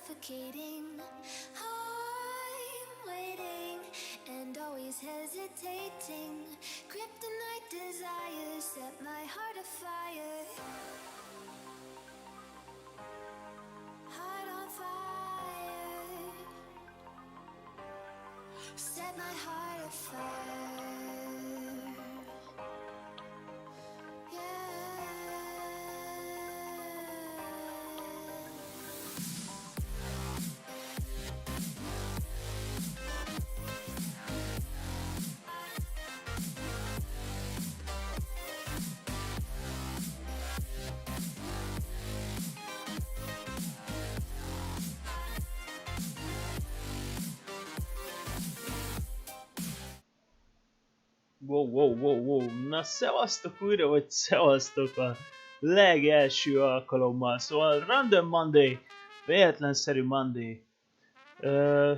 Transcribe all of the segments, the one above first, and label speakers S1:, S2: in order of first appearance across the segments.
S1: suffocating. I'm waiting and always hesitating. Kryptonite desires set my heart afire. Heart on fire. Set my heart afire.
S2: Wow. Na, szevasztok újra, vagy szevasztok a legelső alkalommal. Szóval Random Monday, véletlenszerű Monday,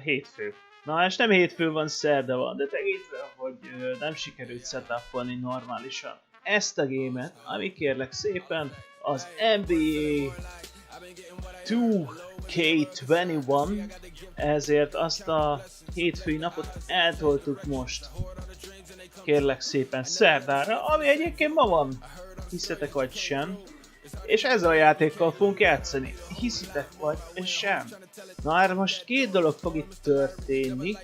S2: hétfő. Na, és nem hétfő van, szerda van, de tekintve, hogy nem sikerült setupolni normálisan ezt a gémet, ami kérlek szépen az NBA2K21, ezért azt a hétfői napot eltoltuk most. Kérlek szépen szerdára, ami egyébként ma van, hiszetek vagy sem, és ezzel a játékkal fogunk játszani, hiszitek vagy sem. Na hát most két dolog fog itt történni.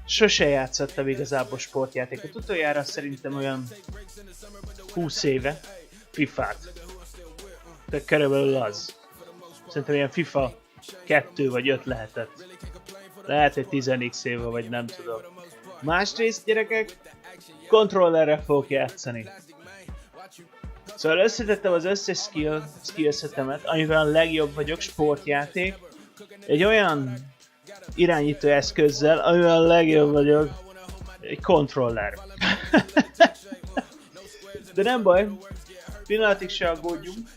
S2: Sose játszottam igazából sportjátékot, utoljára szerintem olyan 20 éve FIFA-t. De körülbelül az. Szerintem ilyen FIFA 2 vagy 5 lehetett. Lehet, hogy 10x éve, vagy nem tudom. Másrészt, gyerekek, kontrollerrel fogok játszani. Szóval összetettem az összes skillsetemet, amivel a legjobb vagyok, sportjáték, egy olyan irányító eszközzel, amivel a legjobb vagyok, egy kontroller. De nem baj, pillanatig se aggódjunk,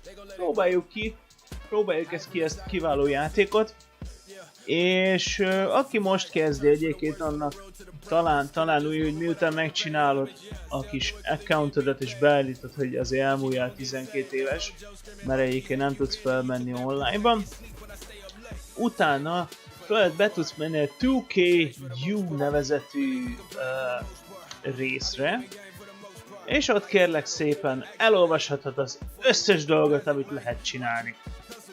S2: próbáljuk ezt kiváló játékot. És aki most kezdi egyébként, annak talán úgy, hogy miután megcsinálod a kis accountodat és beállítod, hogy azért elmúljál 12 éves, mert egyébként nem tudsz felmenni online-ban. Utána be tudsz menni a 2KU nevezetű részre, és ott kérlek szépen elolvashatod az összes dolgot, amit lehet csinálni.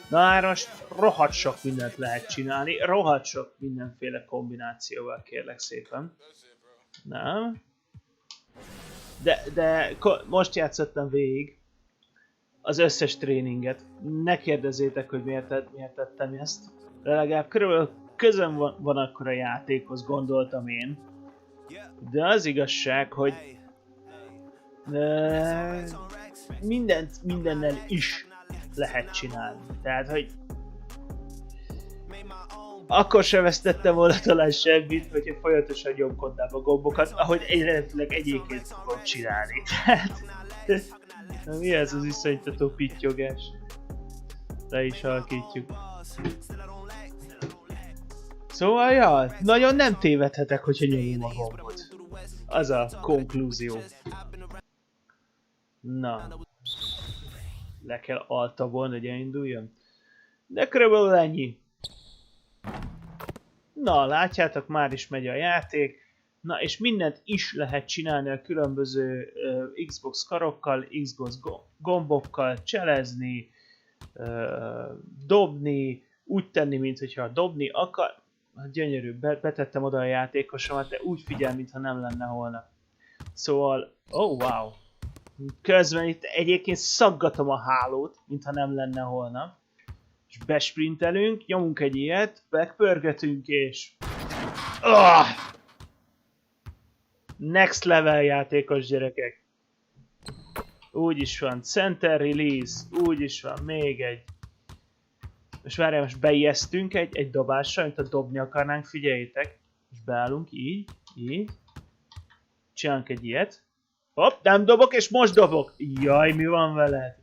S2: Na hát most rohadt sok mindent lehet csinálni, rohadt sok mindenféle kombinációval kérlek szépen. Nem? De most játszottam végig az összes tréninget. Ne kérdezzétek, hogy miért tettem ezt. De legalább körülbelül közön van akkor a játékhoz, gondoltam én. De az igazság, hogy mindennel is lehet csinálni. Tehát, hogy akkor sem vesztettem volna talán semmit, hogyha folyamatosan nyomkodnám a gombokat, ahogy egyébként fogom csinálni. Na, mi ez az iszonytató pittyogás? Le is halkítjuk. Szóval, ja, nagyon nem tévedhetek, hogyha nyomom a gombot. Az a konklúzió. Na. Le kell altabolni, hogy elinduljon. De körülbelül ennyi. Na, látjátok, már is megy a játék. Na, és mindent is lehet csinálni a különböző Xbox karokkal, Xbox gombokkal, cselezni, dobni, úgy tenni, mintha dobni akar. Gyönyörű, betettem oda a játékosomat, de úgy figyel, mintha nem lenne holnap. Szóval, oh wow. Közben itt egyébként szaggatom a hálót, mintha nem lenne holnap. És besprintelünk, nyomunk egy ilyet, megpörgetünk és... Next level játékos gyerekek. Úgy is van, center release, úgy is van, még egy. És várjál, most beijesztünk egy dobással, mint a dobni akarnánk, figyeljétek. És beállunk, így. Csinálunk egy ilyet. Hopp, nem dobok, és most dobok! Jaj, mi van veled?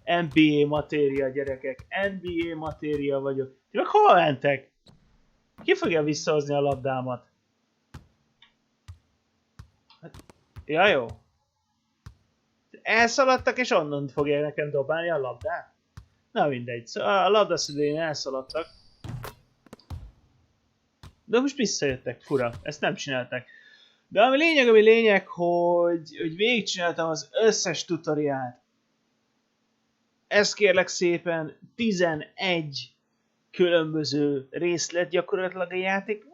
S2: NBA matéria, gyerekek. NBA matéria vagyok. Ti meg hova mentek? Ki fogja visszahozni a labdámat? Hát, ja, jó. Elszaladtak, és onnan fogja nekem dobálni a labdát? Na mindegy, szóval a labdaszüleim elszaladtak. De most visszajöttek, fura, ezt nem csinálták. De ami lényeg, hogy végigcsináltam az összes tutoriált. Ez kérlek szépen 11 különböző részlet gyakorlatilag a játék,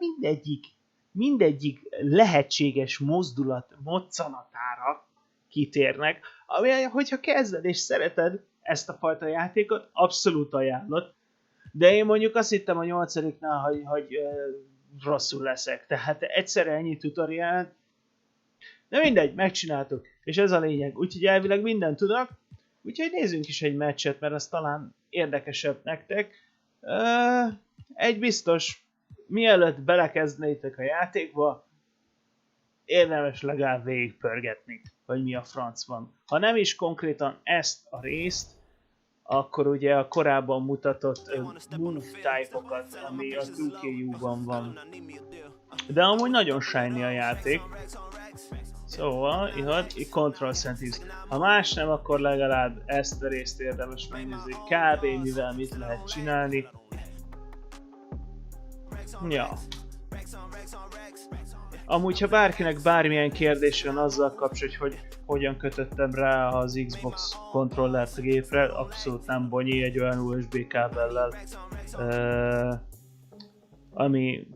S2: mindegyik lehetséges mozdulat, moccanatára kitérnek, ami, hogyha kezded és szereted ezt a fajta játékot, abszolút ajánlott. De én mondjuk azt hittem a 8-nál, hogy rosszul leszek. Tehát egyszerre ennyi tutoriál. De mindegy, megcsináltuk. És ez a lényeg. Úgyhogy elvileg mindent tudok. Úgyhogy nézzünk is egy meccset, mert az talán érdekesebb nektek. Egy biztos, mielőtt belekezdnétek a játékba, érdemes legalább végigpörgetni, hogy mi a franc van. Ha nem is konkrétan ezt a részt, akkor ugye a korábban mutatott move type-okat, ami a 2KU-ban van. De amúgy nagyon shiny a játék. Szóval, itt control incentives. Ha más nem, akkor legalább ezt a részt érdemes megnézni, kb. Mivel mit lehet csinálni. Ja. Amúgy, ha bárkinek bármilyen kérdés van azzal kapcsolatban, hogy hogyan kötöttem rá az Xbox kontrollert a gépre, abszolút nem bonyi, egy olyan USB kábellel, ami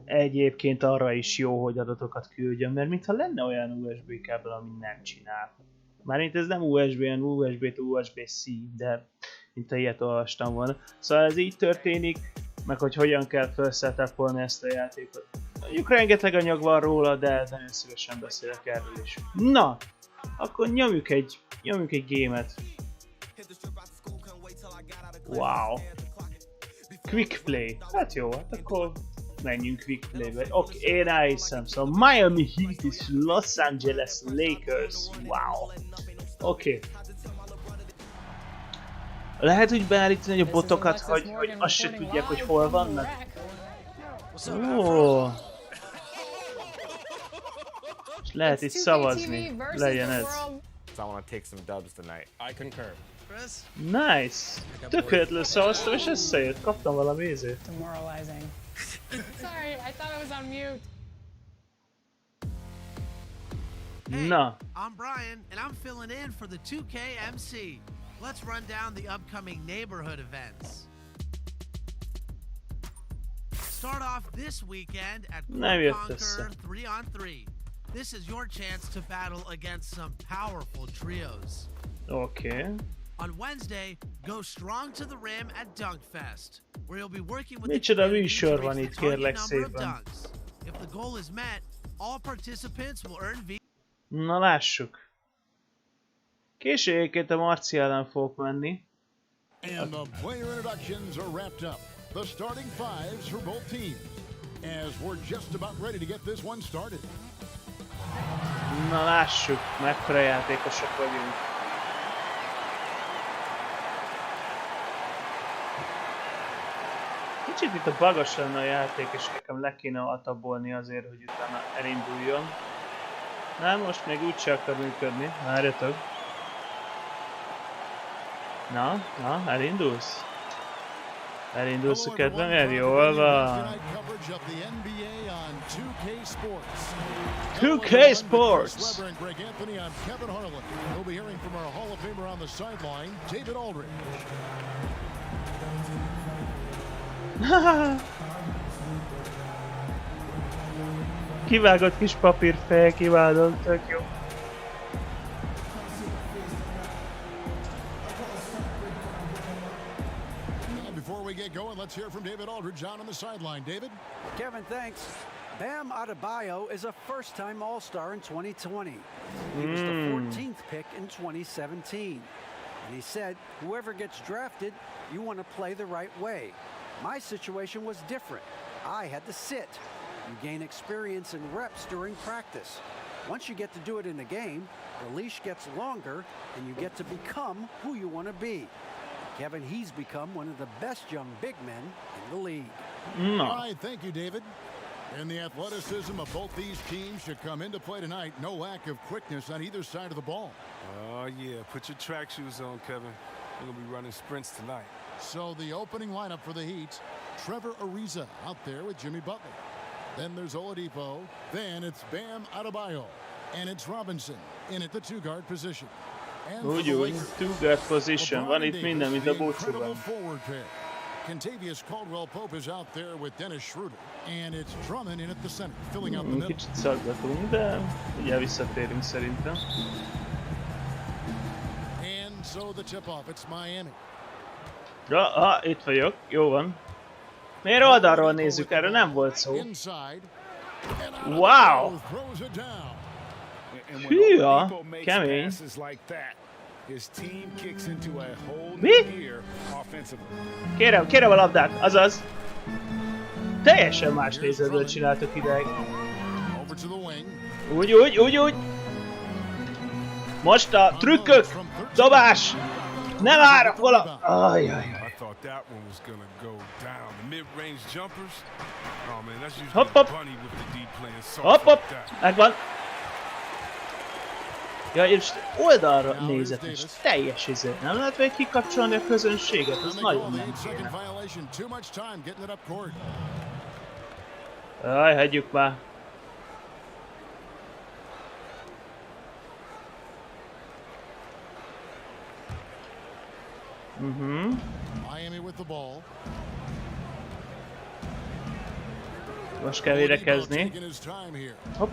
S2: egyébként arra is jó, hogy adatokat küldjön, mert mintha lenne olyan USB kábel, ami nem csinál. Mármint ez nem USB-en, USB-to USB-C, de mint ha ilyet olvastam volna. Szóval ez így történik, meg hogy hogyan kell felsetupolni ezt a játékot. Mondjuk rengeteg anyag van róla, de nagyon szívesen beszélek erről is. Na, akkor nyomjuk egy gémet. Wow. Quick play. Hát jó, hát akkor menjünk quick playbe. Oké, én elhiszem. Szóval Miami Heat és Los Angeles Lakers. Wow. Oké. Lehet úgy beállítani a botokat, hogy azt se tudják, hogy hol vannak? Ó. És lehet itt szavazni. Legyen ez. Nice! Tökéletlenül szavaztam és összejött. Kaptam valami ízét.
S3: Sorry, I thought I was on mute.
S2: Na.
S4: I'm Brian, and I'm filling in for the 2K MC. Let's run down the upcoming neighborhood events. Start off this weekend at Conquer 3-on-3. This is your chance to battle against some powerful trios.
S2: Okay.
S4: On Wednesday, go strong to the rim at Dunkfest, where you'll be working with
S2: Micsoda műsor van itt, kérlek szépen.
S4: If the goal is met, all participants will earn
S2: Na lássuk. Későjéként a Marci ellen fogok menni.
S5: And the player introductions are wrapped up. The starting fives for both teams, as we're just about ready to get this one started.
S2: Na lássuk, mekkora játékosok vagyunk. Kicsit itt a bagos lenne a játék, és nekem le kéne atabolni azért, hogy utána elinduljon. Nem, most még úgyse akar működni, várjatok. Na, elindulsz? Elindulsz a kedvem? Jól van. 2K Sports! Kivágott kis papírfej, kiválom, tök jó.
S5: Before we get going, let's hear from David Aldridge on the sideline. David?
S6: Kevin, thanks. Bam Adebayo is a first-time All-Star in 2020. He was the 14th pick in 2017. And he said, whoever gets drafted, you want to play the right way. My situation was different. I had to sit. You gain experience and reps during practice. Once you get to do it in the game, the leash gets longer and you get to become who you want to be. Kevin, he's become one of the best young big men in the league.
S5: All right, thank you, David. And the athleticism of both these teams should come into play tonight. No lack of quickness on either side of the ball.
S7: Oh, yeah. Put your track shoes on, Kevin.
S3: They're gonna be running sprints tonight.
S5: So the opening lineup for the Heat, Trevor Ariza out there with Jimmy Butler. Then there's Oladipo. Then it's Bam Adebayo. And it's Robinson in at the two-guard position.
S2: Úgy, two-guard position. Van itt minden, mint a búcsúban.
S5: Contavious Caldwell-Pope is out there with Dennis Schroeder. And it's Drummond in at the center, filling out the middle.
S2: Kicsit szaggatunk, de ugye visszatérünk szerintem.
S5: And so the tip-off, it's Miami.
S2: Itt vagyok, jó van. Miért oldalról nézzük, erről nem volt szó. Wow! Hűha, kemény. Mi? Kérem a labdát, azaz. Teljesen más nézetből csináltuk ideig. Úgy. Most a trükkök, dobás. Nem árak vala. Ajjaj. Hopp, megvan. Ja, és oldalra nézett is, teljes izé. Nem lehet még kikapcsolni a közönséget, az nagyon nem kéne. Aj, hagyjuk már. Most kell védekezni. Hopp.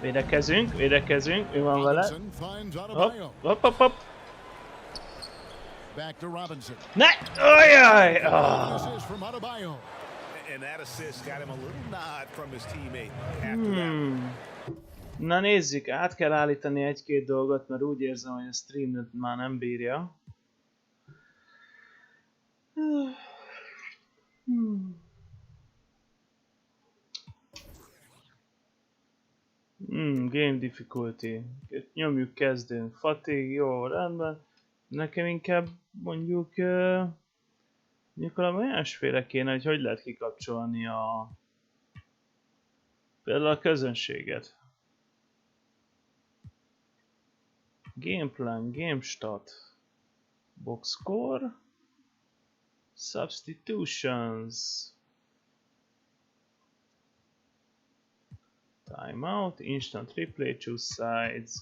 S2: Védekezünk, mi van vele? Hopp. Ne! Ajjaj! Na nézzük, át kell állítani egy-két dolgot, mert úgy érzem, hogy a stream már nem bírja. Game difficulty. Nyomjuk, kezdünk. Fatigue, jó, rendben. Nekem inkább mondjuk valami olyasféle kéne, hogy lehet kikapcsolni például a közönséget. Gameplan, gamestat, boxscore, substitutions, timeout, instant replay, choose sides.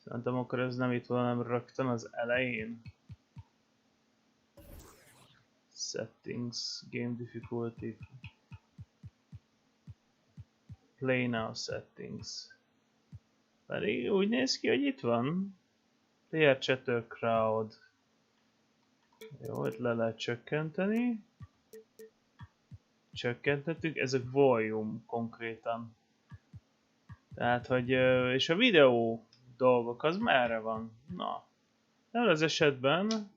S2: Szerintem akkor ez nem itt van, hanem rögtön az elején. Settings, game difficulty. Play now settings. Pedig úgy néz ki, hogy itt van. Player chatter crowd. Jó, itt le lehet csökkenteni. Csökkentettük, ezek volume konkrétan. Tehát, hogy... és a videó dolgok, az merre van? Na. Ebben az esetben...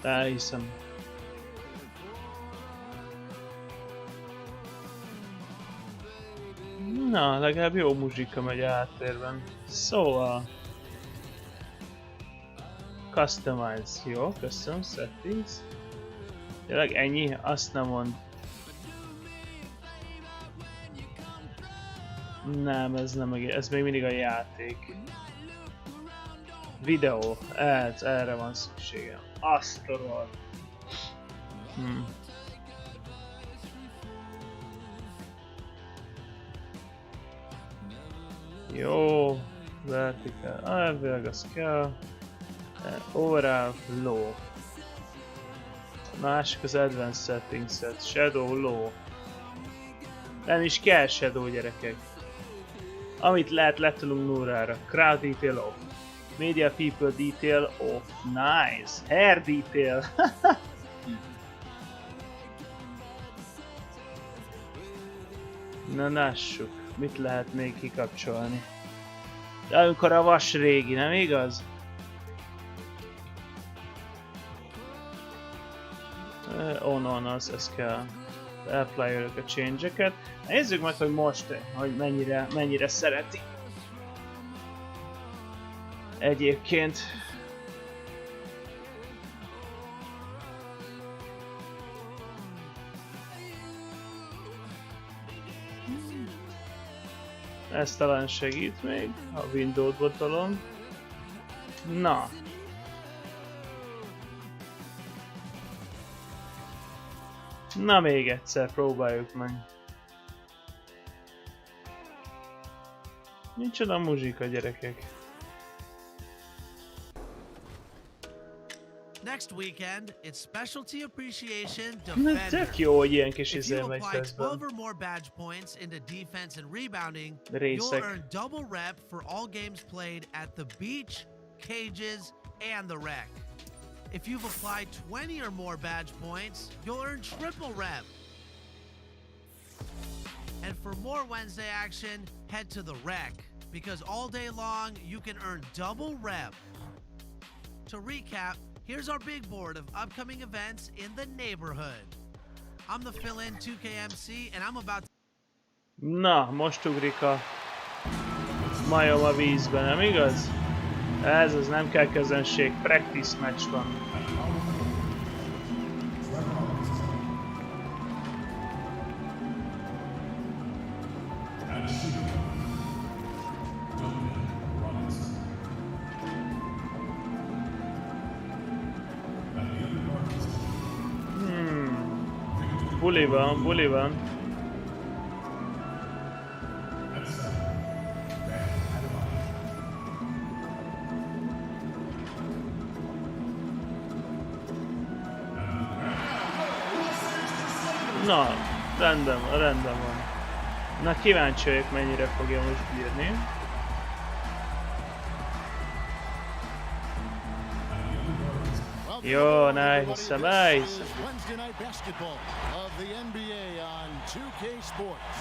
S2: elhiszem. Na, legalább jó muzsika megy a háttérben. Szóval... Customize. Jó, köszönöm. Settings. Tényleg ennyi? Azt nem mond. Nem, ez nem egész. Ez még mindig a játék. Videó. Erre van szükségem. Azt a rohadt. Jó. Vertical. Elvileg az kell. Overall low. A másik az advanced settings-et. Shadow low. Nem is kell shadow, gyerekek. Amit lehet, letolunk nullára. Crowd detail off. Media people detail off. Nice. Hair detail. Na lássuk. Mit lehet még kikapcsolni. De amikor a vas régi, nem igaz? On, ez kell. Apply-oljuk a change-eket. Nézzük meg, hogy most, hogy mennyire szereti. Egyébként. Ez talán segít még, a Windows-ba tolom. Na. Na még egyszer próbáljuk meg. Micsoda muzsika, gyerekek.
S4: Next weekend, it's Specialty Appreciation
S2: Na
S4: Defender.
S2: tök jó, hogy ilyen kis
S4: If
S2: izé
S4: you
S2: megy
S4: apply 12
S2: közben.
S4: or more badge points into defense and rebounding, you'll
S2: Részek.
S4: earn double rep for all games played at the beach, cages, and the rec. If you've applied 20 or more badge points, you'll earn triple rep. And for more Wednesday action, head to the rec, because all day long you can earn double rep. To recap, here's our big board of upcoming events in the neighborhood. I'm the fill-in 2KMC, and I'm about to...
S2: Na, most ugrik a majom a vízbe, nem igaz? Ez az nem kell közönség, practice match van. Buli van, buli van. Na, rendben van. Na, kíváncsi vagyok, mennyire fogja most bírni. Jó, elhiszem.
S5: Wednesday night basketball of the NBA on 2K Sports.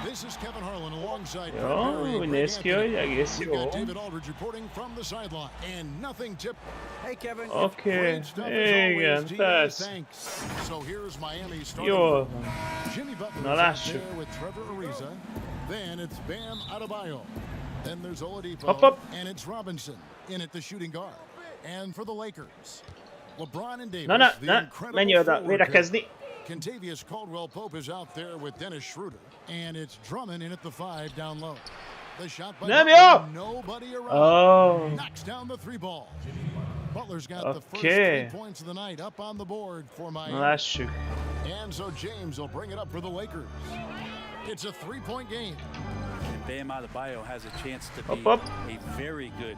S5: This is Kevin Harlan alongside
S2: Jó, úgy néz ki, hogy egész jó.
S5: David Aldridge reporting from the sideline and nothing tip.
S6: Hey, Kevin.
S2: Oké, igen, persze.
S5: So here's Miami starting.
S2: Jól van.
S5: Jimmy Butler
S2: Na lássuk.
S5: there with Trevor Ariza. Then it's Bam Adebayo. Then there's Oladipo.
S2: Hopp, hopp.
S5: And it's Robinson in at the shooting guard. And for the Lakers, LeBron and Davis.
S2: Na,
S5: the incredible
S2: menj oda,
S5: forward
S2: védekezni.
S5: pair. Contavious Caldwell-Pope is out there with Dennis Schroeder. And it's Drummond in at the 5 down low. The shot by
S2: Nem
S5: Butler,
S2: jó!
S5: nobody around.
S2: Oh.
S5: Knocks down the 3 ball. Butler's got the first
S2: Okay.
S5: 3 points of the night up on the board for
S2: Na
S5: Miami.
S2: lássuk.
S5: And so James will bring it up for the Lakers. It's a 3-point game.
S3: Bam Adebayo has a chance to be
S2: Up, up.
S3: a very good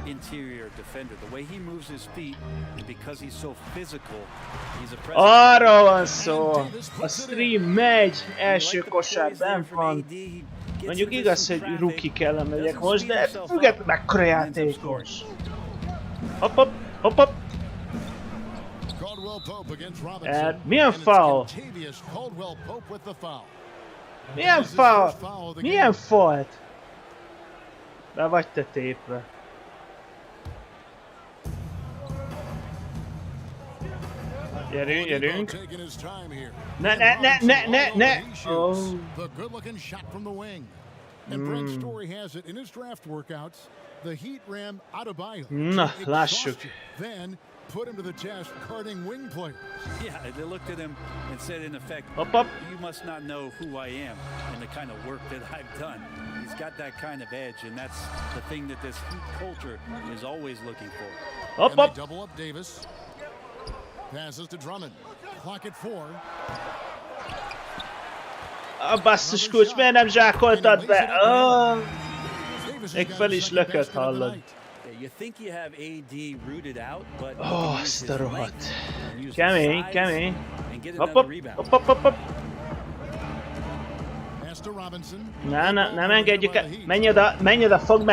S3: interior defender. The way he moves his feet, and because he's so physical, he's a presence.
S2: Arról van szó. A stream megy, első kosár bent van. Mondjuk igaz, hogy rookie kell megyek most, de függetlenül mekkora játékos. Hopp, hopp, hopp, hopp.
S5: Caldwell-Pope against Robinson.
S2: Milyen
S5: And it's
S2: foul?
S5: Contavious Caldwell-Pope with the foul.
S2: Milyen foul? Milyen fault? Be vagy te tépve. Gyerünk.
S5: Taking his time here.
S2: Ne. Oh.
S5: The good-looking shot from the wing. And Brent Story has it in his draft workouts. The Heat ran Adebayo.
S2: Na,
S5: to
S2: lássuk.
S5: exhaustion. Then put him to the test guarding wing players.
S3: Yeah, they looked at him and said, in effect,
S2: Hopp, hopp.
S3: you must not know who I am and the kind of work that I've done. He's got that kind of edge, and that's the thing that this Heat culture is always looking for.
S2: Hopp,
S5: And they
S2: hopp.
S5: double up Davis. Passes to Drummond. Clock at 4.
S2: A basszus kulcs, miért nem zsákoltad be? Oh.
S5: Davis has
S2: Még
S5: got
S2: fel
S5: his
S2: is
S5: second
S2: lökött,
S5: basket of the
S2: hallod.
S5: night.
S3: Yeah, you think you have AD rooted out, but
S2: Oh,
S3: he uses
S2: azt a
S3: his
S2: rohadt.
S3: length and uses
S2: Kemény,
S3: size
S2: kemény.
S3: and get
S2: Hopp,
S3: another
S2: hopp,
S3: rebound.
S2: hopp, hopp, hopp.
S5: Pass to Robinson.
S2: Nem engedjük el. Menj oda, fogd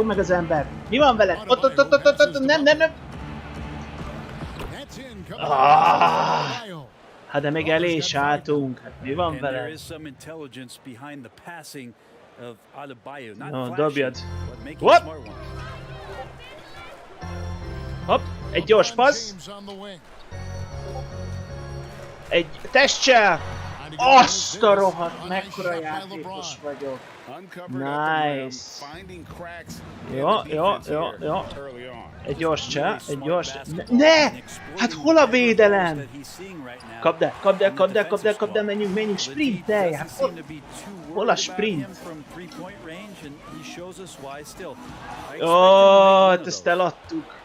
S2: meg az ember. Mi van veled? Ott, nem.
S5: That's in.
S2: Ah. Hát de még elé is álltunk. Hát mi van
S3: And there
S2: veled?
S3: is some intelligence behind the passing of Adebayo. Not
S2: No,
S3: flashy,
S2: dobjad.
S3: but making
S2: What?
S3: smart ones.
S2: Hopp, egy gyors passz.
S5: James on the wing.
S2: Egy testcsel. Azt a rohadt, mekkora játékos vagyok. Nice. Jó. Egy gyors csá, egy gyors... Ne! Hát hol a védelem? Kapd el, menjünk, sprintelj! Hát hol a sprint? Ó, hát ezt eladtuk.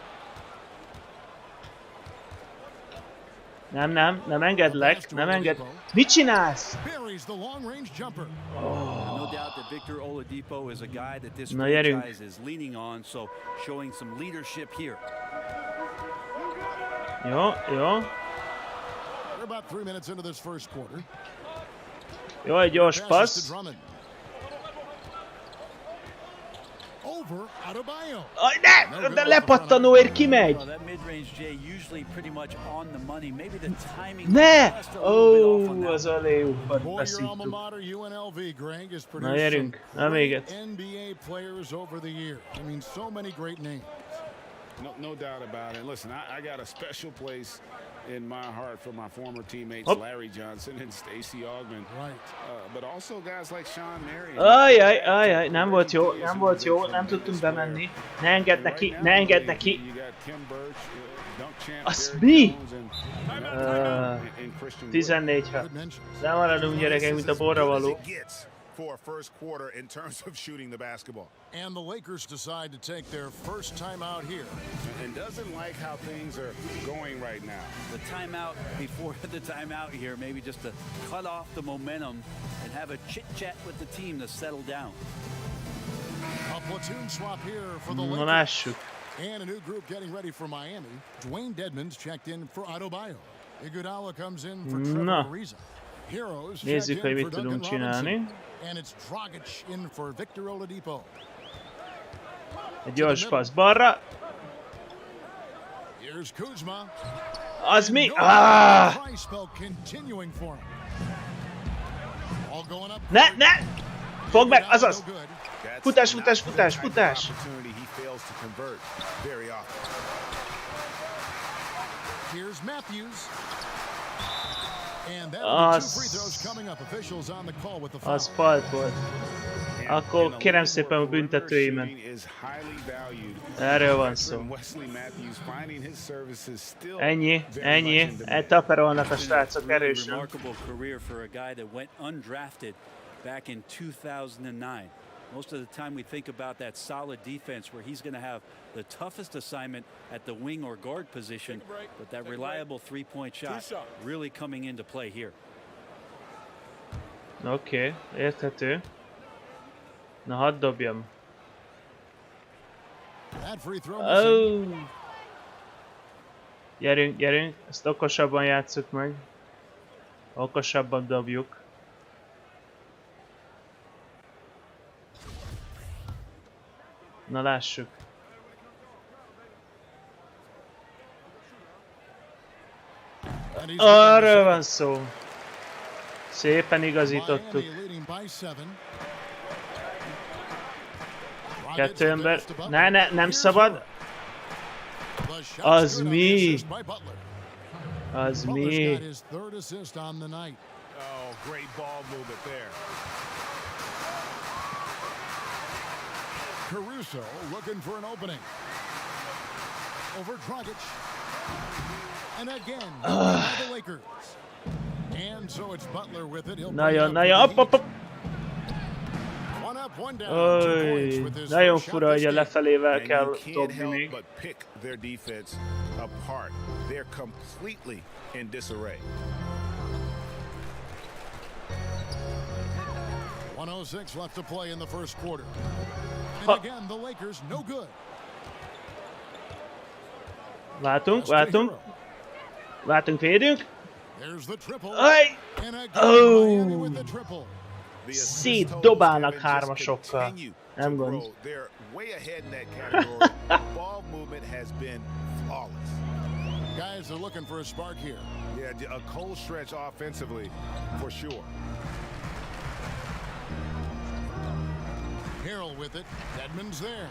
S2: Nem engedlek. Mit csinálsz? Na gyerünk. Jó. Jó, egy gyors passz. Aj, ne! De lepattanóért kimegy! Ne! Ó, az aléupat beszívtuk. Na gyerünk, na véget.
S7: No doubt about it. Listen, I got a special place in my heart for my former teammates Larry Johnson and Stacey Augmon. Right. But also guys like Sean Marion.
S2: Ajaj, nem volt jó, nem tudtunk bemenni. Ne engedd neki. Az mi? 14-6. Lemaradunk gyerekek, mint a Borravalót.
S7: For a first quarter in terms of shooting the basketball.
S5: And the Lakers decide to take their first time out here.
S7: And doesn't like how things are going right now.
S3: The timeout before the timeout here, maybe just to cut off the momentum and have a chit-chat with the team to settle down.
S5: A platoon swap here for the Lakers.
S2: Lássuk.
S5: And a new group getting ready for Miami. Dwayne Dedmon's checked in for Adebayo. Iguodala comes in for Trevor Ariza.
S2: Nézzük, hogy mit tudunk csinálni. Egy gyors passz balra. Az mi? Ah! Ne! Fogd meg, azaz! Futás! Az falt volt. Akkor kérem szépen a büntetőimet. Erről van szó. Ennyi. Taperolnak a srácok erősen.
S3: Most of the time we think about that solid defense where he's going to have the toughest assignment at the wing or guard position, but that reliable three-point shot really coming into play here.
S2: Oké, érthető. Na, hadd dobjam. Oh. Gyerünk, ezt okosabban játsszuk meg. Okosabban dobjuk. Na lássuk. Arról van szó. Szépen igazítottuk. 2 ember. Nem szabad. Az mi?
S5: Caruso looking for an opening. Over Dragic. And again, the Lakers. And so it's Butler with it.
S2: Nagyon, up. Oly, nagyon fura, hogy a lefelével kell dobni még.
S7: But pick their defense apart. They're completely in disarray.
S5: 1:06 left to play in the first quarter. And again, the Lakers no good.
S2: Látunk, védünk.
S5: There's the triple. And
S2: again,
S5: with the triple.
S2: Szétdobálnak hármasokkal. Nem gond.
S7: They're way ahead in that category. Ball movement has been flawless.
S5: Guys are looking for a spark here.
S7: Yeah, a cold stretch offensively for sure.
S5: Harrell with it. Dedmon's there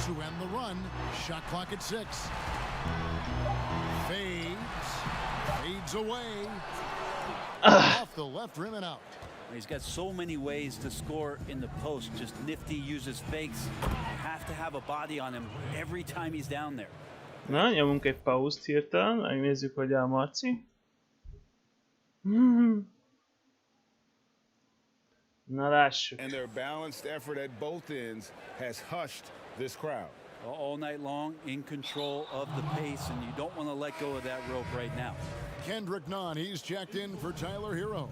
S5: to end the run. Shot clock at 6. Fades away. Off the left rim and out.
S3: He's got so many ways to score in the post. Just nifty, uses fakes. You have to have a body on him every time he's down there.
S2: Na, nyomunk egy pauszt hirtelen, megnézzük, hogy a Marci. Na lássuk.
S7: And their balanced effort at both ends has hushed this crowd.
S3: All night long, in control of the pace, and you don't want to let go of that rope right now.
S5: Kendrick Nunn, he's checked in for Tyler Hero.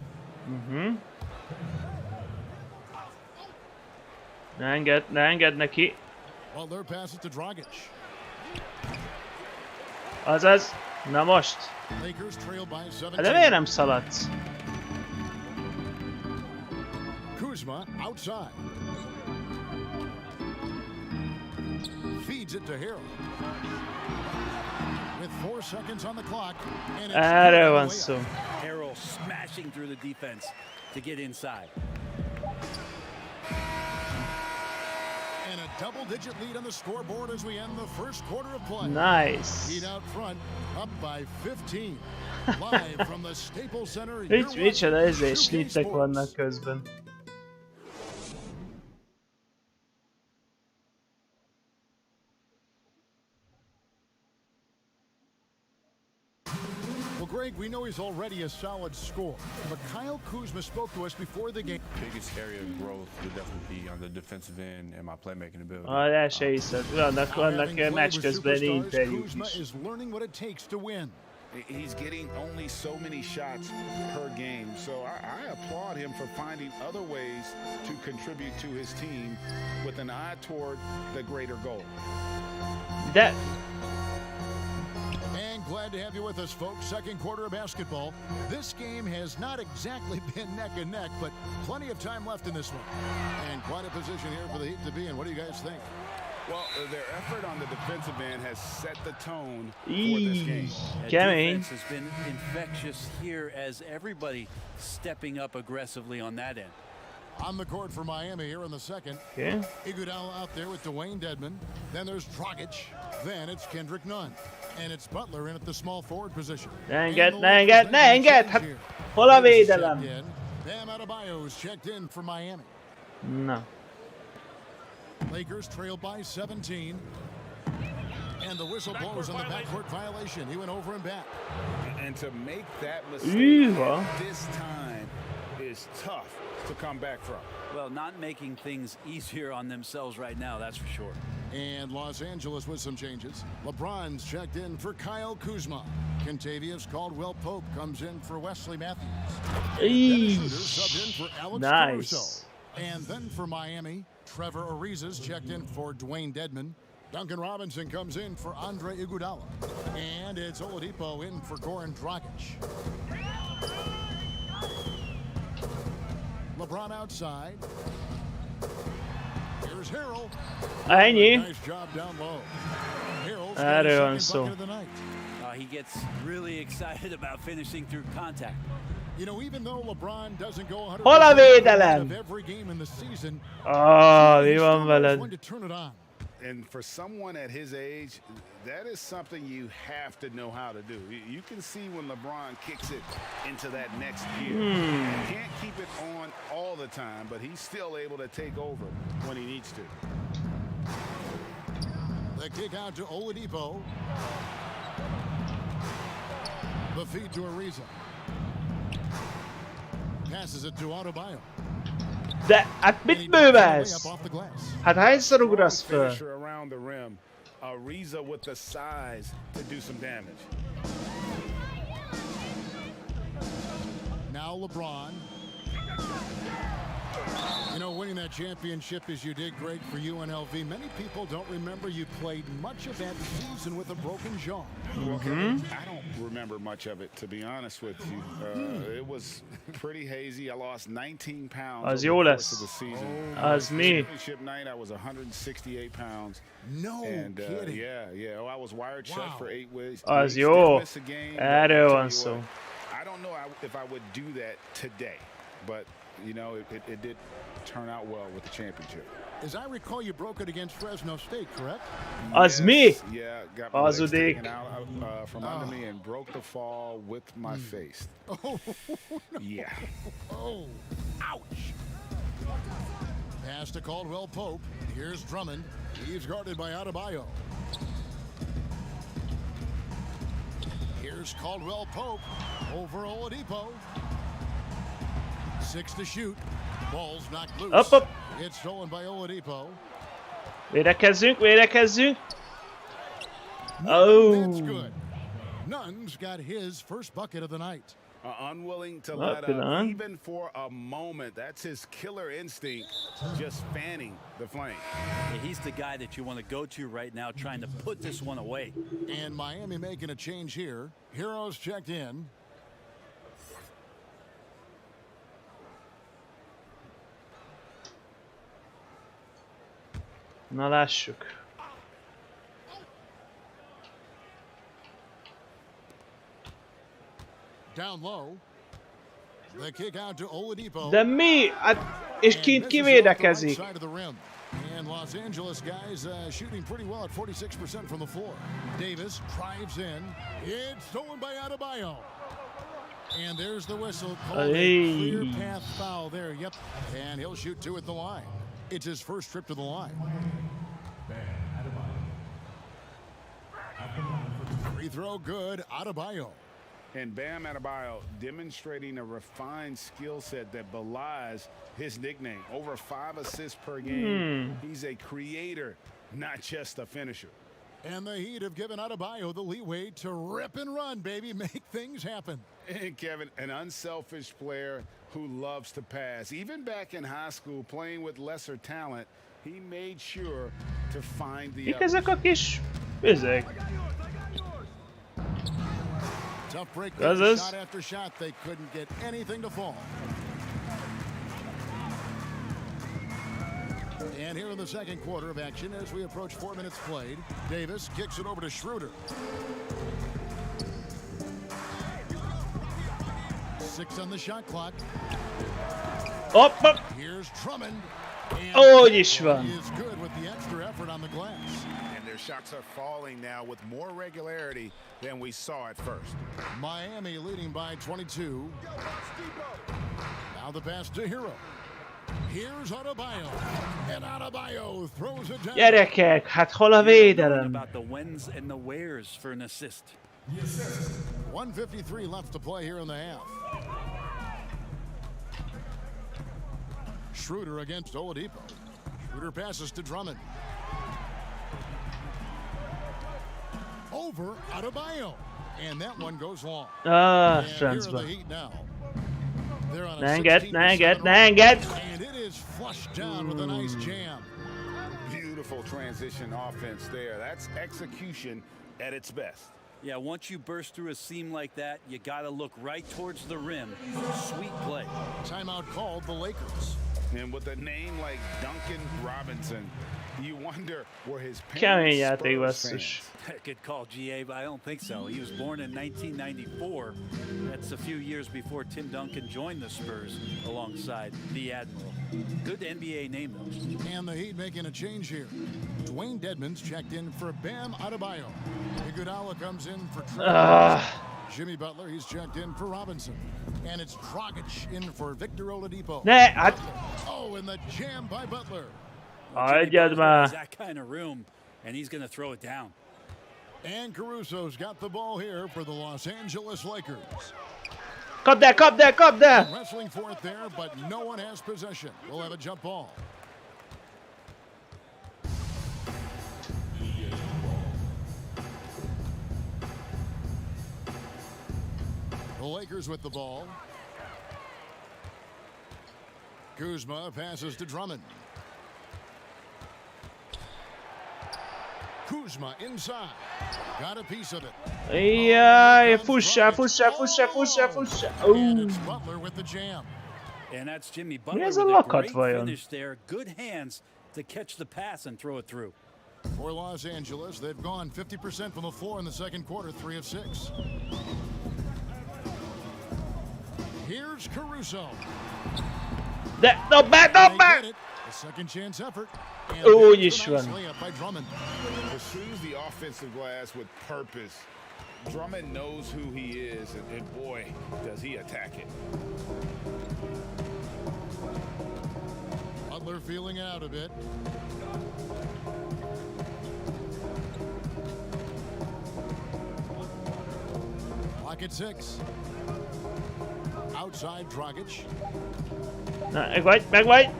S2: Ne engedd neki.
S5: Well, their pass it to Dragic.
S2: Azaz. Na most.
S5: Lakers trail by 17.
S2: De miért nem szaladsz?
S5: Kuzma outside. Feeds it to Hero. With 4 seconds on the clock. And it's
S2: Erről van szó.
S3: Harrell smashing through the defense to get inside.
S5: And a double-digit lead on the scoreboard as we end the first quarter of play.
S2: Nice.
S5: Heat out front, up by 15. Live from the Staples Center.
S2: Micsoda ezért snittek vannak közben.
S5: Well, Greg, we know he's already a solid scorer, but Kyle Kuzma spoke to us before the game.
S8: Biggest area of growth would definitely be on the defensive end and my playmaking ability.
S2: El se hiszed. Vannak meccs közben interjúk
S5: Kuzma
S2: is.
S5: is learning what it takes to win.
S7: He's getting only so many shots per game, so I applaud him for finding other ways to contribute to his team with an eye toward the greater goal.
S2: De
S5: And glad to have you with us, folks. Second quarter of basketball. This game has not exactly been neck and neck, but plenty of time left in this one. And quite a position here for the Heat to be in. What do you guys think?
S7: Well, their effort on the defensive end has set the tone for this game.
S3: That
S2: Kemény.
S3: defense has been infectious here as everybody stepping up aggressively on that end.
S5: On the court for Miami here in the second.
S2: Okay.
S5: Iguodala out there with Dwayne Dedmon. Then there's Dragic. Then it's Kendrick Nunn. And it's Butler in at the small forward position.
S2: Ne engedd! Hát hol a védelem?
S5: Bam Adebayo's checked in for Miami.
S2: Na.
S5: Lakers trail by 17. And the whistle blows on the backcourt violation. He went over and back.
S7: And to make that mistake
S2: Üha.
S7: at this time is tough to come back from.
S3: Well, not making things easier on themselves right now, that's for sure.
S5: And Los Angeles with some changes. LeBron's checked in for Kyle Kuzma. Contavious Caldwell-Pope comes in for Wesley Matthews. Dennis Schroeder subbed in for Alex Caruso.
S2: Nice.
S5: And then for Miami, Trevor Ariza's checked in for Dwayne Dedmon. Duncan Robinson comes in for Andre Iguodala. And it's Oladipo in for Goran Dragic. LeBron outside. Here's Harrell.
S2: Ennyi.
S5: Nice job down low. Harrell's
S2: Erről
S5: got
S2: van
S5: his
S2: szó.
S5: second bucket of the night.
S3: He gets really excited about finishing through contact.
S5: You know, even though LeBron doesn't go 100%
S2: Hol a védelem?
S5: of every game in the season,
S2: Mi
S5: he's
S2: van
S5: still
S2: veled?
S5: going to turn it on.
S7: And for someone at his age, that is something you have to know how to do. You can see when LeBron kicks it into that next gear. He can't keep it on all the time, but he's still able to take over when he needs to.
S5: The kick out to Oladipo. The feed to Ariza. Passes it to Adebayo.
S2: De hát
S5: And he
S2: mit
S5: knocks it away
S2: bővelsz?
S5: up off the glass.
S2: Hát hányszor ugrasz föl?
S7: Finisher around the rim. Ariza with the size to do some damage.
S5: Now LeBron. You know, winning that championship as you did, Greg, for UNLV. Many people don't remember you played much of that season with a broken jaw.
S7: Well, Kevin, I don't remember much of it, to be honest with you. It was pretty hazy. I lost 19 pounds
S2: Az
S7: over
S2: jó
S7: the course of
S2: lesz.
S7: the season.
S2: Az mi?
S7: Championship night, I was 168 pounds.
S5: No
S7: And
S5: kidding.
S7: yeah. Oh, I was wired shut
S5: Wow.
S7: for 8 weeks.
S2: Az
S7: Didn't
S2: jó.
S7: miss a game, but
S2: Erről
S7: I'll tell
S2: van
S7: you
S2: szó.
S7: what, I don't know if I would do that today, but you know, it did turn out well with the championship.
S5: As I recall, you broke it against Fresno State, correct?
S2: Az mi?
S7: Yeah, got my legs
S2: Hazudik.
S7: taken out from under me and broke the fall with my face.
S5: Oh,
S7: Yeah.
S5: oh, ouch. Pass to Caldwell Pope. Here's Drummond. He's guarded by Adebayo. Here's Caldwell Pope over Oladipo. 6 to shoot. Ball's knocked loose.
S2: Up, up.
S5: It's stolen by Oladipo.
S2: Védekezzünk, védekezzünk.
S5: That's
S2: Oh.
S5: good. Nunn's got his first bucket of the night.
S7: Unwilling to let
S2: good
S7: up
S2: on.
S7: even for a moment. That's his killer instinct, just fanning the flame.
S3: Yeah, he's the guy that you want to go to right now, trying to put this one away.
S5: And Miami making a change here. Heroes checked in.
S2: Na lássuk.
S5: Down low. The kick out to Oladipo.
S2: De mi? Hát, és
S5: And
S2: kint
S5: misses it off the right
S2: kivédekezik.
S5: side of the rim. And Los Angeles guys shooting pretty well at 46% from the floor. Davis drives in. It's stolen by Adebayo. And there's the whistle. Called a clear
S2: Hey.
S5: path foul there. Yep. And he'll shoot 2 at the line. It's his first trip to the line. Free throw good. Adebayo.
S7: And Bam Adebayo demonstrating a refined skill set that belies his nickname. Over 5 assists per game. He's a creator, not just a finisher.
S5: And the Heat have given Adebayo the leeway to rip and run, baby. Make things happen.
S7: And Kevin, an unselfish player who loves to pass. Even back in high school, playing with lesser talent, he made sure to find the
S2: Mik ezek a kis... Ezek.
S5: Tough break
S2: Does
S5: there,
S2: this?
S5: shot after shot. They couldn't get anything to fall. And here in the second quarter of action, as we approach 4 minutes played, Davis kicks it over to Schroeder. 6 on the shot clock.
S2: Hopp, hopp.
S5: Here's Drummond. And
S2: Ahogy is van.
S5: he is good with the extra effort on the glass.
S7: And their shots are falling now with more regularity than we saw at first.
S5: Miami leading by 22. Now the pass to Hero. Here's Adebayo. And Adebayo throws it down.
S2: Gyerekek, hát hol a
S3: Knowing
S2: védelem?
S3: about the whens and the wheres for an assist.
S5: 1:53 left to play here in the half. Schroeder against Oladipo. Schroeder passes to Drummond. Over Adebayo. And that one goes long.
S2: Ah,
S5: And here are the
S2: francba.
S5: Heat now. They're on a
S2: Ne engedd,
S5: 16-7
S2: ne engedd, ne
S5: run.
S2: engedd!
S5: And it is flushed down with a nice jam.
S7: Beautiful transition offense there. That's execution at its best.
S3: Yeah, once you burst through a seam like that, you got to look right towards the rim. Sweet play.
S5: Timeout called the Lakers.
S7: And with a name like Duncan Robinson, you wonder where his
S2: Kemény
S7: parents
S2: játék,
S7: Spurs
S2: basszus.
S7: fans.
S3: Good call, GA, but I don't think so. He was born in 1994. That's a few years before Tim Duncan joined the Spurs alongside the Admiral. Good NBA name, though.
S5: And the Heat making a change here. Dwayne Dedmon's checked in for Bam Adebayo. Iguodala comes in for Trey.
S2: Ah,
S5: Jimmy Butler, he's checked in for Robinson. And it's Dragic in for Victor Oladipo.
S2: ne, hát...
S5: Oh, and the jam by Butler.
S2: Hagyjad
S3: Has
S2: már!
S3: that kind of room, and he's going to throw it down.
S5: And Caruso's got the ball here for the Los Angeles Lakers.
S2: Kapd el, kapd el, kapd el!
S5: Wrestling for it there, but no one has possession. We'll have a jump ball. The Lakers with the ball. Kuzma passes to Drummond. Kuzma inside. Got a piece of it.
S2: Jaj, fussál, fussál, fussál, fussál, fussál!
S5: And
S2: Ó,
S5: it's Butler with the jam.
S3: And that's Jimmy Butler
S2: ez
S3: with
S2: a
S3: a
S2: lakat
S3: great
S2: vajon?
S3: finish there. Good hands to catch the pass and throw it through.
S5: For Los Angeles, they've gone 50% from the floor in the second quarter, 3 of 6. Here's Caruso.
S2: de, dob be,
S5: They
S2: dob
S5: get
S2: be!
S5: it. second chance effort. And
S2: Úgy
S5: there's
S2: is
S5: the nice
S2: van.
S5: layup by Drummond.
S7: Pursues the offensive glass with purpose. Drummond knows who he is, and boy, does he attack it.
S5: Butler feeling it out a bit. Clock at 6. Outside Dragic.
S2: Na, megvagy!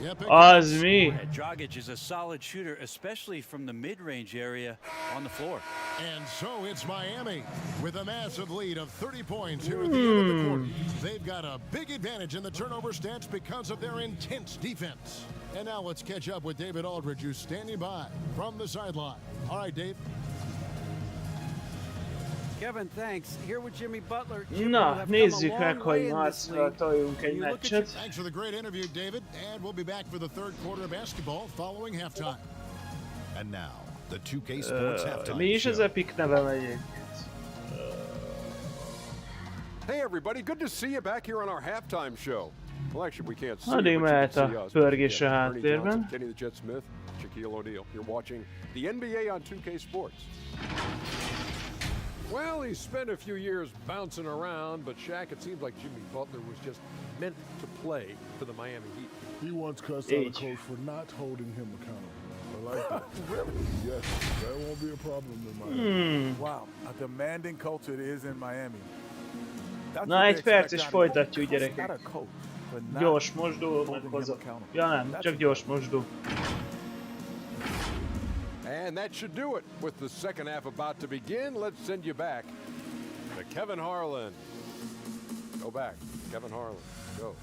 S5: Yep, it
S2: Az
S5: counts.
S2: mi?
S3: And Dragic is a solid shooter, especially from the mid-range area on the floor.
S5: And so it's Miami with a massive lead of 30 points here at the end of the quarter. They've got a big advantage in the turnover stats because of their intense defense. And now let's catch up with David Aldridge, who's standing by from the sideline. All right, Dave.
S6: Kevin, thanks. Here with Jimmy Butler. Jimmy will
S2: Na,
S6: have come a
S2: nézzük
S6: long
S2: meg,
S6: way
S2: hogy
S6: in this
S2: Marcival
S6: league.
S2: toljunk egy
S6: You look at your
S2: meccset.
S5: Thanks for the great interview, David. And we'll be back for the third quarter of basketball following halftime. And now, the 2K Sports halftime
S2: Mi is az
S5: show.
S2: Epic nevem egyébként?
S9: Hey everybody, good to see you back here on our halftime show. Well, actually, we can't see
S2: Addig
S9: you, but you
S2: mehet
S9: can
S2: a
S9: see us.
S2: pörgés a
S9: Ernie
S2: háttérben.
S9: Johnson, Kenny the Jet Smith, Shaquille O'Neal. You're watching the NBA on 2K Sports. Well, he spent a few years bouncing around, but Shaq, it seems like Jimmy Butler was just meant to play for the Miami Heat.
S10: He once cussed out a
S2: Age.
S10: coach for not holding him accountable. I like that. Really? Yes, that won't be a problem in Miami.
S11: Wow, a demanding culture it is in Miami. That's
S2: Na,
S11: what
S2: egy
S11: they
S2: perc
S11: expect
S2: és
S11: out of
S2: folytatjuk,
S11: you.
S2: gyerekek.
S11: Not a coach, but not
S2: Gyors mosdó, meg
S11: holding him
S2: hozok.
S11: accountable.
S2: Ja nem, csak gyors mosdó.
S9: And that should do it. With the second half about to begin, let's send you back to Kevin Harlan. Go back. Kevin Harlan. Go.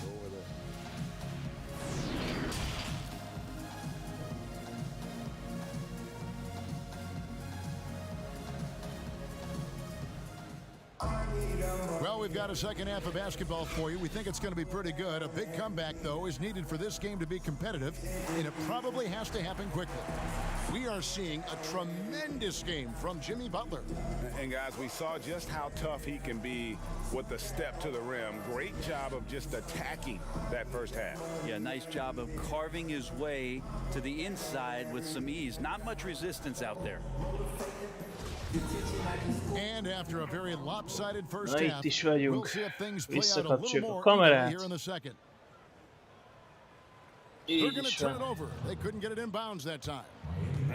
S9: Go over there.
S5: Well, we've got a second half of basketball for you. We think it's going to be pretty good. A big comeback, though, is needed for this game to be competitive, and it probably has to happen quickly. We are seeing a tremendous game from Jimmy Butler.
S7: And guys, we saw just how tough he can be with the step to the rim. Great job of just attacking that first half.
S3: Yeah, nice job of carving his way to the inside with some ease. Not much resistance out there.
S5: And after a very lopsided first
S2: Na, itt
S5: half,
S2: is
S5: we'll
S2: vagyunk.
S5: see if things play out a little
S2: Visszakapcsoljuk a
S5: more evenly
S2: kamerát.
S5: here in the second. They're
S2: Így
S5: going to
S2: is
S5: turn it
S2: van.
S5: over. They couldn't get it in bounds that time.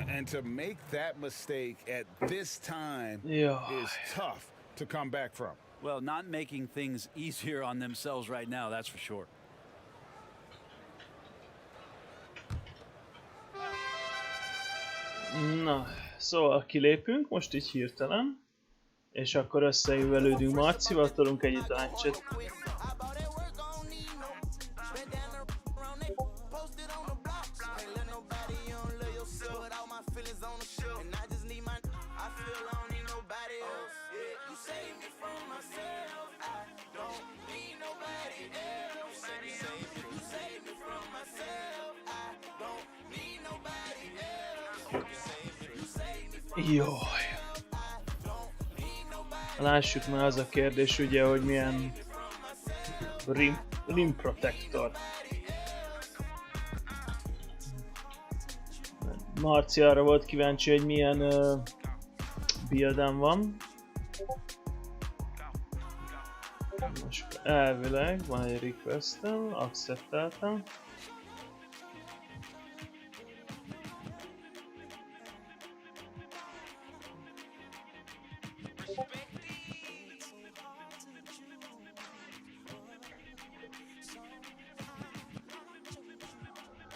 S7: And to make that mistake at this time
S2: Jaj.
S7: is tough to come back from.
S3: Well, not making things easier on themselves right now, that's for sure.
S2: Na, szóval kilépünk most így hirtelen. És akkor összejövelődünk Marcival, tolunk együtt a meccset. Jaj. Lássuk már, az a kérdés ugye, hogy milyen rim protector. Marci arra volt kíváncsi, hogy milyen buildem van. Most elvileg van egy requestem, accepteltem.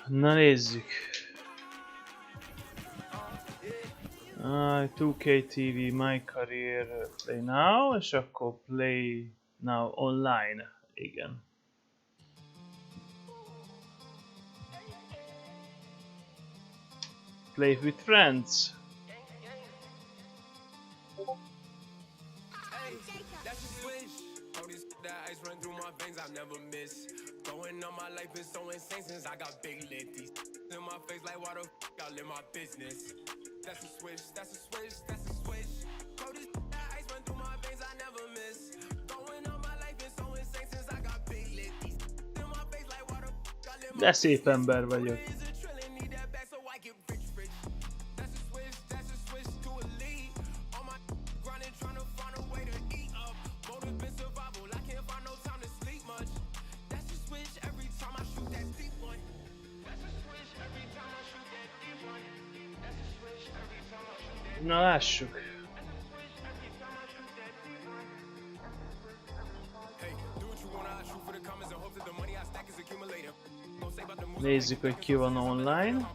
S2: Na nézzük. 2K TV, My Career, Play Now, és akkor Play Now Online. Igen. Play with Friends.
S12: Going on my life is so insane since I got big lit. These in my face like why the I live my business. That's a switch, that's a switch, that's a switch. Cold as ice run through my veins, I never miss. Going on my life is so insane since I got big lit. These in my face like why the I live
S2: De szép ember vagyok. Na lássuk. Nézzük, hogy ki van online.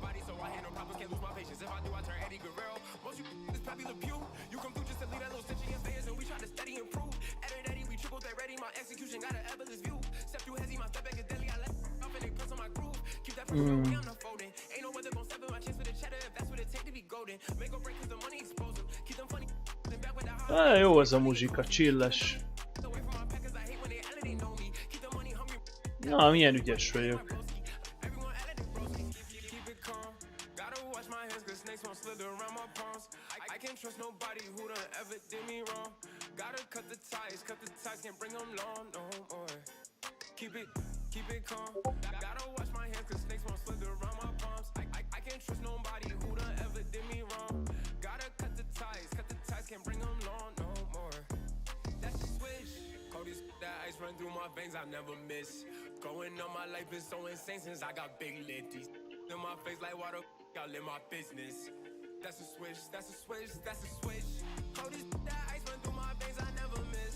S2: Jó az a muzsika, chilles. Na, milyen ügyes vagyok.
S12: I never miss. Going on my life is so insane since I got big lefties in my face like water. Y'all in my business. That's a switch. That's a switch. That's a switch. Hold this that ice run through my veins. I never miss.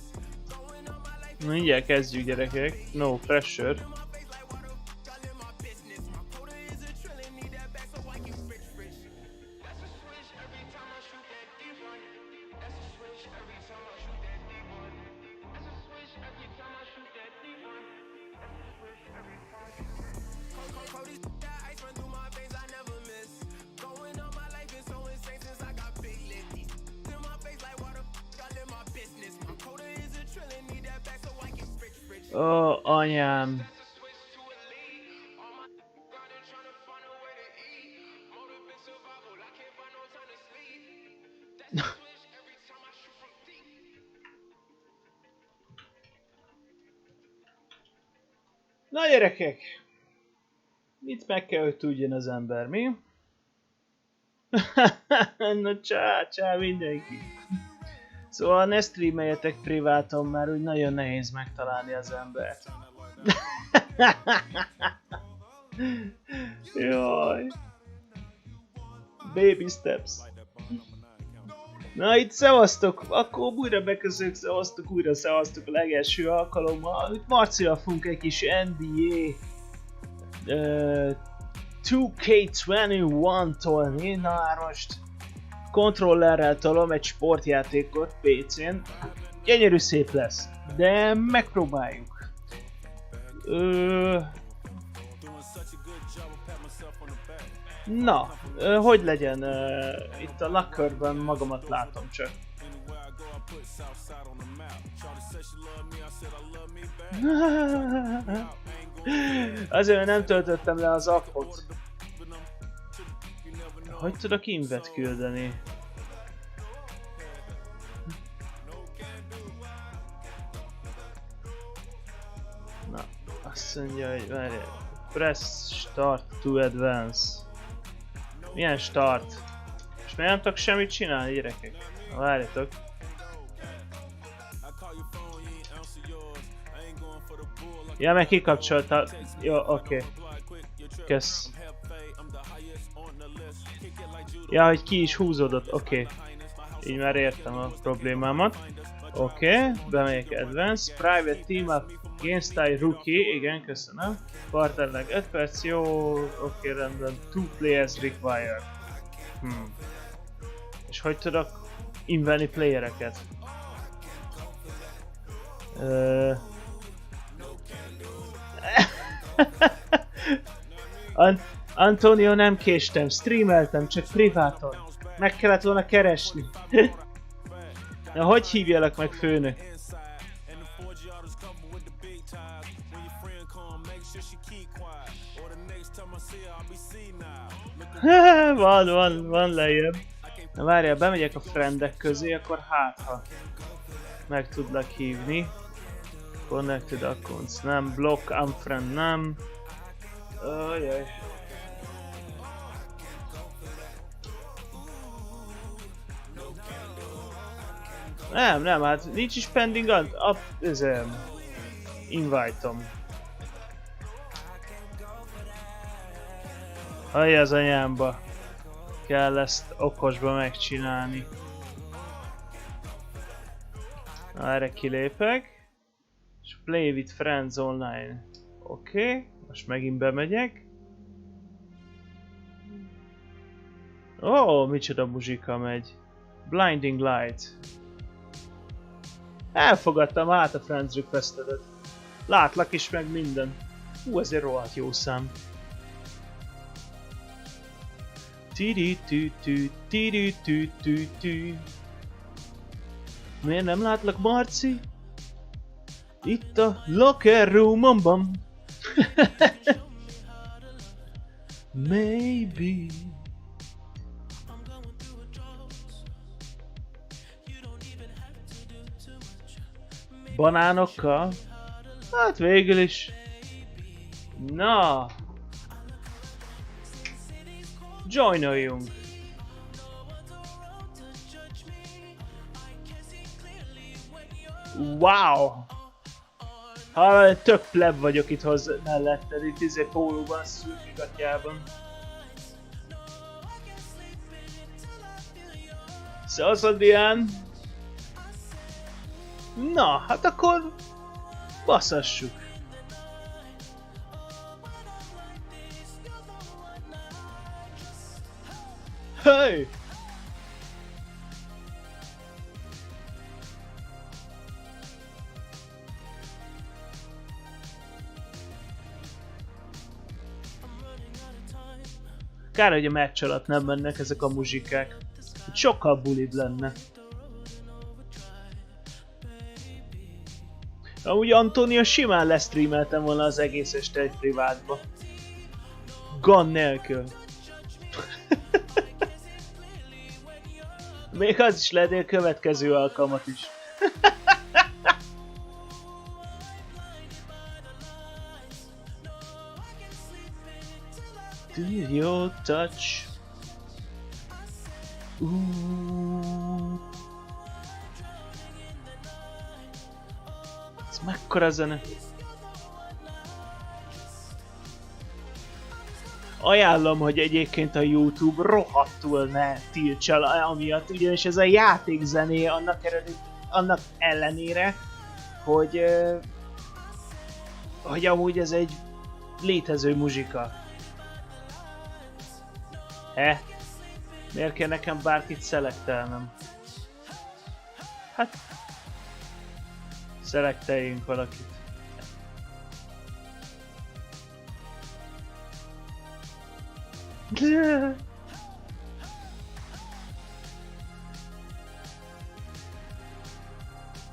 S12: Going on my life.
S2: Mindjárt kezdjük, gyerekek. No pressure. Ó, anyám. Na gyerekek! Mit meg kell, hogy tudjon az ember, mi? Na csá mindenki. Szóval ne streameljetek priváton, mert úgy nagyon nehéz megtalálni az embert. Jaj. Baby steps. Na itt szevasztok, akkor újra beköszönök, szevasztok a legelső alkalommal. Itt Marcival fogunk egy kis NBA2K21 tolni. Na már most kontrollerrel tolom egy sportjátékot PC-n. Gyönyörű szép lesz, de megpróbáljuk. Na, hogy legyen? Itt a lockerben magamat látom csak. Azért nem töltöttem le az appot. Hogy tudok invet küldeni? Na, azt mondja, hogy várjál. Press start to advance. Milyen start? És miért nem tudok semmit csinálni, gyerekek? Na, várjatok. Ja, meg kikapcsolta. Jó, oké. Kösz. Ja, hogy ki is húzódott, oké. Így már értem a problémámat. Oké, bemegyek Advance, Private Team Up, Game Style Rookie, igen, köszönöm. Partnerleg 5 perc, jó, oké, rendben, 2 players required. És hogy tudok invenni playereket? Antonio, nem késtem, streameltem, csak priváton. Meg kellett volna keresni. Na, hogy hívjalak meg, főnök? Van lejjebb. Na várjál, bemegyek a friendek közé, akkor hát ha meg tudlak hívni. Connected accounts, nem. Block unfriend, nem. Ajaj. Nem, hát nincs is pending invite-om. Hallja az anyámba. Kell ezt okosba megcsinálni. Erre kilépek. És play with friends online. Oké, most megint bemegyek. Ó, micsoda muzsika megy. Blinding Light. Elfogadtam át a friends requestedet. Látlak is meg minden. Hú, ez egy rohadt jó szám. Miért nem látlak, Marci? Itt a locker roomomban. Maybe. Banánokkal? Hát végül is. Na. Joinoljunk. Wow. Hát tök pleb vagyok itt hozzá melletted, itt pólóban, szürkigatjában. Szevasz, Dián. Na, hát akkor basszassuk. Hey! Kár, hogy a meccs alatt nem mennek ezek a muzsikák. Sokkal bulibb lenne. Amúgy Antónia simán lesztreameltem volna az egész este egy privátba. Gond nélkül. Még az is lehet, a következő alkalmat is. Jó touch. Ez mekkora zene. Ajánlom, hogy egyébként a YouTube rohadtul ne tiltsa amiatt, ugyanis ez a játékzené annak ellenére, hogy amúgy ez egy létező muzsika. Miért kell nekem bárkit szelektelnem? Hát... Szelekteljünk valakit.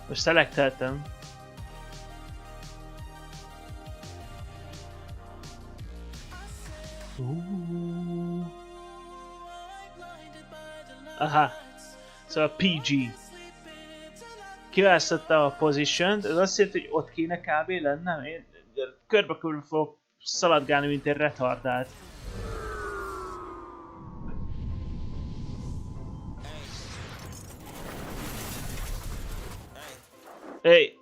S2: Most szelekteltem. Aha. Szóval PG. Kiválasztotta a position-t, ez azt jelenti, hogy ott kéne kb. Lennem? Én körbe-körbe fogok szaladgálni, mint egy retardált. Hey!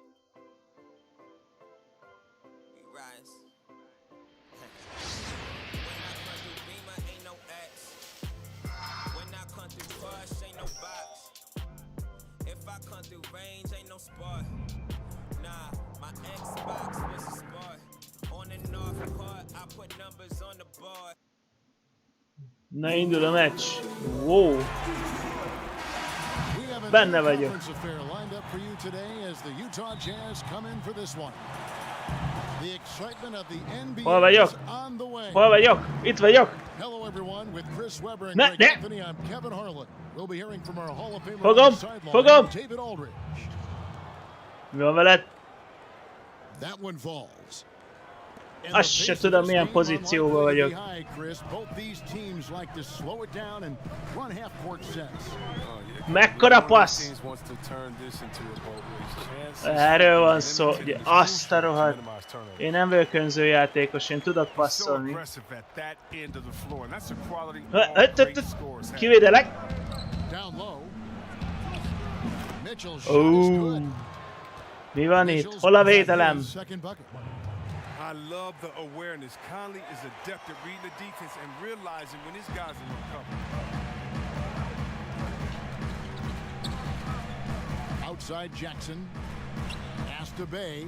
S2: Na indul a meccs. Wow. Benne vagyok. Hol vagyok? Hol vagyok? Itt vagyok. Ne! Fogom! Fogom! Mi van veled? Azt se tudom, milyen pozícióban vagyok. Mekkora passz! Erről van szó, ugye azt a rohadt. Én nem vagyok önzőjátékos, én tudok passzolni. Kivédelek! Mi van itt? Hol a védelem?
S13: I love the awareness. Conley is adept at reading the defense and realizing when his guys are uncovered.
S5: Outside Jackson. Pass to Bay.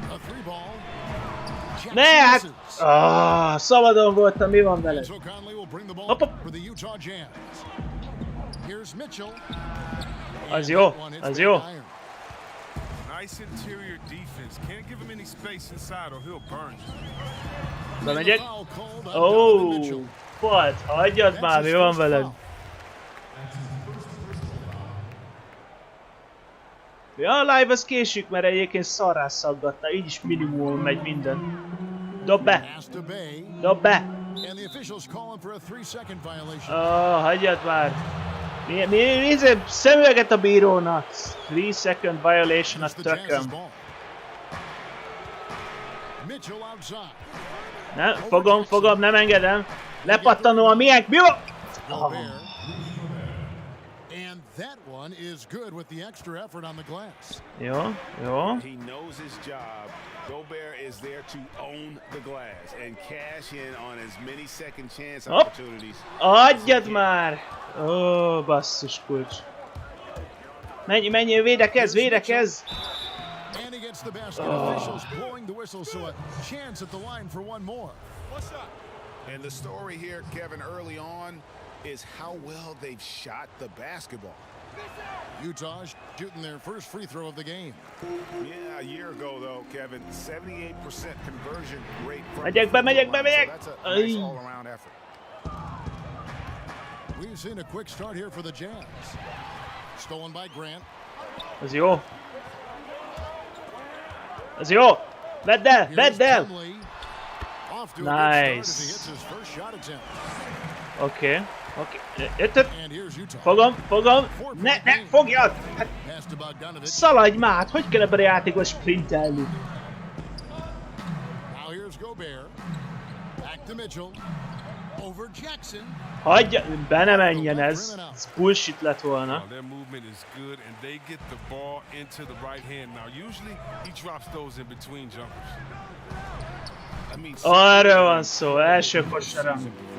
S5: A three ball.
S2: Ne, hát! Szabadon voltam, mi van veled? Hopp, hopp. Az jó, az jó.
S13: Nice interior defense. Can't give him any space inside or he'll burn you.
S2: Bemegyek. Volt, hagyjad már, mi van veled? Ja, a live az késik, mert egyébként szarrá szaggatna, így is minimum megy minden. Dob be! Dob be! Hagyjad már! Mi szemüveget a bírónak? 3 second violation a tököm. Nem, fogom, nem engedem. Lepattanó a miénk, mi van? Jó, jó.
S7: Gobert is there to own the glass and cash in on as many second chance
S2: Hopp!
S7: opportunities.
S2: Adjad már! Ó, basszus kulcs. Menj, védekezz!
S5: And he gets the basket. Officials blowing the whistle, so a chance at the line for one more.
S7: And the story here, Kevin, early on is how well they've shot the basketball.
S5: Utah shooting their first free throw of the game.
S7: Yeah, a year ago though, Kevin, 78% conversion rate.
S2: Megyek be!
S7: That's a nice all-around effort.
S5: We've seen a quick start here for the Jazz. Stolen by Grant.
S2: Ez jó. Vedd el! Nice. Oké. Fogom. Ne, fogjad! Hát, szaladj már! Hogy kell ebben a játékban sprintelni? Hagyja, be ne menjen ez. Ez bullshit lett volna. Arra van szó, első kosaram.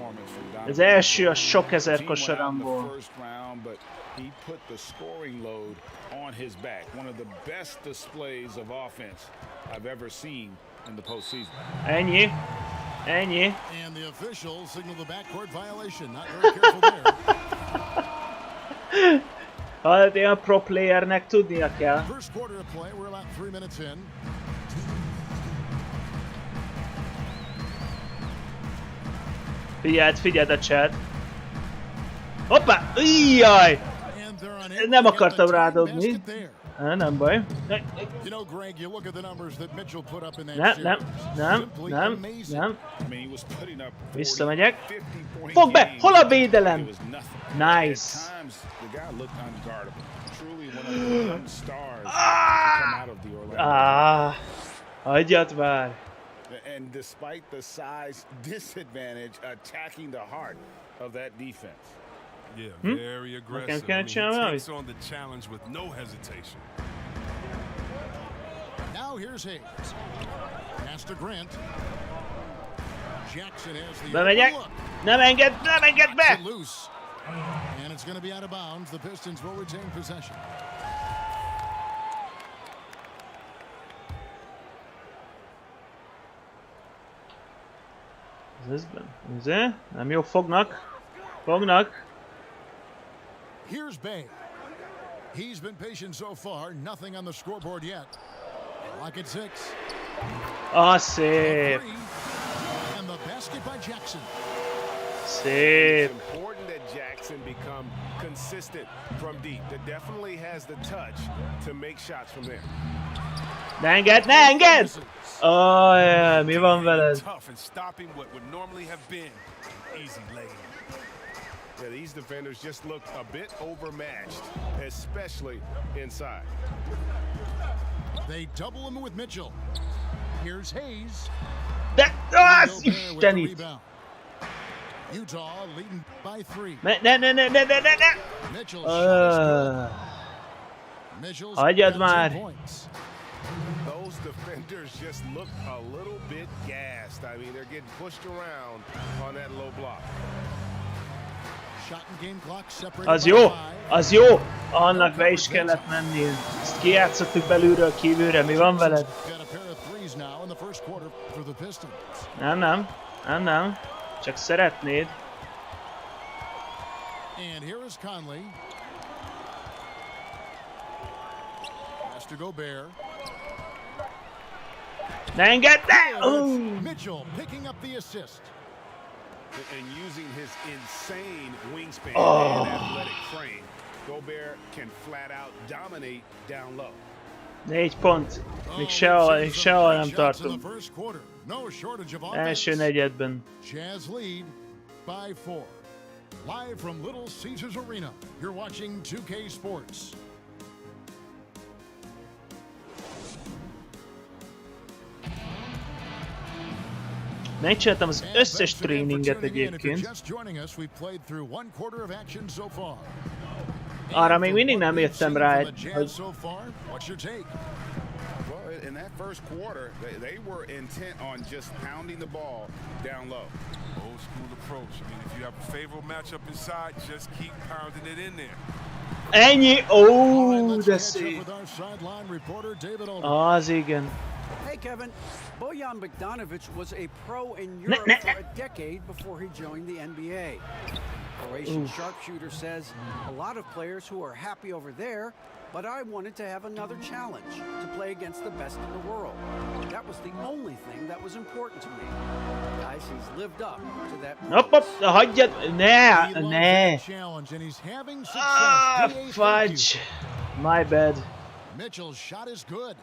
S2: Az első a sok ezer kosaramból.
S7: He put the scoring load on his back. One of the best displays of offense I've ever seen in the postseason.
S2: Ennyi.
S5: And the official signaled the backcourt violation. Not very careful there.
S2: Hát ilyen pro playernek tudnia kell.
S5: First quarter of play, we're about 3 minutes in.
S2: Figyeld a chat. Hoppá! Jaj! Nem akartam rádobni. Nem baj. Nem. Visszamegyek. Fogd be! Hol a védelem? Nice. Hagyjad már.
S7: And despite the size disadvantage, attacking the heart of that defense.
S13: Yeah, very aggressive. He takes on the challenge with no hesitation.
S5: Now here's Hayes. Pass to Grant. Jackson has the
S2: Bemegyek. Nem enged be!
S5: Loose. And it's going to be out of bounds. The Pistons will retain possession.
S2: Ez nem jó, fognak.
S5: Here's Bay. He's been patient so far. Nothing on the scoreboard yet. Lock at 6.
S2: Szép.
S5: And the basket by Jackson.
S2: Szép.
S7: It's important that Jackson become consistent from deep. That definitely has the touch to make shots from there.
S2: Ne engedd, ne engedd! Oh, mi van veled?
S13: Tough and stopping what would normally have been easy lane.
S7: Yeah, these defenders just look a bit overmatched, especially inside.
S5: They double him with Mitchell. Here's Hayes.
S2: Istenit!
S5: Utah leading by 3.
S2: Ne. Hagyjad már!
S7: Those defenders just look a little bit gassed. I mean, they're getting pushed around on that low block.
S2: Az jó! Az jó! Annak be is kellett menni. Ezt kijátszottuk belülről kívülre. Mi van veled? Nem. Csak szeretnéd.
S5: And here is Conley. Has to go Bear.
S2: Ne engedd, ne!
S5: Mitchell picking up the assist.
S7: And using his insane wingspan and athletic frame, Gobert can flat out dominate down low.
S2: 4 pont. Még sehol nem tartunk. Első negyedben.
S5: Jazz lead by 4. Live from Little Caesars Arena, you're watching 2K Sports.
S2: Megcsináltam az összes tréninget egyébként. Arra még mindig nem jöttem rá, hogy...
S7: In that first quarter, they were intent on just pounding the ball down low.
S13: Old school approach. I mean, if you have a favorable matchup inside, just keep pounding it in there.
S2: Ennyi! Ó, de szép! Az igen.
S6: Hey Kevin, Bojan Bogdanovic was a pro in Europe for a decade before he joined the NBA. Croatian sharpshooter says a lot of players who are happy over there, but I wanted to have another challenge, to play against the best in the world. That was the only thing that was important to me. Guys, he's lived up to that.
S2: Hopp, hagyjad! Ne! Fudge! My bad.
S5: Mitchell's shot is good.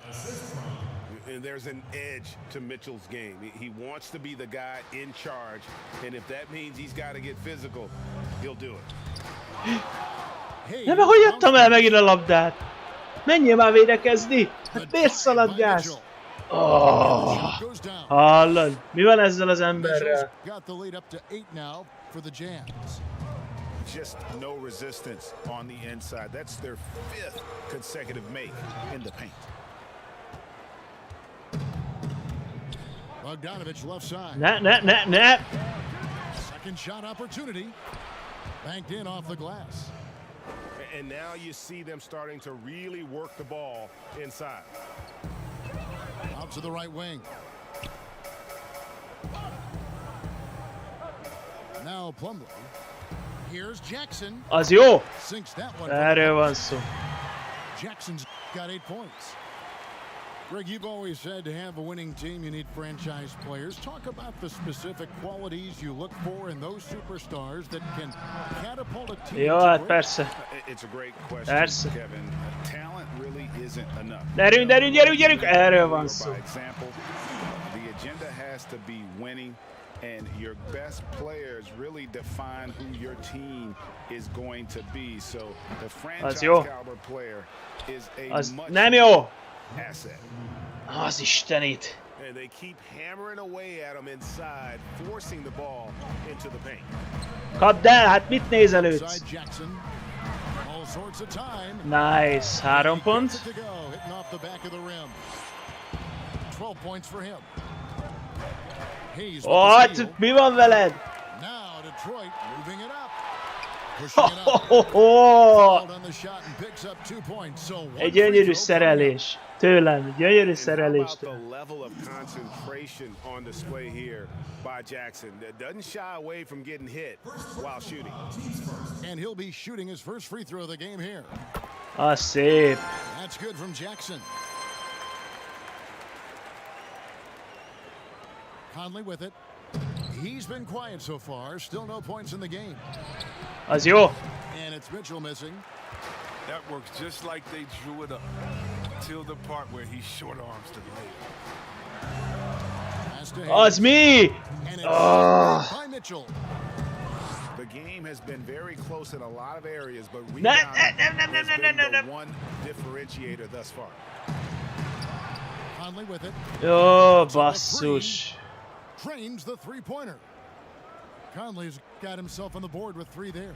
S7: And there's an edge to Mitchell's game. He wants to be the guy in charge, and if that means he's got to get physical, he'll do it.
S2: Nem, hogy adtam el megint a labdát? Menjél már védekezni! Hát miért szaladgálsz? Hallod? Mi van ezzel az emberrel?
S7: Just no resistance on the inside. That's their 5th consecutive make in the paint.
S5: Bogdanovic left side.
S2: Ne.
S5: Second shot opportunity. Banked in off the glass.
S7: And now you see them starting to really work the ball inside.
S5: Out to the right wing. Now Plumlee. Here's Jackson.
S2: Az jó!
S5: Sinks that one.
S2: Erről van szó.
S5: Jackson's got 8 points. Greg, you've always said to have a winning team, you need franchise players. Talk about the specific qualities you look for in those superstars that can catapult a team.
S2: Jó, hát persze.
S7: It's a great question, Kevin. Talent really isn't enough.
S2: Gyerünk! Erről van szó.
S7: By example, the agenda has to be winning, and your best players really define who your team is going to be. So the franchise caliber player is a much
S2: nem jó!
S7: asset.
S2: Az Istenit!
S7: And they keep hammering away at him inside, forcing the ball into the paint.
S2: Kapd el, hát mit nézelődsz? Nice, 3 pont.
S5: 12 points for him.
S2: Hát, mi van veled?
S5: Now Detroit moving it up.
S2: Egy gyönyörű szerelés. Tőlem, gyönyörű szerelés.
S7: The level of concentration on display here by Jackson. Doesn't shy away from getting hit while shooting.
S5: And he'll be shooting his first free throw of the game here.
S2: Az szép.
S5: That's good from Jackson. Conley with it. He's been quiet so far. Still no points in the game.
S2: Az jó.
S5: And it's Mitchell missing.
S13: That works just like they drew it up. until the part where he short arms the layup.
S2: Az mi?
S5: By Mitchell.
S7: The game has been very close in a lot of areas, but
S2: No,
S7: rebounding
S2: no,
S7: has been the one differentiator thus far.
S5: Conley with it.
S2: Jó, basszus.
S5: Trains the three-pointer. Conley's got himself on the board with 3 there.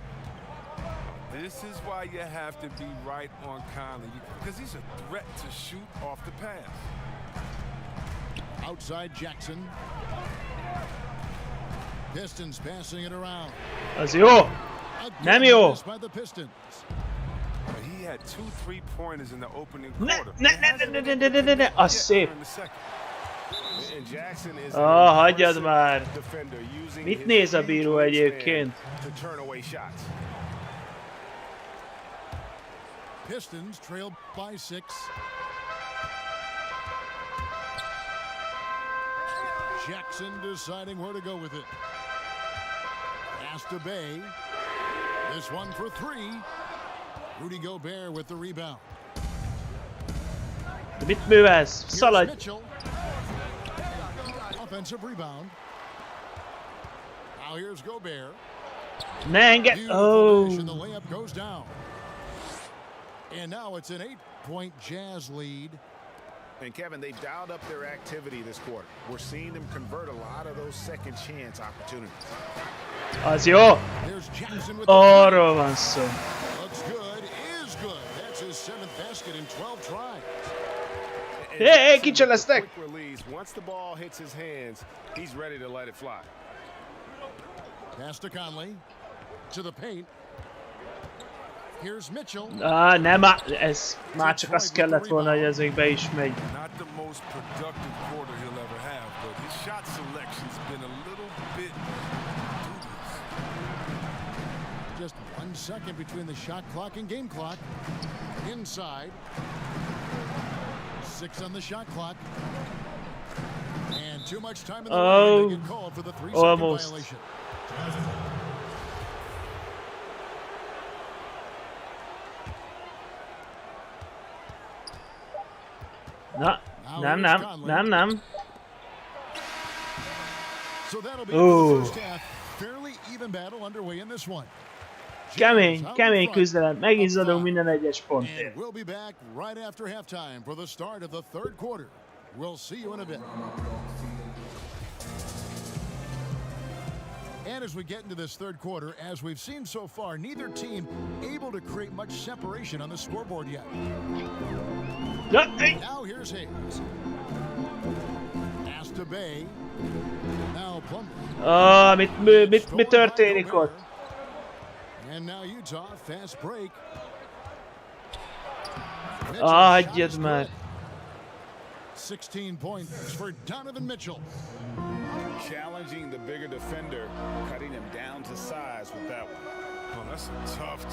S13: This is why you have to be right on Conley, because he's a threat to shoot off the pass.
S5: Outside Jackson. Pistons passing it around.
S2: Az jó. Nem jó.
S5: By the Pistons.
S13: He had 2 3-pointers in the opening
S2: Ne,
S13: quarter.
S2: ne. Az szép.
S7: And Jackson is
S2: Hagyjad már.
S7: defender using
S2: Mit
S7: his
S2: néz a
S7: huge
S2: bíró egyébként?
S7: wingspan to turn away shots.
S5: Pistons trail by 6. Jackson deciding where to go with it. Pass to Bay. This one for 3. Rudy Gobert with the rebound.
S2: De mit művelsz?
S5: Here's
S2: Szaladj!
S5: Mitchell. Offensive rebound. Now here's Gobert.
S2: Ne engedd!
S5: Beautiful finish, and the layup goes down. And now it's an 8-point Jazz lead.
S7: And Kevin, they've dialed up their activity this quarter. We're seeing them convert a lot of those second chance opportunities.
S2: Az jó!
S5: There's Jackson with the
S2: Arról van szó.
S5: looks good, is good. That's his 7th basket in 12 tries.
S2: Hey, kicseleztek!
S7: Quick release. Once the ball hits his hands, he's ready to let it fly.
S5: Pass to Conley. To the paint. Here's Mitchell.
S2: Nem, ez már csak az kellett volna, hogy ez még be is megy.
S13: Not the most productive quarter he'll ever have, but his shot selection's been a little bit dubious.
S5: Just 1 second between the shot clock and game clock. Inside. 6 on the shot clock. And too much time in the game to get called for the 3-second
S2: almost.
S5: violation.
S2: Na, nem.
S5: So that'll be the first half. Fairly even battle underway in this one.
S2: Kemény küzdelem. Megizzadunk minden egyes pontért.
S5: And we'll be back right after halftime for the start of the 3rd quarter. We'll see you in a bit. And as we get into this 3rd quarter, as we've seen so far, neither team able to create much separation on the scoreboard yet. Now here's Hayes. Pass to Bay. Now Plumlee.
S2: Mi történik ott?
S5: And now Utah, fast break.
S2: Hagyjad már.
S5: 16 points for Donovan Mitchell.
S7: Challenging the bigger defender, cutting him down to size with that one.
S13: Oh, that's a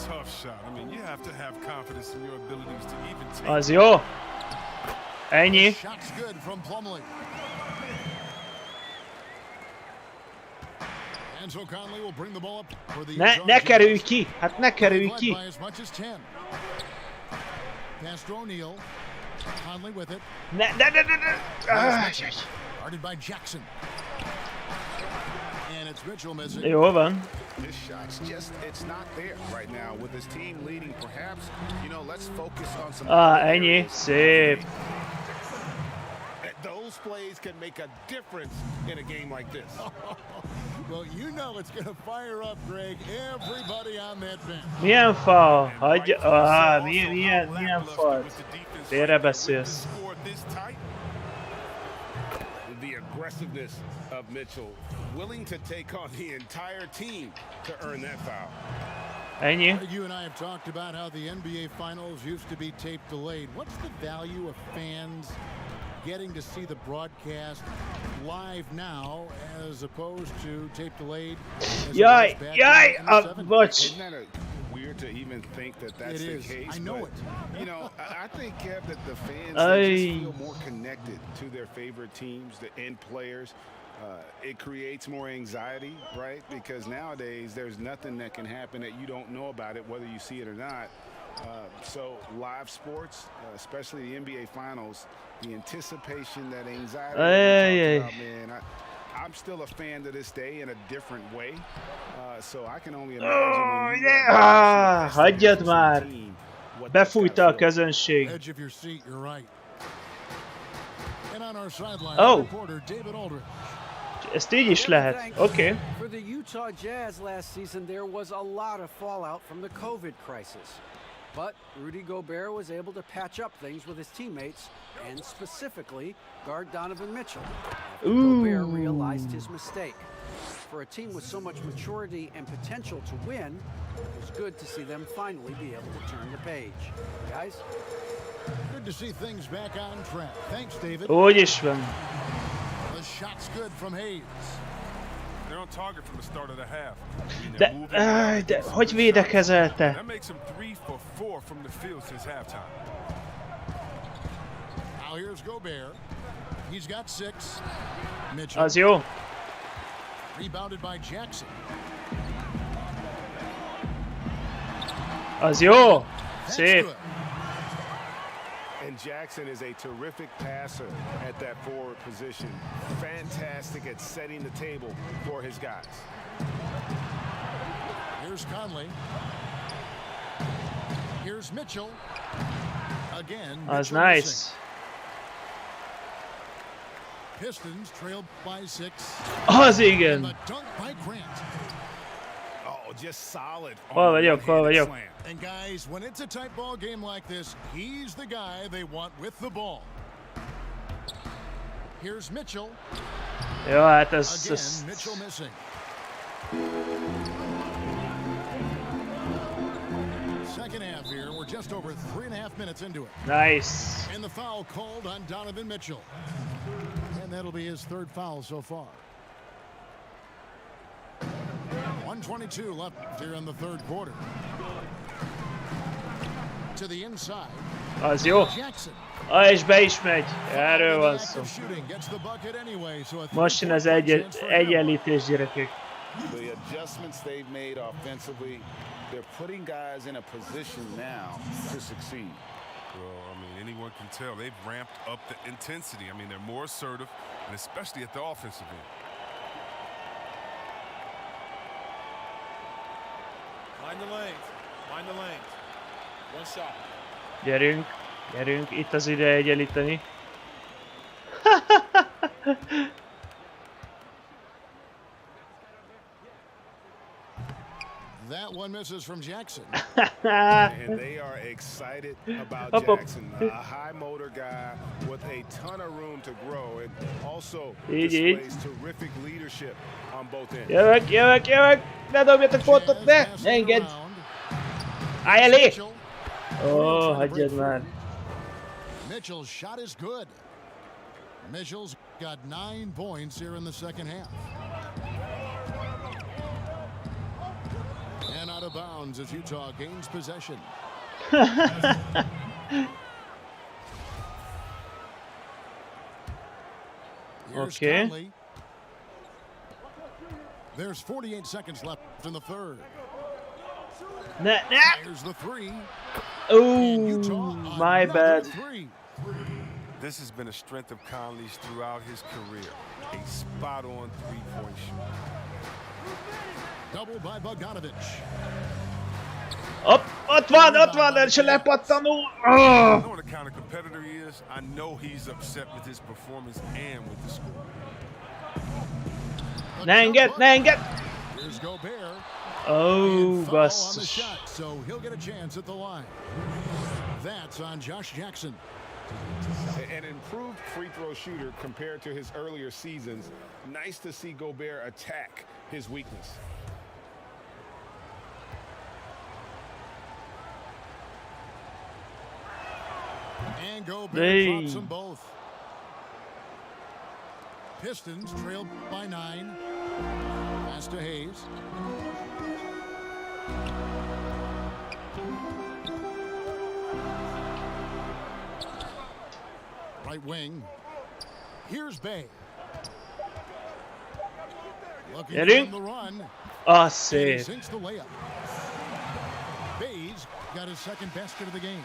S13: tough shot. I mean, you have to have confidence in your abilities to even take
S2: Az jó. Ennyi.
S5: Shot's good from Plumlee. And so Conley will bring the ball up for the
S2: Ne kerülj ki! Hát ne kerülj ki!
S5: by as much as 10. Pass to O'Neal. Conley with it.
S2: Ne.
S5: Guarded by Jackson. And it's Mitchell missing.
S2: Jó van.
S7: This shot's just, it's not there right now with his team leading. Perhaps, let's focus on some.
S2: Ennyi. Szép.
S7: Those plays can make a difference in a game like this.
S5: Well, it's going to fire up, Greg. Everybody on that bench.
S2: Milyen fal? Hagyja. Milyen fal? Félrebeszélsz.
S7: The aggressiveness of Mitchell, willing to take on the entire team to earn that foul.
S2: Ennyi.
S5: You and I have talked about how the NBA Finals used to be tape delayed. What's the value of fans getting to see the broadcast live now as opposed to tape delayed?
S2: Bocs.
S7: Isn't that weird to even think that that's the case?
S5: I know it.
S7: I think, Kev, that the fans they just feel more connected to their favorite teams and players. It creates more anxiety, right? Because nowadays there's nothing that can happen that you don't know about it, whether you see it or not. So live sports, especially the NBA Finals, the anticipation, that anxiety that we talked about, man. I'm still a fan to this day in a different way. So I can only imagine when you
S2: hagyjad már! Befújta a közönség.
S5: Edge of your seat, you're right. And on our sideline, reporter David Aldridge.
S2: Ezt így is lehet. Oké.
S6: For the Utah Jazz last season, there was a lot of fallout from the COVID crisis. But Rudy Gobert was able to patch up things with his teammates and specifically guard Donovan Mitchell. Gobert realized his mistake. For a team with so much maturity and potential to win, it was good to see them finally be able to turn the page. Guys?
S5: Good to see things back on track. Thanks, David.
S2: Úgy is van.
S5: The shot's good from Hayes.
S13: They're on target from the start of the half.
S2: De hogy védekezelte?
S13: That makes him 3 for 4 from the field since halftime.
S5: Now here's Gobert. He's got 6. Mitchell.
S2: Az jó.
S5: Rebounded by Jackson.
S2: Az jó. Szép.
S7: And Jackson is a terrific passer at that forward position. Fantastic at setting the table for his guys.
S5: Here's Conley. Here's Mitchell. Again.
S2: Az nice.
S5: Pistons trailed by 6.
S2: Az igen.
S5: And the dunk by Grant.
S7: Oh, just solid.
S2: Hol vagyok?
S5: And guys, when it's a tight ball game like this, he's the guy they want with the ball. Here's Mitchell.
S2: Jó, hát ez...
S5: Again, Mitchell missing. Second half here, we're just over 3.5 minutes into it.
S2: Nice.
S5: And the foul called on Donovan Mitchell. And that'll be his 3rd foul so far. 1:22 left here in the 3rd quarter. To the inside.
S2: Az jó.
S5: Jackson.
S2: És be is megy. Erről van szó. Most jön az egyenlítés, gyerekek.
S7: The adjustments they've made offensively, they're putting guys in a position now to succeed.
S13: Well, I mean, anyone can tell they've ramped up the intensity. I mean, they're more assertive, and especially at the offensive end.
S14: Mind the lanes. Mind the lanes. One shot.
S2: Gyerünk, itt az ide egyenlíteni.
S5: That one misses from Jackson.
S7: And they are excited about Jackson, a high motor guy with a ton of room to grow and also displays terrific leadership on both ends.
S2: Jövök! Ne dobjatok pontot, ne engedd! Állj elé! Ó, hagyjad már.
S5: Mitchell's shot is good. Mitchell's got 9 points here in the second half. And out of bounds as Utah gains possession.
S2: Okay.
S5: Conley. There's 48 seconds left in the 3rd. There's the 3.
S2: Oh, my bad.
S13: This has been a strength of Conley's throughout his career. A spot-on three-point shooter.
S5: Double by Bogdanovic.
S2: Ott van, el se lepattanul.
S13: I know what the kind of competitor he is. I know he's upset with his performance and with the score.
S2: Ne engedd!
S5: Here's Gobert.
S2: Oh,
S5: basszus. So he'll get a chance at the line. That's on Josh Jackson.
S7: An improved free throw shooter compared to his earlier seasons. Nice to see Gobert attack his weakness.
S5: And Gobert drops them both. Pistons trailed by 9. Pass to Hayes. Right wing. Here's Bay. Looking on the run.
S2: Ah, szép.
S5: Sinks the layup. Bay's got his second basket of the game.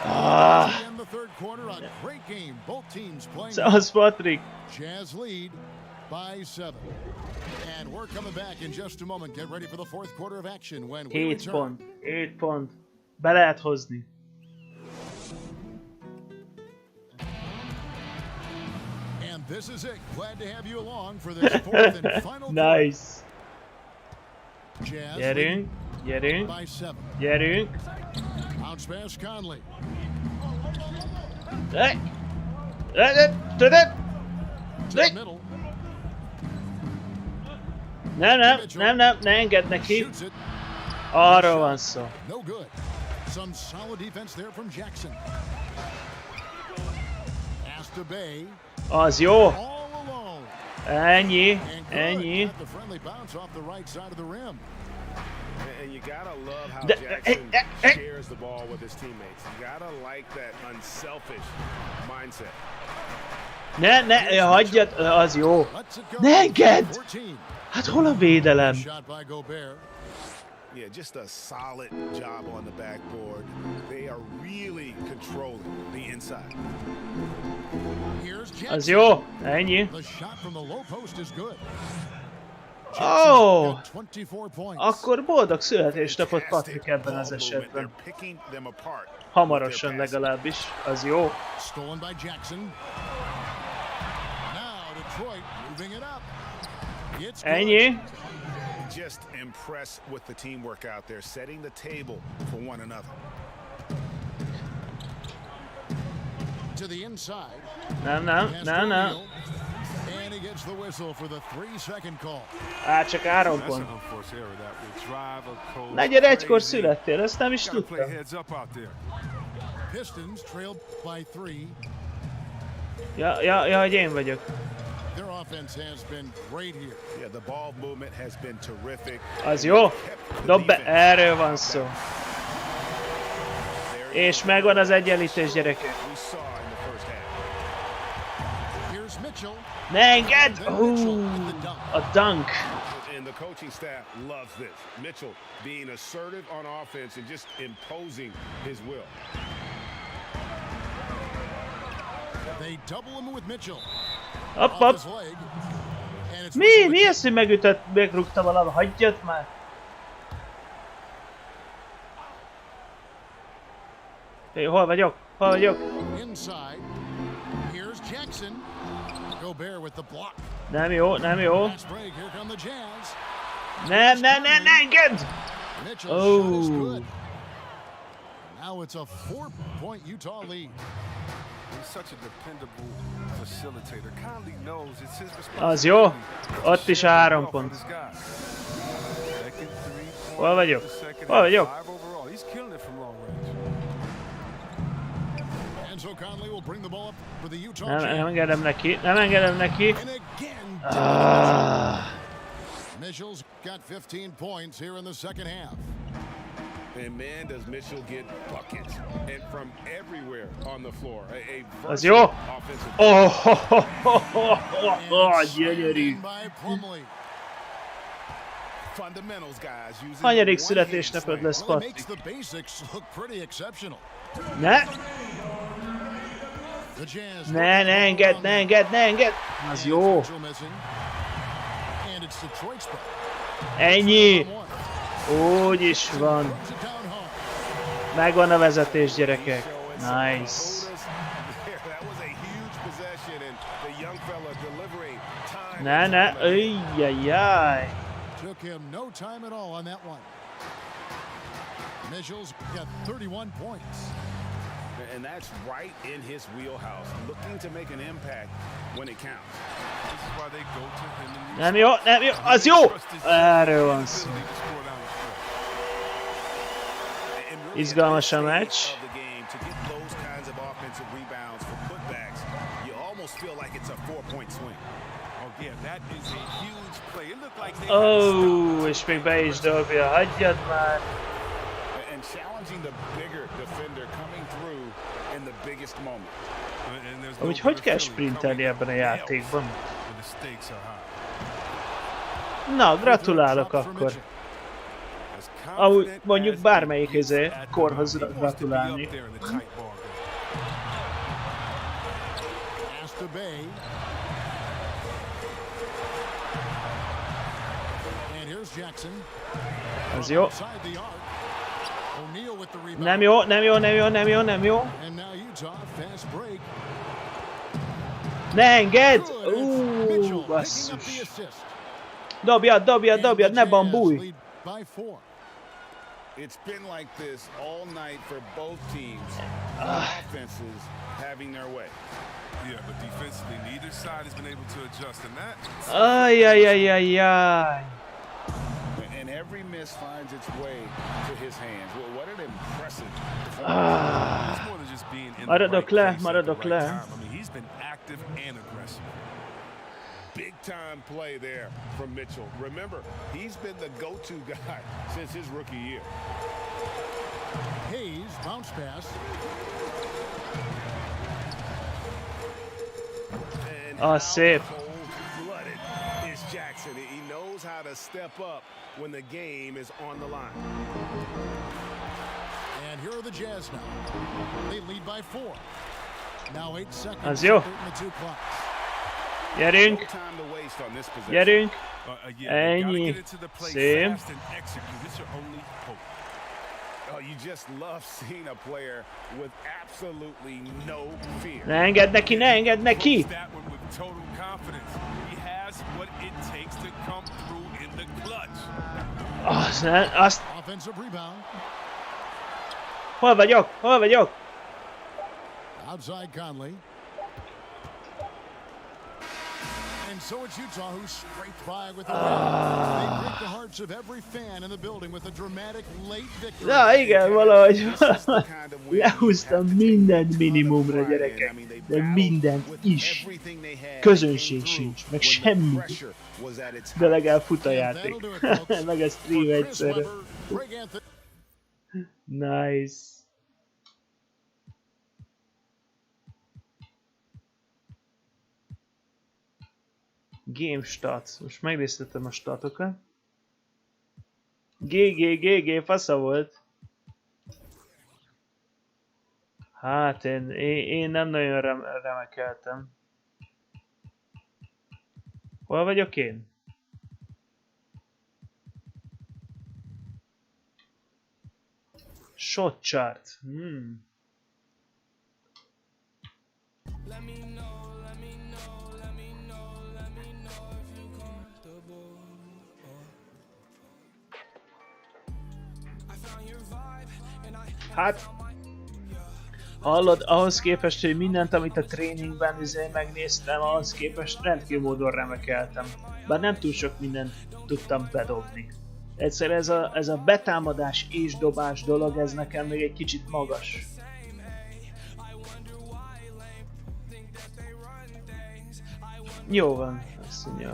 S2: Ah.
S5: In the third quarter, a great game. Both teams playing.
S2: Szevasz, Patrik.
S5: Jazz lead by 7. And we're coming back in just a moment. Get ready for the fourth quarter of action when we
S2: 7
S5: return.
S2: pont. 7 pont. Be lehet hozni.
S5: And this is it. Glad to have you along for this fourth and final
S2: Nice.
S5: Jazz
S2: Gyerünk, gyerünk,
S5: by 7.
S2: gyerünk.
S5: Bounce pass Conley.
S2: Hey! Tudod?
S5: To the middle.
S2: Nem, ne engedd neki.
S5: Shoots it.
S2: Arról van szó.
S5: No good. Some solid defense there from Jackson. Pass to Bay.
S2: Az jó.
S5: All alone.
S2: Ennyi,
S5: And good.
S2: ennyi.
S5: Got the friendly bounce off the right side of the rim.
S7: And you gotta love how
S2: The-
S7: Jackson shares the ball with his teammates. You gotta like that unselfish mindset.
S2: Ne, hagyjad, az jó.
S5: Let's it go.
S2: Ne engedd!
S5: 14.
S2: Hát hol a védelem?
S5: Shot by Gobert.
S7: Yeah, just a solid job on the backboard. They are really controlling the inside.
S5: Here's
S2: Az
S5: Jackson.
S2: jó, ennyi.
S5: The shot from the low post is good.
S2: Oh!
S5: Got 24 points.
S2: Akkor boldog születésnapot, Patrik, ebben az esetben.
S7: They're picking them apart.
S2: Hamarosan legalábbis, az jó.
S5: Stolen by Jackson. Now Detroit moving it up. It's good.
S2: Ennyi.
S7: Just impressed with the teamwork out there, setting the table for one another.
S5: To the inside.
S2: Nem.
S5: And he gets the whistle for the 3-second call.
S2: Á, csak 3
S13: That's
S2: pont.
S13: an unforced error that will drive a coach
S2: 41-kor
S13: crazy.
S2: születtél, ezt nem is
S13: Gotta play
S2: tudtam.
S13: heads up out there.
S5: Pistons trailed by 3.
S2: Ja, hogy én vagyok.
S5: Their offense has been great here.
S7: Yeah, the ball movement has been terrific.
S2: Az jó. Dob be, erről van szó. És megvan az egyenlítés, gyerekek.
S7: We saw in the first half.
S5: Here's Mitchell.
S2: Ne engedd! A dunk.
S7: And the coaching staff loves this. Mitchell being assertive on offense and just imposing his will.
S5: They double him with Mitchell.
S2: Hopp.
S5: Off his leg. And it's
S2: Mi az, hogy megrúgta valami? Hagyjad már! Hé, hol vagyok?
S5: inside. Here's Jackson. Gobert with the block.
S2: Nem jó.
S5: Fast break. Here come the Jazz.
S2: Ne engedd!
S5: Mitchell shot is
S2: Oh.
S5: good. Now it's a 4-point Utah lead.
S13: He's such a dependable facilitator. Conley knows it's his
S2: Az jó.
S13: responsibility.
S2: Ott is 3 pont. Hol vagyok?
S13: Five overall. He's killing it from long range.
S5: And so Conley will bring the ball up for the Utah
S2: Nem
S5: Jazz.
S2: engedem neki.
S5: And again, Mitchell's got 15 points here in the second half.
S7: And man, does Mitchell get buckets and from everywhere on the floor. A
S2: Az jó.
S7: offensive.
S2: Gyönyörű.
S5: By Plumlee.
S7: Fundamentals, guys. Using
S2: Hanyadik
S7: one
S2: születésnapod
S7: hand
S2: lesz,
S5: Well, it makes
S2: Patrik?
S5: the basics look pretty exceptional.
S2: Ne!
S5: The Jazz.
S2: Ne engedd! Az jó.
S5: Mitchell missing. And it's Detroit's ball.
S2: Ennyi. Úgy is van.
S5: Puts it down hard.
S2: Megvan a vezetés, gyerekek. Nice.
S7: That was a huge possession, and the young fella delivering time.
S2: Ne. Ujjajjaj.
S5: Took him no time at all on that one. Mitchell's got 31 points.
S7: And that's right in his wheelhouse, looking to make an impact when it counts.
S13: This is why they go to him in these
S2: Nem jó. Az jó. Erről van szó.
S13: ability to score down the stretch.
S7: And really
S2: Izgalmas a
S7: at this
S2: meccs.
S7: stage of the game, to get those kinds of offensive rebounds for putbacks, you almost feel like it's a 4-point swing.
S13: Oh yeah, that is a huge play. It looked like they
S2: Ó, és még be is dobja. Hagyjad már.
S7: And challenging the bigger defender coming through in the biggest moment.
S13: And there's no
S2: Amúgy hogy
S13: better
S2: kell
S13: feeling
S2: sprintelni
S13: coming
S2: ebben a
S13: up
S2: játékban?
S13: when the stakes are high.
S2: Na, gratulálok akkor.
S13: As
S2: ahogy mondjuk bármelyik korhoz gratulálni. Ez jó. Nem jó, nem jó, nem jó, nem jó, nem jó. Ne engedd! Basszus. Dobjad, dobjad, dobjad, ne bambulj!
S7: It's been like this all night for both teams. Offenses having their way.
S13: Yeah, but defensively, neither side has been able to adjust, and that.
S2: Ay, ay, ay, ay, ay.
S7: And every miss finds its way to his hands. Well, what an impressive performance. It's more than just being in the right place at the right time. I mean, he's been active and aggressive. Big time play there from Mitchell. Remember, he's been the go-to guy since his rookie year.
S5: Hayes, bounce pass.
S2: Szép.
S7: Cold-blooded is Jackson. He knows how to step up when the game is on the line.
S5: And here are the Jazz now. They lead by 4. Now 8 seconds.
S2: Az jó. Gyerünk! Gyerünk! Ennyi! Szép! Ne engedd neki, ne engedd neki! Azt... Hol vagyok? Hol vagyok?
S5: Outside Conley. And so it's Utah who scraped by with the win. They break the hearts of every fan in the building with a dramatic late victory.
S2: Na igen, valahogy lehúztam mindent minimumra, gyerekek. De mindent is. Közönség sincs, meg semmi. De legalább fut a játék. Meg a stream egyszerre. Nice. Game stats. Most megnéztetem a statokat. GG, fasza volt. Hát én nem nagyon remekeltem. Hol vagyok én? Shot chart. Hát, hallod, ahhoz képest, hogy mindent, amit a tréningben megnéztem, ahhoz képest rendkívül módon remekeltem. Bár nem túl sok mindent tudtam bedobni. Egyszer ez a betámadás és dobás dolog, ez nekem még egy kicsit magas. Jó van, azt mondja.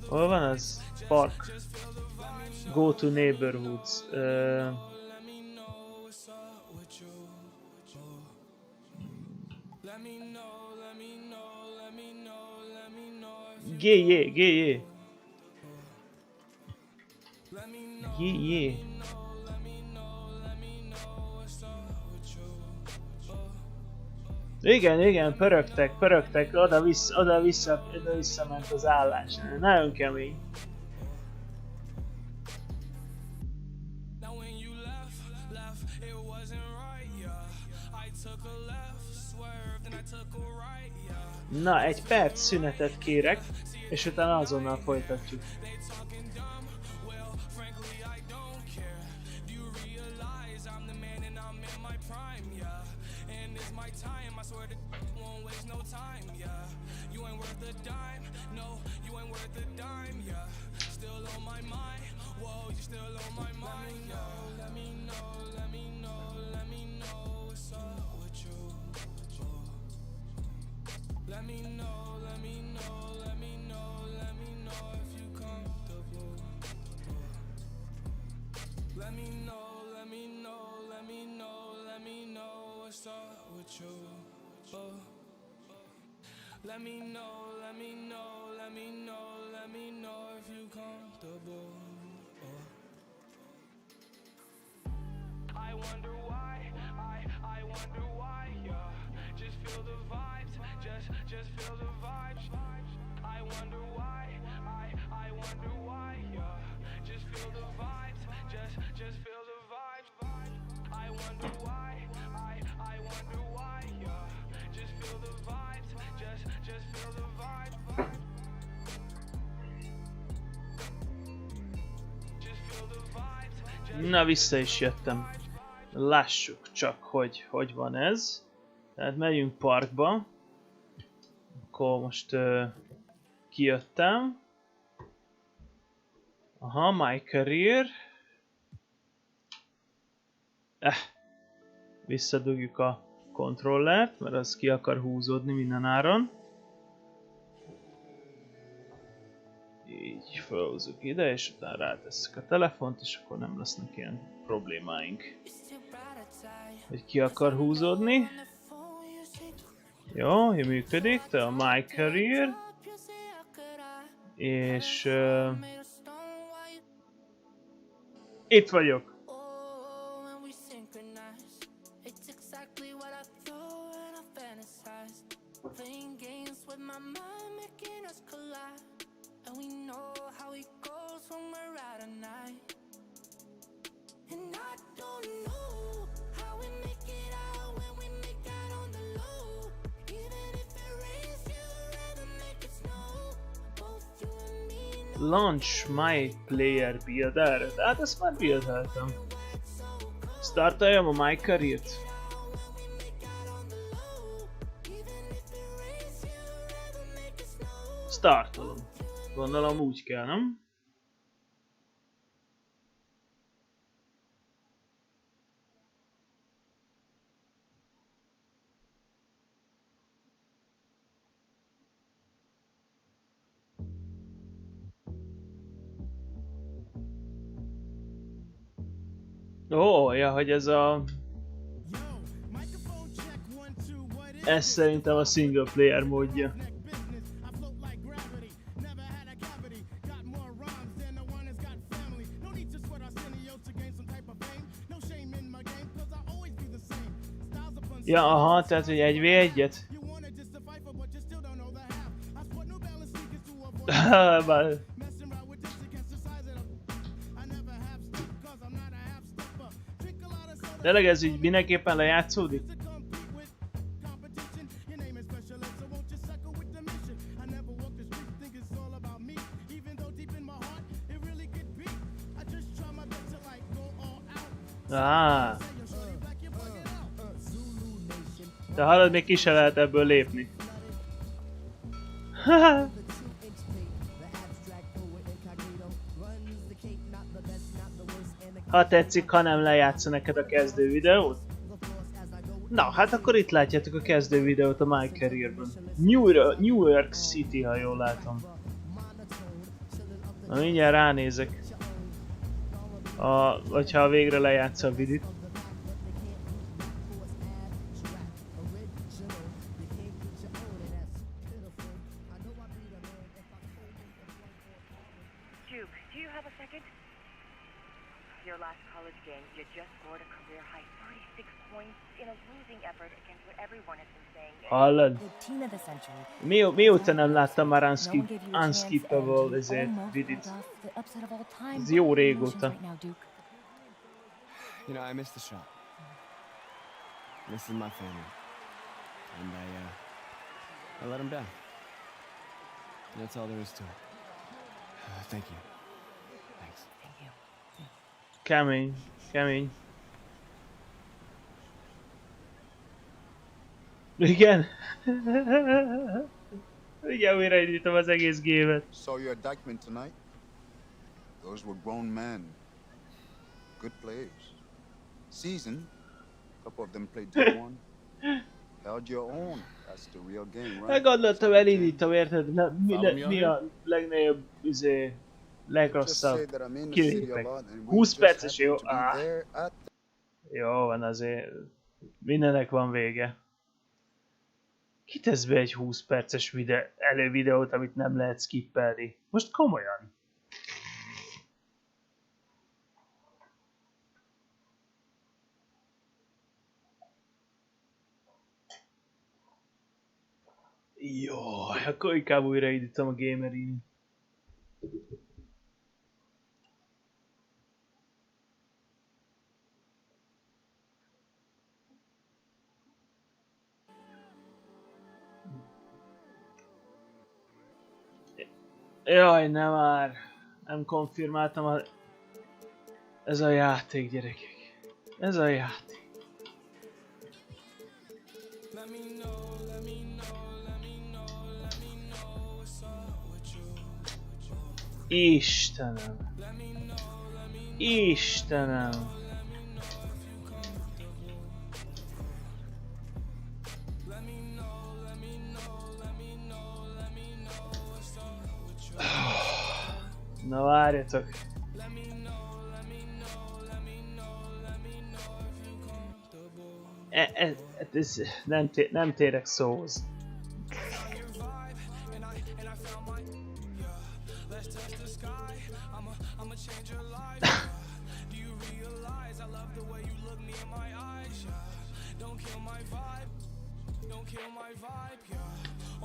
S2: Hol van az? Park. Go to neighborhoods. GJ. Igen, pörögtek, oda-vissza ment az állás. Nagyon kemény. Na, egy perc szünetet kérek, és utána azonnal folytatjuk.
S12: Let me know if you comfortable.
S2: Na, vissza is jöttem. Lássuk csak, hogy van ez. Tehát megyünk parkba. Akkor most kijöttem. Aha, my career. Visszadugjuk a kontrollert, mert az ki akar húzódni minden áron. Így felhúzzuk ide, és utána rátesszük a telefont, és akkor nem lesznek ilyen problémáink. Hogy ki akar húzódni. Jó, működik, te a My Career. És... itt vagyok. Launch my player builder. De hát ezt már buildeltem. Startaljam a my career-t. Startolom. Gondolom úgy kell, nem? Ó, ja, hogy ez a... ez szerintem a single player módja. Ja, aha, tehát hogy 1v1-et? Tényleg ez így mindenképpen lejátszódik? De hallod, még ki se lehet ebből lépni. Ha tetszik, ha nem lejátszol neked a kezdő videót? Na, hát akkor itt látjátok a kezdő videót a My Career-ben. New York City, ha jól látom. Na, mindjárt ránézek. Hogyha végre lejátsza a videót. Hallod? Mióta nem láttam már unskippable videót. Ez jó régóta.
S15: You know, I missed the shot. This is my family. And I let him down. That's all there is to it. Thank you. Thanks. Thank you.
S2: Kemény, kemény. Igen. Igen, újraindítom az egész gémet.
S16: Saw your indictment tonight. Those were grown men. Good players. Seasoned. A couple of them played D1. Held your own. That's the real game, right?
S2: Gondoltam, elindítom, érted? Mi a legnagyobb, legrosszabb? Kilépek. 20 perces, jó? Jó van, azért mindennek van vége. Ki tesz be egy 20 perces elővideót, amit nem lehet skippelni? Most komolyan. Jó, akkor inkább újraindítom a gamerin. Jaj, nem már. Nem konfirmáltam a... Ez a játék, gyerekek. Ez a játék. Istenem. Istenem. Na várjatok. Ez nem térek szóhoz.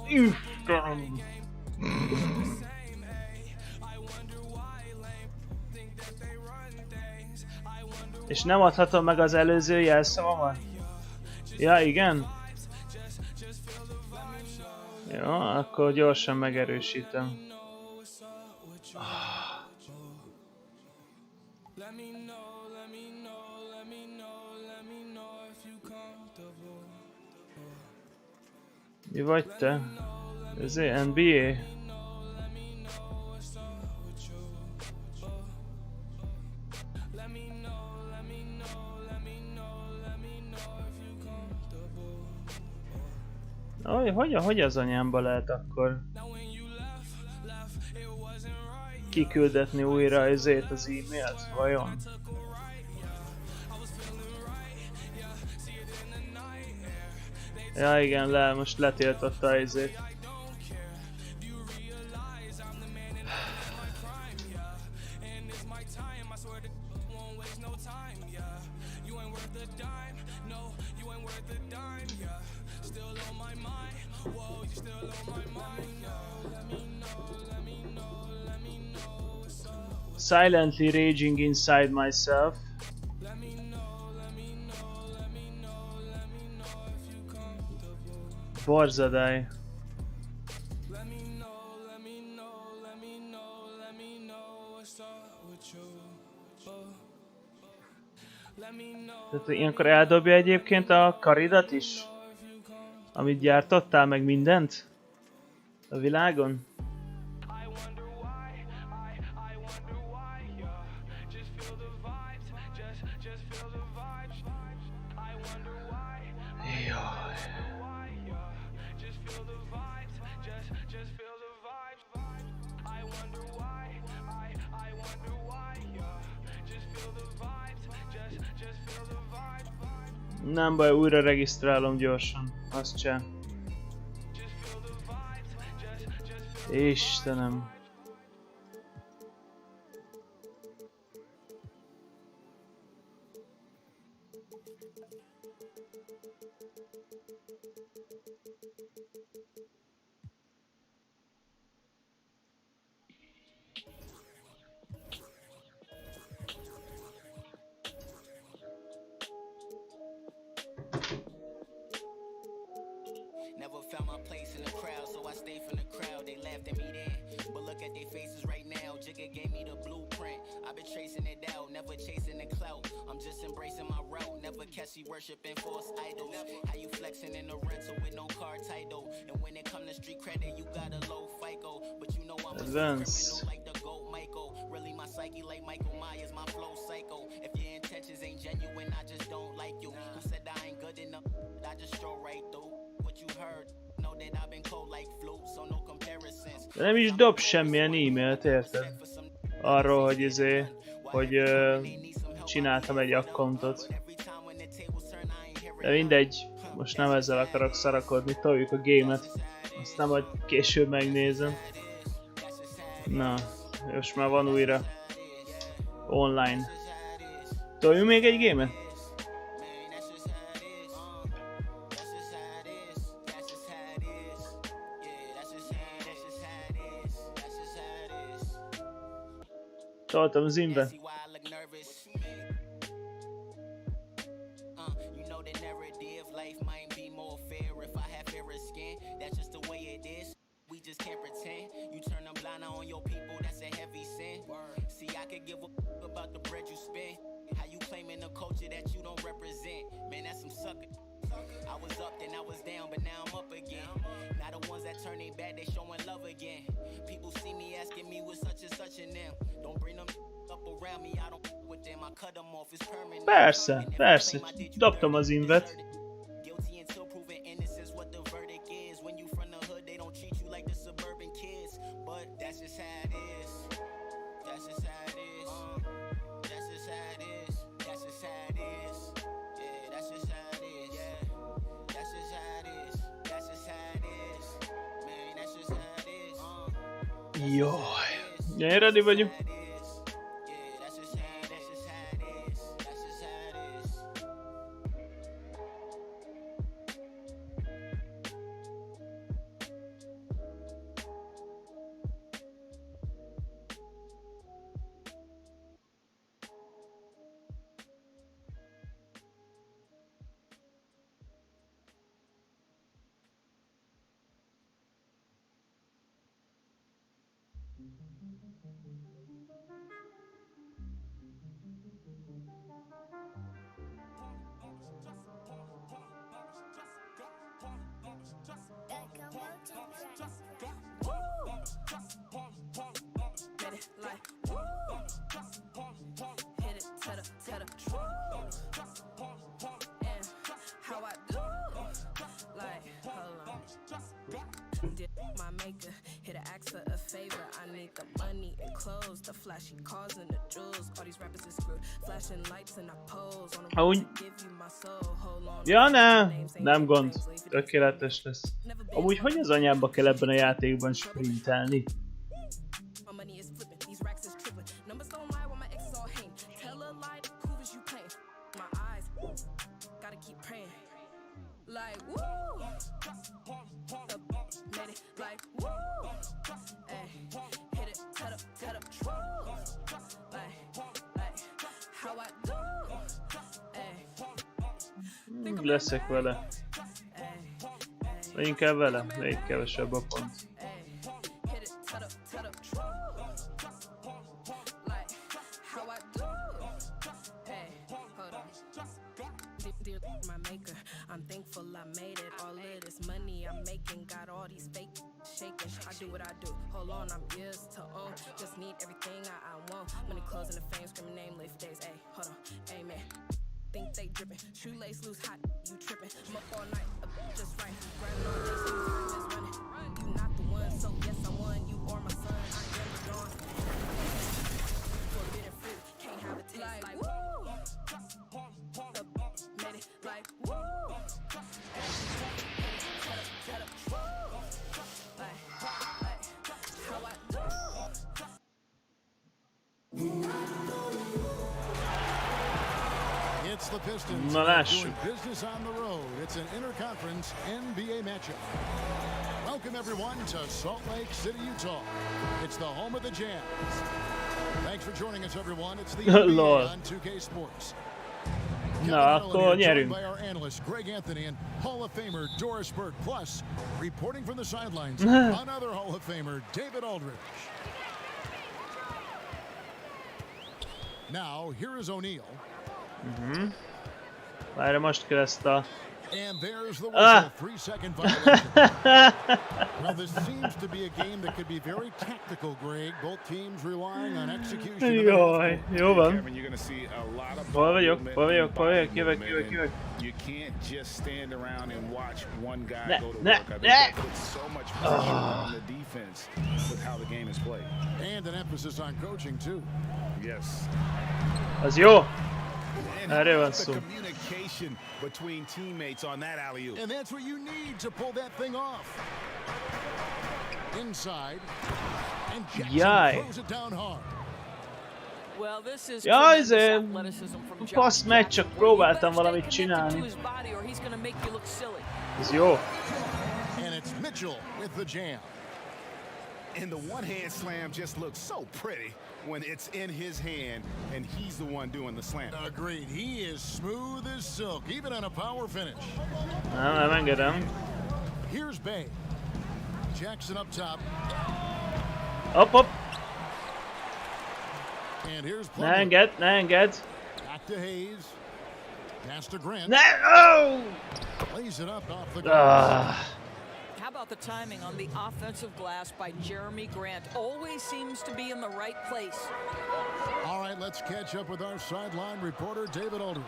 S2: Istenem. És nem adhatom meg az előző jelszavamat? Ja, igen? Jó, akkor gyorsan megerősítem. Mi vagy te? Ez NBA? Hogy az anyámba lehet akkor kiküldetni újra ezért az e-mailt? Vajon? Ja igen, most letiltotta ezért. Silently raging inside myself. Borzadály. Tehát ilyenkor eldobja egyébként a karidat is? Amit gyártottál, meg mindent? A világon? Nem baj, újra regisztrálom gyorsan. Azt se. Istenem.
S17: Never found my place in the crowd, so I stayed from the crowd. They laughed at me then, but look at their faces right now. Jigga gave me the blueprint. I've been tracing it out, never chasing the clout. I'm just embracing my route, never catch me worshiping false idols. How you flexing in the rental with no car title? And when it come to street credit, you got a low FICO. But you know I'm a criminal like the GOAT Michael. Really my psyche like Michael Myers, my flow psycho. If your intentions ain't genuine, I just don't like you. Who said I ain't good enough? I just stroll right through. You heard, know that I've been cold like flu, so no comparisons.
S2: De nem is dob semmilyen e-mailt, érted? Arról, hogy hogy csináltam egy accountot. De mindegy, most nem ezzel akarok szarakodni, toljuk a game-et. Azt nem, hogy később megnézem. Na, most már van újra online. Toljunk még egy game-et? Toltam az inbe.
S17: Just can't pretend you turn a blind eye on your people, that's a heavy sin. See, I could give a about the bread you spend. How you claiming a culture that you don't represent? Man, that's some sucker. I was up, then I was down, but now I'm up again. Now the ones that turn their back, they showing love again. People see me asking me what's such and such in them. Don't bring them up around me, I don't with them. I cut them off, it's permanent.
S2: Persze, persze. Dobtam az invet.
S17: Guilty until proven innocence, what the verdict is. When you from the hood, they don't treat you like the suburban kids. But that's just how it is. That's just how it is. That's just how it is. That's just how it is. Yeah, that's just how it is. Yeah, that's just how it is. That's just how it is. Man, that's just how it is.
S2: Jaj. Én ready vagyok. Amúgy... Ja, nem gond. Tökéletes lesz. Amúgy hogy az anyámba kell ebben a játékban sprintelni? Leszek vele. Vagy inkább vele, még kevesebb a pont.
S18: I'm thankful I made it. All of this money I'm making got all these fake shaking. I do what I do. Hold on, I'm years to own. Just need everything I want. Money, clothes, and the fame, screaming name, live days. Ayy, hold on, amen. Think they dripping, shoelace loose, hot, you tripping. I'm up all night, just right. Grinding on this, time is running. You not the one, so yes I won. You are my son, I am the dawn. Forbidden fruit, can't have a taste like woo. Made it like woo. How I do.
S5: It's the Pistons doing business on the road. It's an interconference NBA matchup. Welcome everyone to Salt Lake City, Utah. It's the home of the Jams. Thanks for joining us, everyone. It's the NBA on 2K Sports.
S2: Na, akkor nyerünk.
S5: By our analyst Greg Anthony and Hall of Famer Doris Burke. Plus, reporting from the sidelines, another Hall of Famer David Aldridge. Now, here is O'Neal.
S2: Várj, most kell ezt a...
S5: And there's the whistle, 3-second violation. Well, this seems to be a game that could be very tactical, Greg. Both teams relying on execution.
S2: Jaj, jó van. Hol vagyok? Jövök.
S7: You can't just stand around and watch one guy go to work. I think that puts so much pressure on the defense with how the game is played.
S5: And an emphasis on coaching, too.
S7: Yes.
S2: Az jó.
S7: And
S2: Erről van
S7: the
S2: szó.
S7: communication between teammates on that alley-oop.
S5: And that's what you need to pull that thing off. Inside. And Jackson throws it down hard.
S18: Well, this is
S2: Jaj, passz meccs, csak próbáltam valamit csinálni. Ez jó.
S5: And it's Mitchell with the jam.
S7: And the one-hand slam just looks so pretty when it's in his hand and he's the one doing the slam.
S5: Agreed. He is smooth as silk, even on a power finish.
S2: Nem engedem.
S5: Here's Bay. Jackson up top.
S2: Hopp.
S5: And here's
S2: Ne enged.
S5: Back to Hayes. Pass to Grant.
S2: Ne, oh!
S5: Lays it up off the glass.
S19: How about the timing on the offensive glass by Jeremy Grant? Always seems to be in the right place.
S5: All right, let's catch up with our sideline reporter, David Aldridge.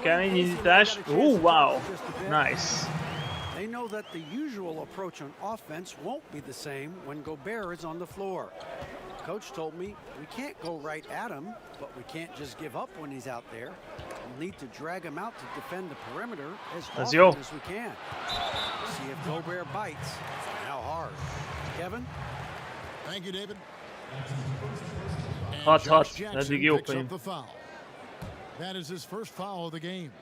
S2: Kemény indítás. Wow. Nice.
S6: They know that the usual approach on offense won't be the same when Gobert is on the floor. Coach told me we can't go right at him, but we can't just give up when he's out there. We'll need to drag him out to defend the perimeter as often as we can. See if Gobert bites and how hard. Kevin?
S5: Thank you, David.
S2: Hot.
S5: Jackson
S2: Eddig jó
S5: picks
S2: könyv.
S5: up the foul. That is his first foul of the game.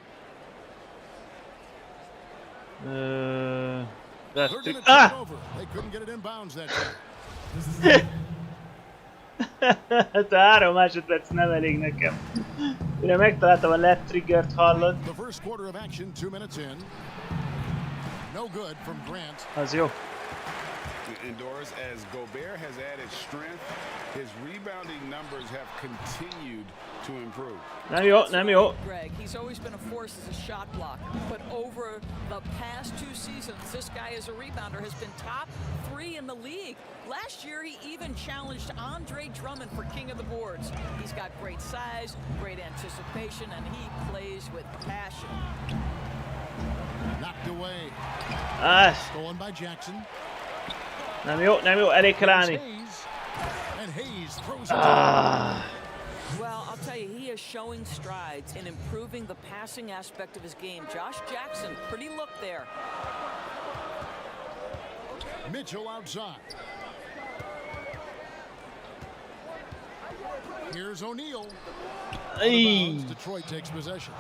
S5: They're gonna turn it over. They couldn't get it inbounds that time.
S2: Hát a 3 másodperc nem elég nekem. Mire megtaláltam a left triggert, hallod?
S5: The first quarter of action, 2 minutes in. No good from Grant.
S2: Az jó.
S7: Indoors, as Gobert has added strength, his rebounding numbers have continued to improve.
S2: Nem jó.
S19: Greg, he's always been a force as a shot blocker, but over the past 2 seasons, this guy as a rebounder has been top 3 in the league. Last year, he even challenged Andre Drummond for king of the boards. He's got great size, great anticipation, and he plays with passion.
S5: Knocked away. Stolen by Jackson.
S2: Nem jó, elég kell állni.
S5: And Hayes throws it.
S19: Well, I'll tell you, he is showing strides in improving the passing aspect of his game. Josh Jackson, pretty look there.
S5: Mitchell outside. Here's O'Neal. Detroit takes possession.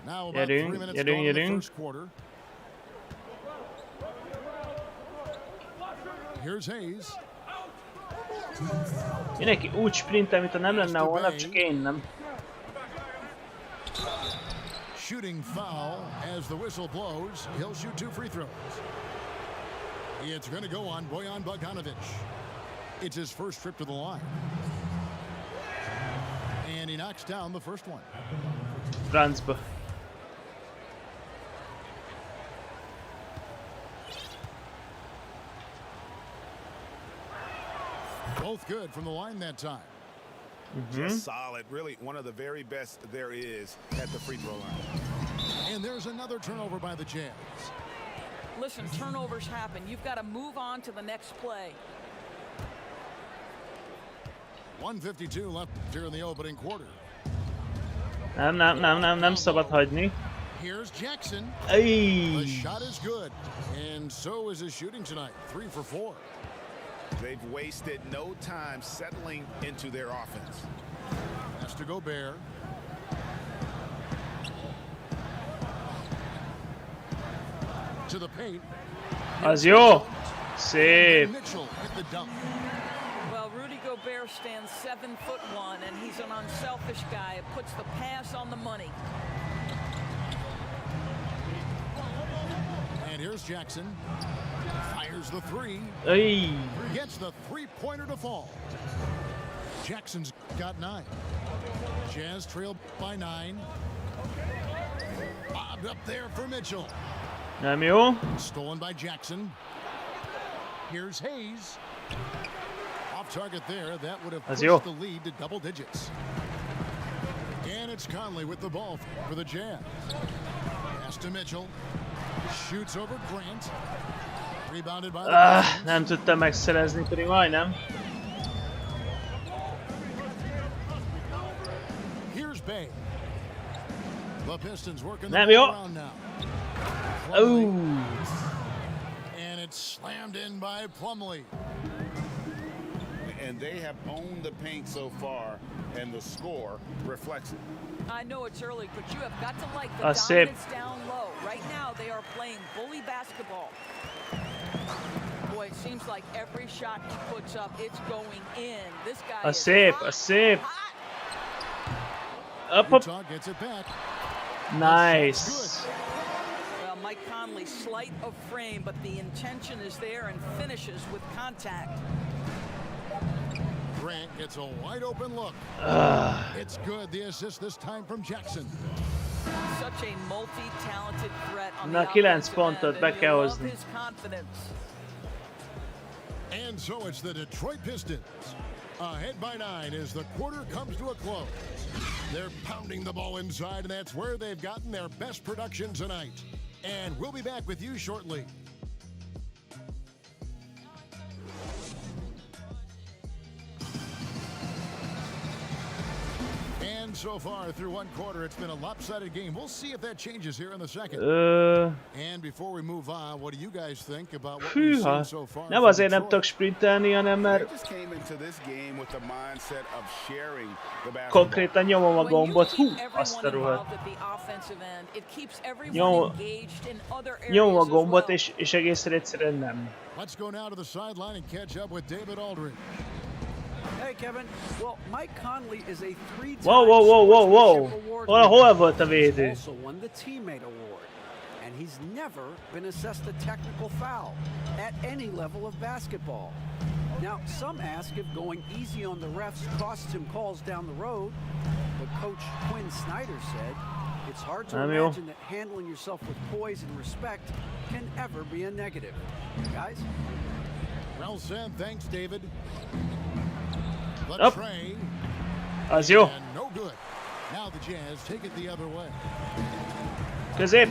S5: Now about 3 minutes gone in the first quarter. Here's Hayes.
S2: Mindenki úgy sprintel, mint ha nem lenne holnap, csak én nem.
S5: Shooting foul as the whistle blows. He'll shoot 2 free throws. It's going to go on Bojan Bogdanovic. It's his first trip to the line. And he knocks down the first one.
S2: Francba.
S5: Both good from the line that time.
S7: Just solid. Really one of the very best there is at the free throw line.
S5: And there's another turnover by the Jazz.
S19: Listen, turnovers happen. You've got to move on to the next play.
S5: 1:52 left here in the opening quarter.
S2: Nem szabad hagyni.
S5: Here's Jackson.
S2: The
S5: shot is good. And so is his shooting tonight. 3 for 4.
S7: They've wasted no time settling into their offense.
S5: Has to Gobert. To the paint.
S2: Az jó. Szép.
S5: Mitchell hit the dunk.
S19: Well, Rudy Gobert stands 7'1", and he's an unselfish guy. It puts the pass on the money.
S5: And here's Jackson. Fires the 3. Gets the 3-pointer to fall. Jackson's got 9. Jazz trailed by 9. Bobbed up there for Mitchell.
S2: Nem jó.
S5: Stolen by Jackson. Here's Hayes. Off target there. That would have pushed the lead to double digits. And it's Conley with the ball for the Jazz. Pass to Mitchell. Shoots over Grant. Rebounded by the
S2: nem tudtam megszerezni, pedig majdnem.
S5: Here's Bay. The Pistons working
S2: Nem
S5: the
S2: jó.
S5: ball around now. And it's slammed in by Plumlee.
S7: And they have owned the paint so far and the score reflects it.
S19: I know it's early, but you have got to like the
S2: Szép.
S19: dominance down low. Right now, they are playing bully basketball. Boy, it seems like every shot he puts up, it's going in. This guy is
S2: Szép,
S19: hot.
S2: szép. Up, up.
S5: Utah gets it back.
S2: Nice.
S19: Well, Mike Conley, slight of frame, but the intention is there and finishes with contact.
S5: Grant gets a wide open look. It's good. The assist this time from Jackson.
S19: Such a multi-talented threat on
S2: Na,
S19: the
S2: 9
S19: offensive
S2: pontot
S19: end,
S2: be
S19: and
S2: kell
S19: you love
S2: hozni.
S19: his confidence.
S5: And so it's the Detroit Pistons. Ahead by 9 as the quarter comes to a close. They're pounding the ball inside, and that's where they've gotten their best production tonight. And we'll be back with you shortly. And so far through one quarter, it's been a lopsided game. We'll see if that changes here in the second. And before we move on, what do you guys think about what we've
S2: Hűha.
S5: seen so far?
S2: Nem
S5: from
S2: azért nem
S5: Detroit?
S2: tudok sprintelni, hanem
S7: They
S2: mert
S7: just came into this game with the mindset of sharing the basketball.
S2: konkrétan nyomom a gombot. Hú, azt a rohadt. Nyomom a gombot, és egészen egyszerűen nem.
S5: Let's go now to the sideline and catch up with David Aldridge.
S6: Hey, Kevin. Well, Mike Conley is a three-time
S2: Wow, wow, wow, wow, wow.
S6: Sportsmanship Award
S2: Hol volt a
S6: winner.
S2: védő?
S6: He's also won the Teammate Award. And he's never been assessed a technical foul at any level of basketball. Now, some ask if going easy on the refs costs him calls down the road, but Coach Quinn Snyder said it's hard to
S2: Nem jó.
S6: imagine that handling yourself with poise and respect can ever be a negative. Guys?
S5: Well said. Thanks, David. The
S2: Up.
S5: tray.
S2: Az jó.
S5: And no good. Now the Jazz take it the other way.
S2: Közép.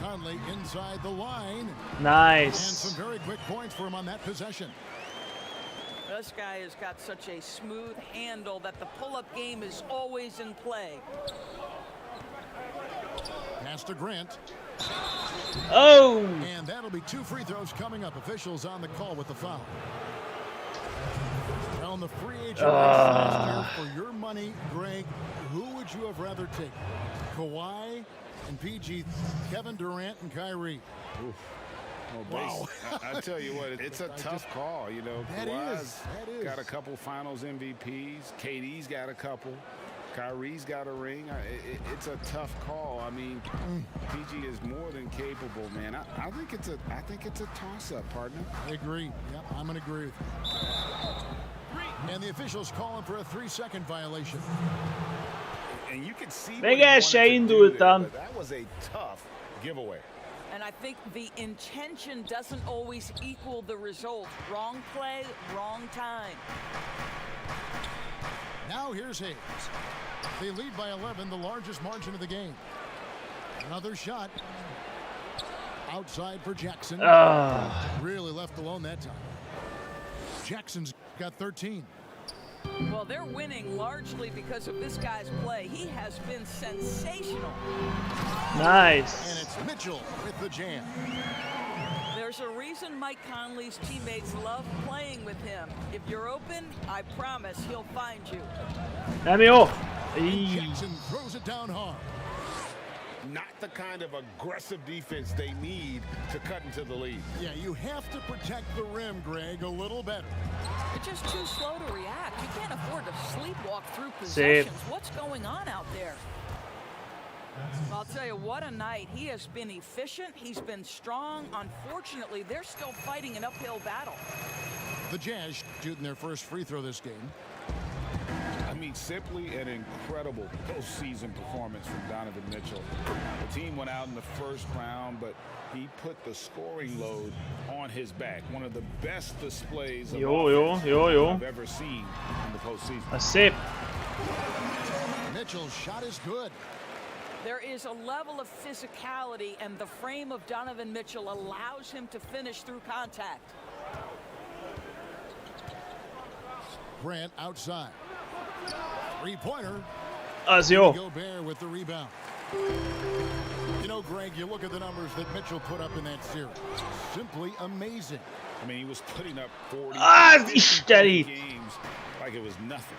S5: Conley inside the line. And
S2: Nice.
S5: some very quick points for him on that possession.
S19: This guy has got such a smooth handle that the pull-up game is always in play.
S5: Pass to Grant.
S2: Oh!
S5: And that'll be 2 free throws coming up. Officials on the call with the foul. On the free agent last year, for your money, Greg, who would you have rather taken? Kawhi and PG, Kevin Durant and Kyrie.
S7: Oof. Oh,
S5: Wow.
S7: I tell you what, it's a tough call. You know,
S5: That
S7: Kawhi's
S5: is.
S7: got a couple Finals MVPs. KD's got a couple. Kyrie's got a ring. It's a tough call. I mean, PG is more than capable, man. I think it's a toss-up, partner.
S5: I agree. Yep, I'm going to agree with you. And the officials calling for a 3-second violation.
S7: And you can see
S2: Még el se indultam.
S7: that was a tough giveaway.
S19: And I think the intention doesn't always equal the result. Wrong play, wrong time.
S5: Now here's Hayes. They lead by 11, the largest margin of the game. Another shot. Outside for Jackson. Really left alone that time. Jackson's got 13.
S19: Well, they're winning largely because of this guy's play. He has been sensational.
S2: Nice.
S5: And it's Mitchell with the jam.
S19: There's a reason Mike Conley's teammates love playing with him. If you're open, I promise he'll find you.
S2: Nem jó.
S5: Jackson throws it down hard.
S7: Not the kind of aggressive defense they need to cut into the lead.
S5: Yeah, you have to protect the rim, Greg, a little better.
S19: You're just too slow to react. You can't afford to sleepwalk through
S2: Save.
S19: possessions. What's going on out there? I'll tell you, what a night. He has been efficient. He's been strong. Unfortunately, they're still fighting an uphill battle.
S5: The Jazz shooting their first free throw this game.
S7: I mean, simply an incredible postseason performance from Donovan Mitchell. The team went out in the first round, but he put the scoring load on his back. One of the best displays of offense I've ever seen in the postseason.
S2: Az szép.
S5: Mitchell's shot is good.
S19: There is a level of physicality, and the frame of Donovan Mitchell allows him to finish through contact.
S5: Grant outside. Three-pointer.
S2: Az jó.
S5: Gobert with the rebound. You know, Greg, you look at the numbers that Mitchell put up in that series. Simply amazing.
S7: I mean, he was putting up 40
S2: Isteni!
S7: games like it was nothing.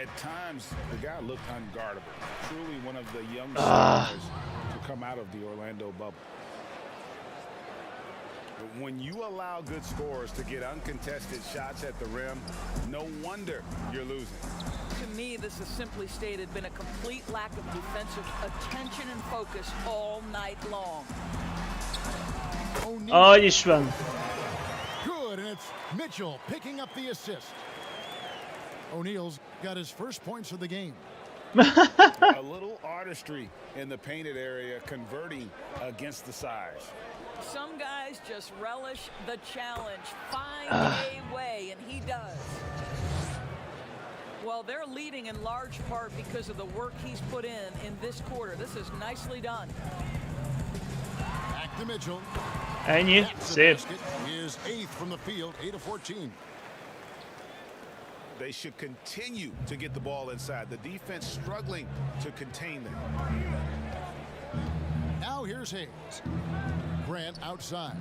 S7: At times, the guy looked unguardable. Truly one of the young stars to come out of the Orlando bubble. But when you allow good scorers to get uncontested shots at the rim, no wonder you're losing.
S19: To me, this has simply stated been a complete lack of defensive attention and focus all night long.
S2: Ahogy is van.
S5: Good, and it's Mitchell picking up the assist. O'Neal's got his first points of the game.
S7: A little artistry in the painted area, converting against the size.
S19: Some guys just relish the challenge, find a way, and he does. Well, they're leading in large part because of the work he's put in this quarter. This is nicely done.
S5: Back to Mitchell.
S2: Ennyi, szép.
S5: He is 8th from the field, 8 of 14.
S7: They should continue to get the ball inside. The defense struggling to contain them.
S5: Now here's Hayes. Grant outside.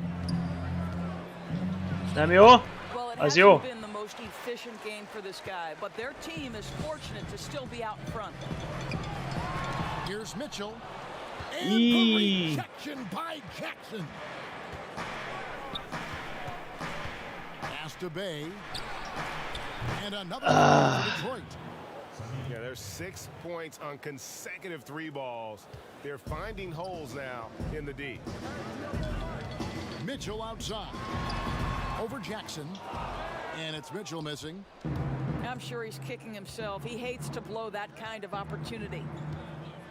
S2: Nem jó?
S19: Well, it
S2: Az jó.
S19: hasn't been the most efficient game for this guy, but their team is fortunate to still be out in front.
S5: Here's Mitchell. And the rejection by Jackson. Pass to Bay. And another for Detroit.
S13: Yeah, there's 6 points on consecutive 3 balls. They're finding holes now in the D.
S5: Mitchell outside. Over Jackson. And it's Mitchell missing.
S19: I'm sure he's kicking himself. He hates to blow that kind of opportunity.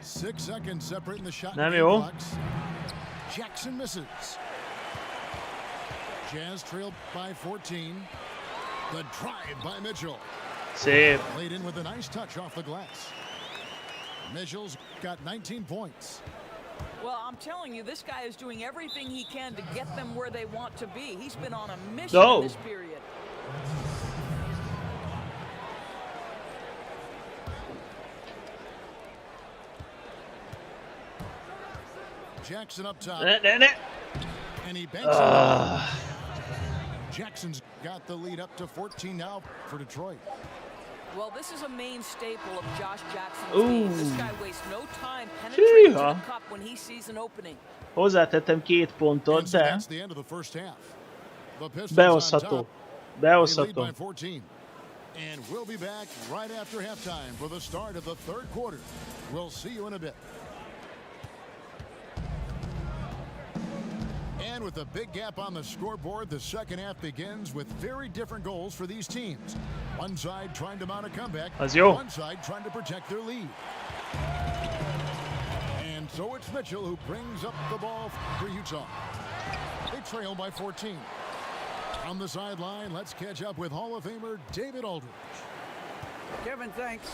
S5: 6 seconds separating the shot.
S2: Nem jó.
S5: Jackson misses. Jazz trailed by 14. The drive by Mitchell.
S2: Szép.
S5: Played in with a nice touch off the glass. Mitchell's got 19 points.
S19: Well, I'm telling you, this guy is doing everything he can to get them where they want to be. He's been on a mission in this period.
S5: Jackson up top. And he banks it. Jackson's got the lead up to 14 now for Detroit.
S19: Well, this is a main staple of Josh Jackson's team. This guy wastes no time penetrating to the cup when he sees an opening.
S2: Hozzátettem 2 pontot, de
S5: That's the end of the first half. The Pistons
S2: behozható.
S5: on top.
S2: Behozható.
S5: They lead by 14. And we'll be back right after halftime for the start of the third quarter. We'll see you in a bit. And with a big gap on the scoreboard, the second half begins with very different goals for these teams. One side trying to mount a comeback,
S2: Az jó.
S5: one side trying to protect their lead. And so it's Mitchell who brings up the ball for Utah. They trail by 14. On the sideline, let's catch up with Hall of Famer David Aldridge.
S6: Kevin, thanks.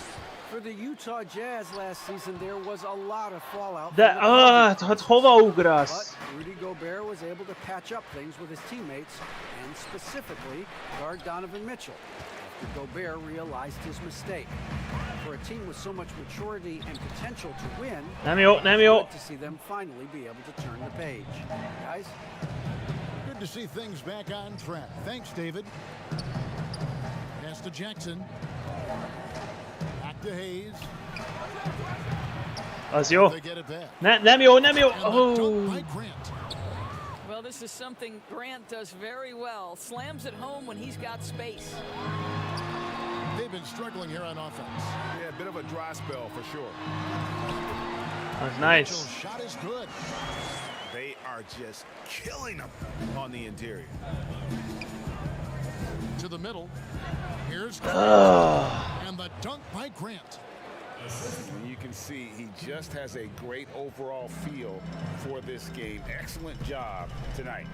S6: For the Utah Jazz last season, there was a lot of fallout.
S2: De, hát hova ugrasz?
S6: But Rudy Gobert was able to patch up things with his teammates, and specifically guard Donovan Mitchell, after Gobert realized his mistake. For a team with so much maturity and potential to win,
S2: Nem jó, nem jó.
S6: good to see them finally be able to turn the page. Guys?
S5: Good to see things back on track. Thanks, David. Pass to Jackson. Back to Hayes.
S2: Az jó.
S5: They get it back.
S2: Nem jó, nem jó.
S5: And the
S2: Oh.
S5: dunk by Grant.
S19: Well, this is something Grant does very well. Slams it home when he's got space.
S5: They've been struggling here on offense.
S13: Yeah, a bit of a dry spell for sure.
S2: That's nice.
S5: Mitchell's shot is good.
S7: They are just killing them on the interior.
S5: To the middle. Here's Grant. And the dunk by Grant.
S7: And you can see he just has a great overall feel for this game. Excellent job tonight.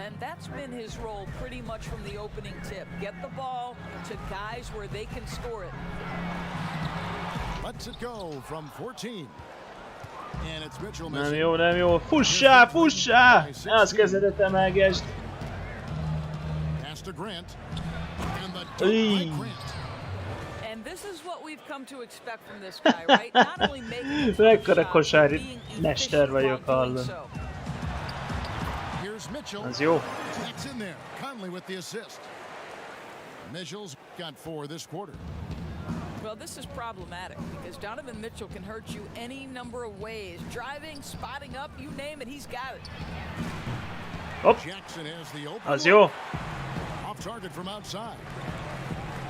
S19: And that's been his role pretty much from the opening tip. Get the ball to guys where they can score it.
S5: Lets it go from 14. And it's Mitchell
S2: Nem
S5: missing.
S2: jó, nem jó. Fussá, fussá! Ne az kezedet emelgesd.
S5: Pass to Grant. And the dunk by Grant.
S19: And this is what we've come to expect from this guy, right? Not only making
S2: Mekkora kosári mester vagyok, hallom.
S5: Here's Here's Mitchell.
S2: Az jó.
S5: That's in there. Conley with the assist. Mitchell's got 4 this quarter.
S19: Well, this is problematic because Donovan Mitchell can hurt you any number of ways. Driving, spotting up, you name it, he's got it.
S2: Hopp.
S5: Jackson has the open.
S2: Az jó.
S5: Off target from outside.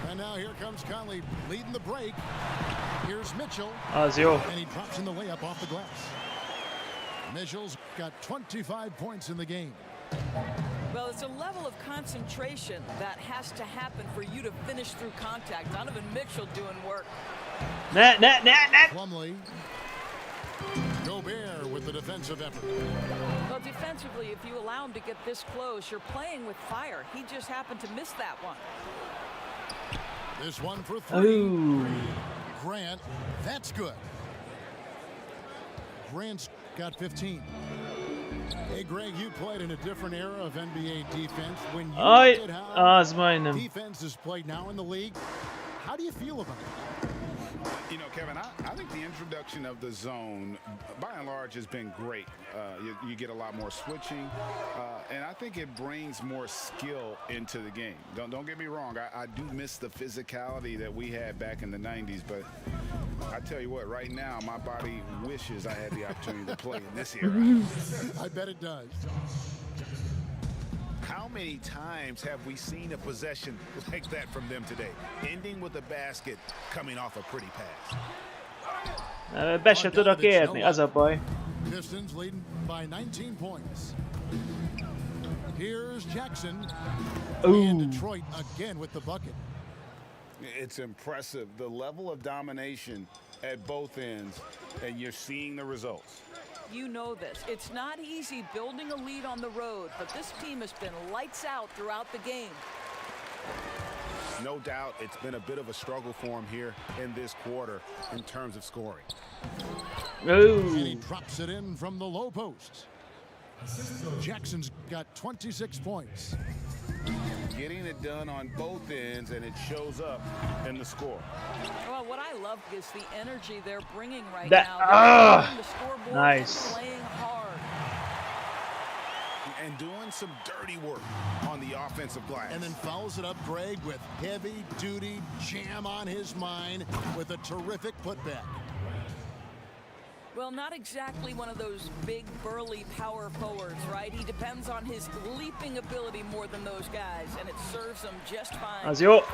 S5: And now here comes Conley leading the break. Here's Mitchell.
S2: Az jó.
S5: And he drops in the layup off the glass. Mitchell's got 25 points in the game.
S19: Well, it's a level of concentration that has to happen for you to finish through contact. Donovan Mitchell doing work.
S2: Net.
S5: Plumlee. Gobert with the defensive effort.
S19: Well, defensively, if you allow him to get this close, you're playing with fire. He just happened to miss that one.
S5: This one for 3.
S2: Ooh.
S5: Grant, that's good. Grant's got 15. Hey, Greg, you played in a different era of NBA defense. When you look at how defense is played now in the league, how do you feel about it?
S7: You know, Kevin, I think the introduction of the zone, by and large, has been great. You get a lot more switching, and I think it brings more skill into the game. Don't get me wrong. I do miss the physicality that we had back in the 90s, but I tell you what, right now, my body wishes I had the opportunity to play in this era.
S5: I bet it does.
S13: How many times have we seen a possession like that from them today? Ending with a basket, coming off a pretty pass.
S2: Be se tudok érni, az a baj.
S5: Pistons leading by 19 points. Here's Jackson. And Detroit again with the bucket.
S7: It's impressive, the level of domination at both ends, and you're seeing the results.
S19: You know this. It's not easy building a lead on the road, but this team has been lights out throughout the game.
S13: No doubt it's been a bit of a struggle for him here in this quarter in terms of scoring.
S5: And he drops it in from the low post. Jackson's got 26 points.
S7: Getting it done on both ends, and it shows up in the score.
S19: Well, what I love is the energy they're bringing right
S2: That-
S19: now. They're the scoreboard
S2: nice.
S19: and playing hard.
S13: And doing some dirty work on the offensive glass.
S5: And then follows it up, Greg, with heavy-duty jam on his mind with a terrific putback.
S19: Well, not exactly one of those big, burly power forwards, right? He depends on his leaping ability more than those guys, and it serves him just fine.
S2: Az jó.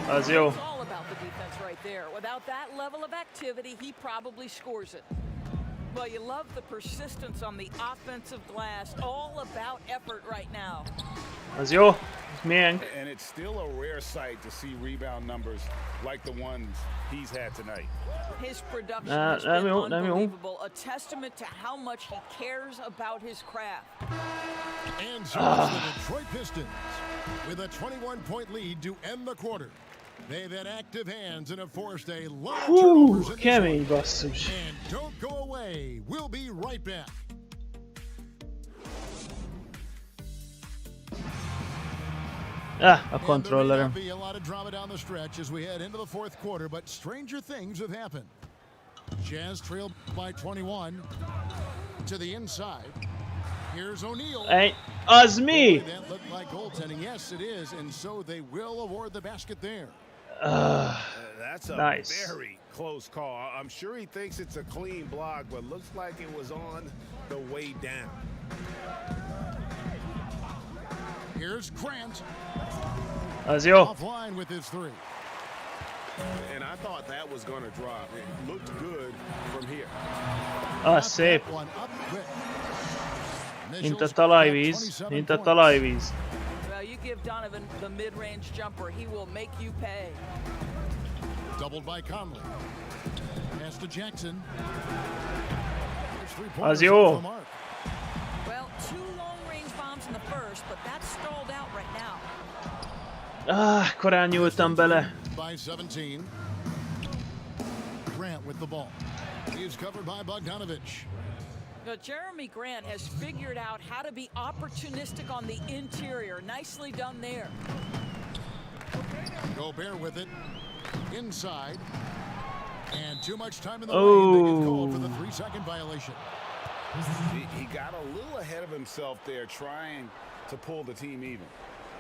S2: Az jó.
S19: It's all about the defense right there. Without that level of activity, he probably scores it. Well, you love the persistence on the offensive glass. All about effort right now.
S2: Az jó. Miénk.
S7: And it's still a rare sight to see rebound numbers like the ones he's had tonight.
S19: His production has been
S2: nem jó.
S19: unbelievable. A testament to how much he cares about his craft.
S5: And so it's the Detroit Pistons with a 21-point lead to end the quarter. They've had active hands and have forced a lot of turnovers in this
S2: Kemény
S5: one.
S2: basszus.
S5: And don't go away. We'll be right back.
S2: A kontrollerem.
S5: Be a lot of drama down the stretch as we head into the fourth quarter, but stranger things have happened. Jazz trailed by 21 to the inside. Here's O'Neal.
S2: Hey, az mi?
S5: That looked like goaltending. Yes, it is, and so they will award the basket there.
S13: That's a
S2: Nice.
S13: very close call. I'm sure he thinks it's a clean block, but looks like it was on the way down.
S5: Here's Grant.
S2: Az jó.
S5: Offline with his 3.
S13: And I thought that was going to drop. It looked good from here.
S2: Szép.
S5: One up quick.
S2: Mint a talajvíz. Mint a talajvíz.
S19: Well, you give Donovan the mid-range jumper, he will make you pay.
S5: Doubled by Conley. Pass to Jackson.
S2: Az jó.
S19: Well, 2 long-range bombs in the first, but that's stalled out right now.
S2: Korán nyúltam bele.
S5: By 17. Grant with the ball. He is covered by Bogdanovich.
S19: Now, Jeremy Grant has figured out how to be opportunistic on the interior. Nicely done there.
S5: Gobert with it. Inside. And too much time in the lane. They get called for the 3-second violation.
S7: He got a little ahead of himself there trying to pull the team even.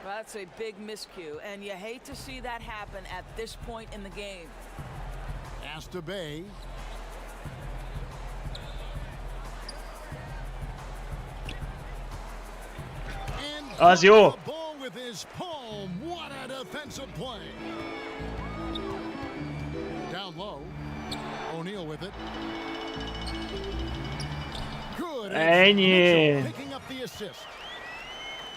S19: Well, that's a big miscue, and you hate to see that happen at this point in the game.
S5: Asta Bay.
S2: Az jó.
S5: The ball with his palm. What a defensive play. Down low. O'Neal with it. Good.
S2: Ennyi.
S5: Picking up the assist.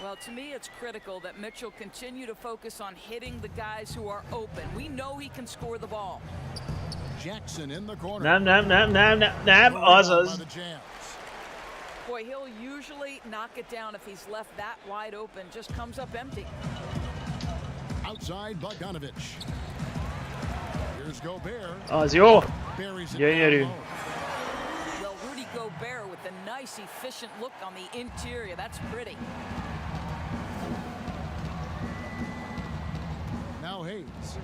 S19: Well, to me, it's critical that Mitchell continue to focus on hitting the guys who are open. We know he can score the ball.
S5: Jackson in the corner.
S2: Nem, azaz.
S19: Boy, he'll usually knock it down if he's left that wide open. Just comes up empty.
S5: Outside Bogdanovich. Here's Gobert.
S2: Az jó.
S5: Buries it
S2: Gyönyörű.
S5: down low.
S19: Well, Rudy Gobert with a nice, efficient look on the interior. That's pretty.
S5: Now Hayes.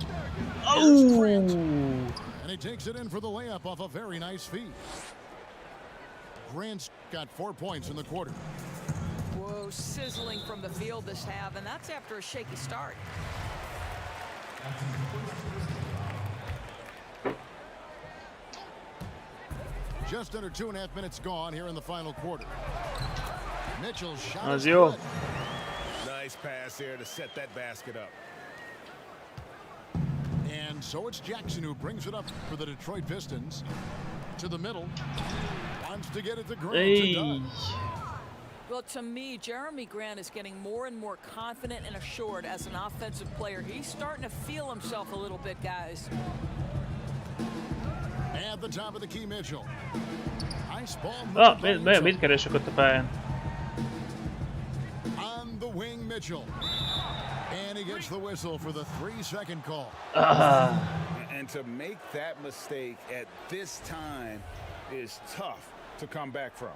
S2: Oh!
S5: And he takes it in for the layup off a very nice feed. Grant's got 4 points in the quarter.
S19: Whoa, sizzling from the field this half, and that's after a shaky start.
S5: Just under 2.5 minutes gone here in the final quarter. Mitchell's shot
S2: Az
S5: is
S2: jó.
S5: good.
S7: Nice pass there to set that basket up.
S5: And so it's Jackson who brings it up for the Detroit Pistons. To the middle. Wants to get it to Grant.
S2: Hey.
S19: Well, to me, Jeremy Grant is getting more and more confident and assured as an offensive player. He's starting to feel himself a little bit, guys.
S5: At the top of the key, Mitchell. Nice ball.
S2: Mit keresek ott a pályán?
S5: On the wing, Mitchell. And he gets the whistle for the 3-second call.
S7: And to make that mistake at this time is tough to come back from.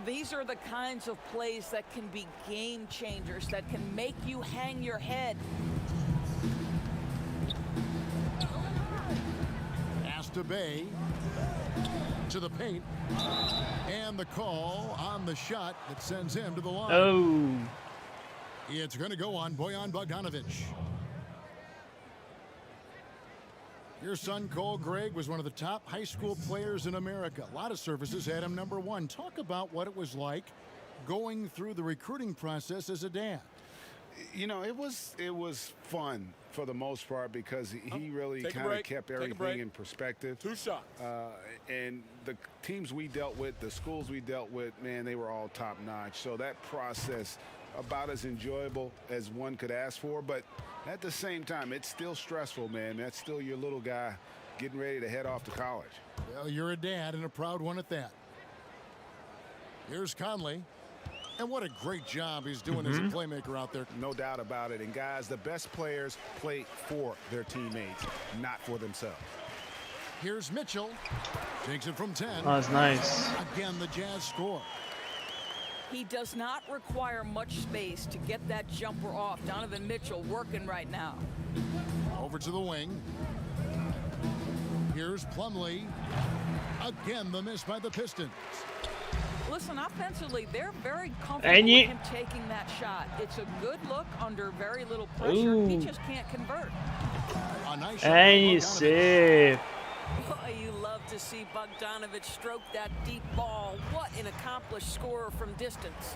S19: These are the kinds of plays that can be game changers, that can make you hang your head.
S5: Asta Bay to the paint. And the call on the shot that sends him to the line.
S2: Oh.
S5: It's going to go on Bojan Bogdanovich. Your son, Cole Gregg, was one of the top high school players in America. A lot of services had him #1. Talk about what it was like going through the recruiting process as a dad.
S7: You know, it was fun for the most part because he really kind of kept everything in perspective.
S14: 2 shots.
S7: And the teams we dealt with, the schools we dealt with, man, they were all top notch. So that process about as enjoyable as one could ask for, but at the same time, it's still stressful, man. That's still your little guy getting ready to head off to college.
S5: Well, you're a dad and a proud one at that. Here's Conley. And what a great job he's doing as a playmaker out there.
S7: No doubt about it. And guys, the best players play for their teammates, not for themselves.
S5: Here's Mitchell. Takes it from 10.
S2: Oh, that's nice.
S5: Again, the Jazz score.
S19: He does not require much space to get that jumper off. Donovan Mitchell working right now.
S5: Over to the wing. Here's Plumlee. Again, the miss by the Pistons.
S19: Listen, offensively, they're very comfortable with him taking that shot. It's a good look under very little pressure. He just can't convert.
S5: A nice
S2: shot. Safe.
S19: Boy, you love to see Bogdanovich stroke that deep ball. What an accomplished scorer from distance.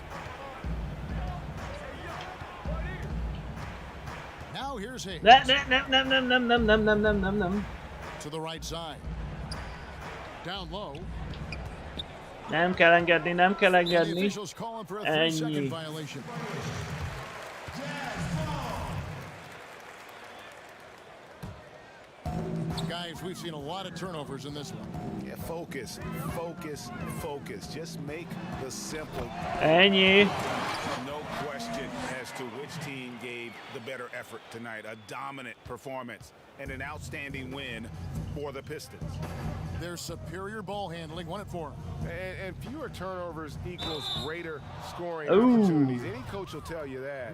S5: Now here's Hayes. To the right side. Down low.
S2: Nem kell engedni, nem kell engedni. Ennyi.
S5: Guys, we've seen a lot of turnovers in this one.
S7: Yeah, focus, focus, focus. Just make the simple.
S2: Ennyi.
S7: No question as to which team gave the better effort tonight. A dominant performance and an outstanding win for the Pistons.
S5: Their superior ball handling won it for them.
S9: And fewer turnovers equals greater scoring
S2: Ooh.
S9: opportunities. Any coach will tell you that.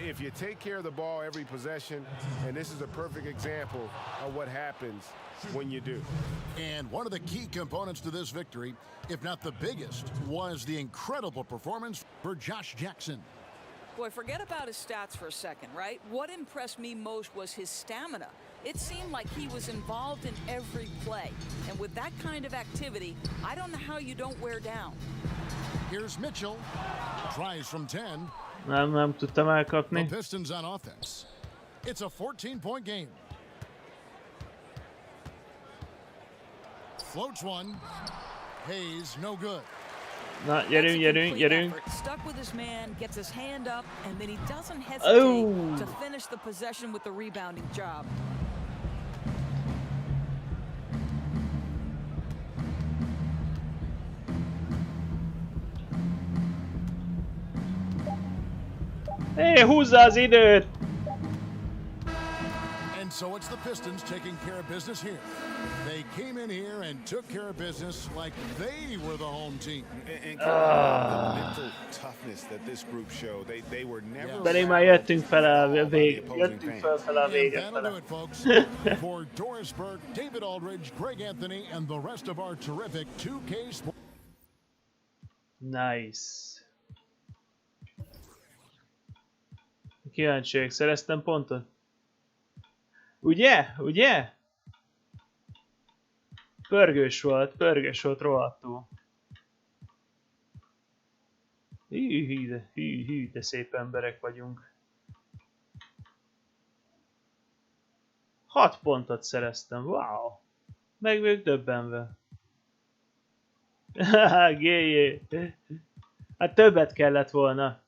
S9: If you take care of the ball every possession, and this is a perfect example of what happens when you do.
S5: And one of the key components to this victory, if not the biggest, was the incredible performance for Josh Jackson.
S20: Boy, forget about his stats for a second, right? What impressed me most was his stamina. It seemed like he was involved in every play. And with that kind of activity, I don't know how you don't wear down.
S5: Here's Mitchell. Tries from 10.
S2: Nem tudtam elkapni.
S5: The Pistons on offense. It's a 14-point game. Floats one. Hayes, no good.
S2: Na, gyerünk.
S20: Stuck with his man, gets his hand up, and then he doesn't hesitate to finish the possession with the rebounding job.
S2: Hé, húzza az időt!
S5: And so it's the Pistons taking care of business here. They came in here and took care of business like they were the home team.
S13: And the mental toughness that this group showed, they were never.
S2: Pedig már jöttünk fel a vége
S5: That'll do it, folks. For Doris Burke, David Aldridge, Greg Anthony, and the rest of our terrific 2K Sports.
S2: Nice. Kíváncsiak, szereztem pontot? Ugye? Pörgős volt rohadtul. Hű, de szép emberek vagyunk. 6 pontot szereztem, wow! Meg vagyok döbbenve. Géjé! Hát többet kellett volna.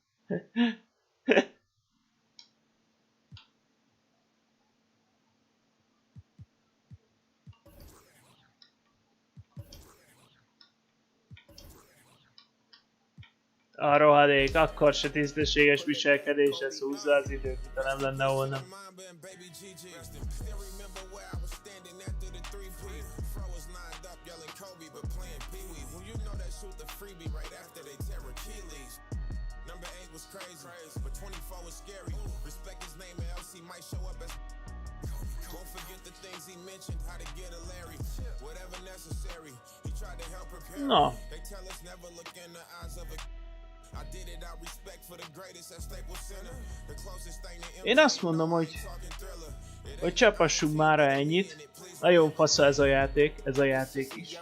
S2: A rohadék, akkor se tisztességes viselkedés, ez húzza az időt, ha nem lenne volna. Na. Én azt mondom, hogy csapassunk mára ennyit. Nagyon fasz ez a játék is.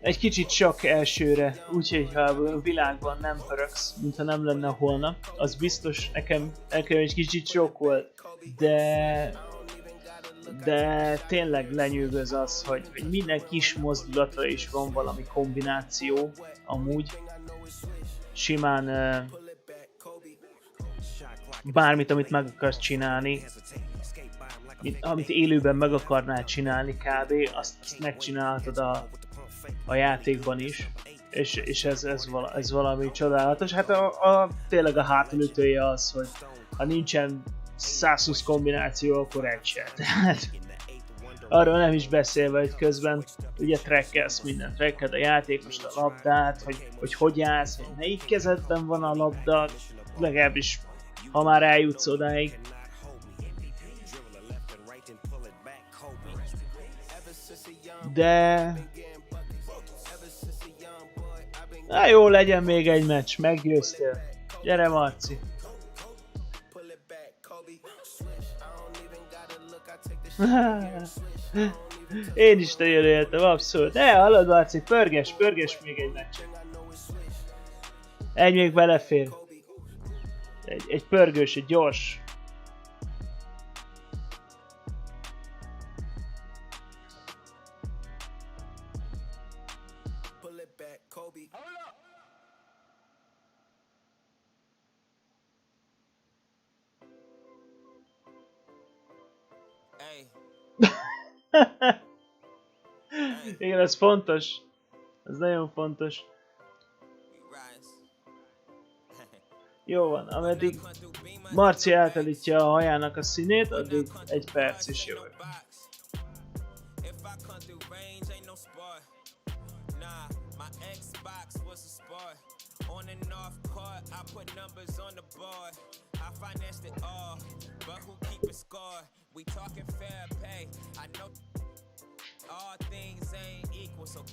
S2: Egy kicsit sok elsőre, úgyhogy ha a világban nem pöröksz, mintha nem lenne holnap, az biztos nekem egy kicsit sok volt, de tényleg lenyűgöz az, hogy minden kis mozdulatra is van valami kombináció, amúgy. Simán bármit, amit meg akarsz csinálni, amit élőben meg akarnál csinálni kb, azt megcsinálhatod a játékban is, és ez valami csodálatos. Hát tényleg a hátulütője az, hogy ha nincsen 120 kombináció, akkor egy se. Tehát arról nem is beszélve, hogy közben ugye trackelsz mindent, trackeld a játékost, a labdát, hogy állsz, hogy melyik kezedben van a labda, legalábbis ha már eljutsz odáig. De... Na jó, legyen még egy meccs, meggyőztél. Gyere Marci! Én is nagyon éltem, abszolút. Hallod Marci, pörges még egy meccset. Egy még belefér. Egy pörgős, egy gyors. Igen, ez fontos. Ez nagyon fontos. Jó van, ameddig Marci átállítja a hajának a színét, addig 1 perc is jövök.
S12: On and off court, I put numbers on the board. I financed it all, but who keeping score? We talking fair pay. I know all things ain't equal, so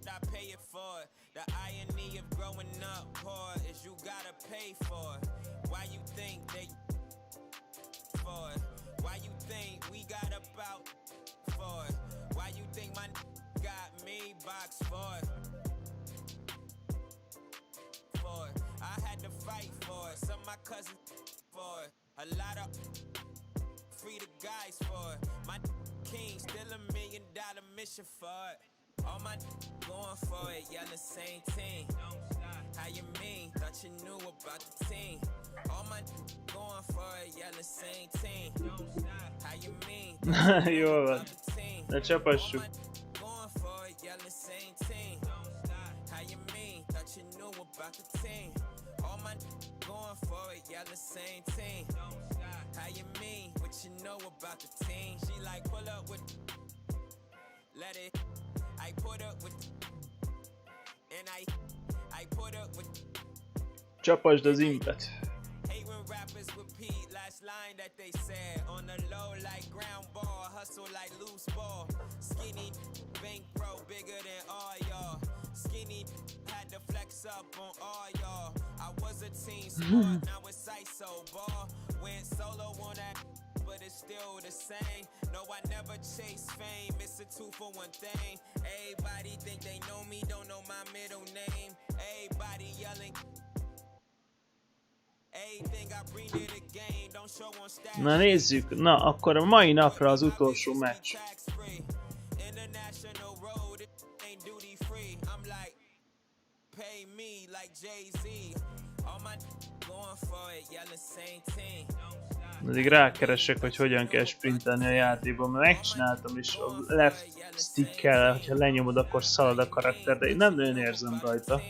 S12: I pay it for it. The irony of growing up poor is you gotta pay for it. Why you think they for it? Why you think we got about for it? Why you think my got me boxed for it? For it. I had to fight for it. Some of my cousins for it. A lot of free the guys for it. My king still $1 million mission for it. All my going for it, y'all the same team. How you mean? Thought you knew about the team. All my going for it, y'all the same team. How you mean?
S2: Jól van. Ne csapassuk.
S12: Going for it, y'all the same team. How you mean? Thought you knew about the team. All my going for it, y'all the same team. How you mean? What you know about the team? She like pull up with, let it. I put up with, and I put up with.
S2: Csapasd az impet.
S12: Hey, when rappers repeat last line that they said on the low like ground ball, hustle like loose ball. Skinny bankroll bigger than all y'all. Skinny had to flex up on all y'all. I was a team sport, now it's ISO ball. Went solo on that, but it's still the same. No, I never chase fame, it's a 2-for-1 thing. Everybody think they know me, don't know my middle name. Everybody yelling.
S2: Na nézzük, na akkor a mai napra az utolsó meccs. Addig rákeresek, hogy hogyan kell sprintelni a játékban, mert megcsináltam is a left stickkel, hogyha lenyomod, akkor szalad a karakter, de én nem nagyon érzem rajta,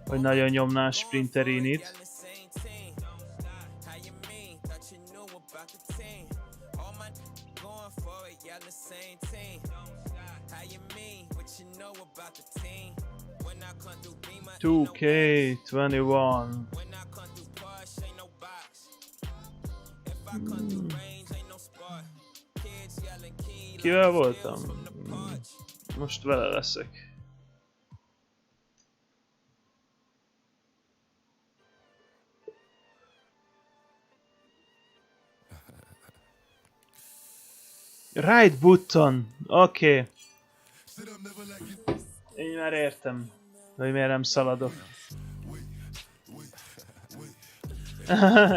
S2: hogy nagyon nyomná a sprinterénit. UK21. Kivel voltam? Most vele leszek. Right button. Oké. Okay. Én már értem, hogy miért nem szaladok.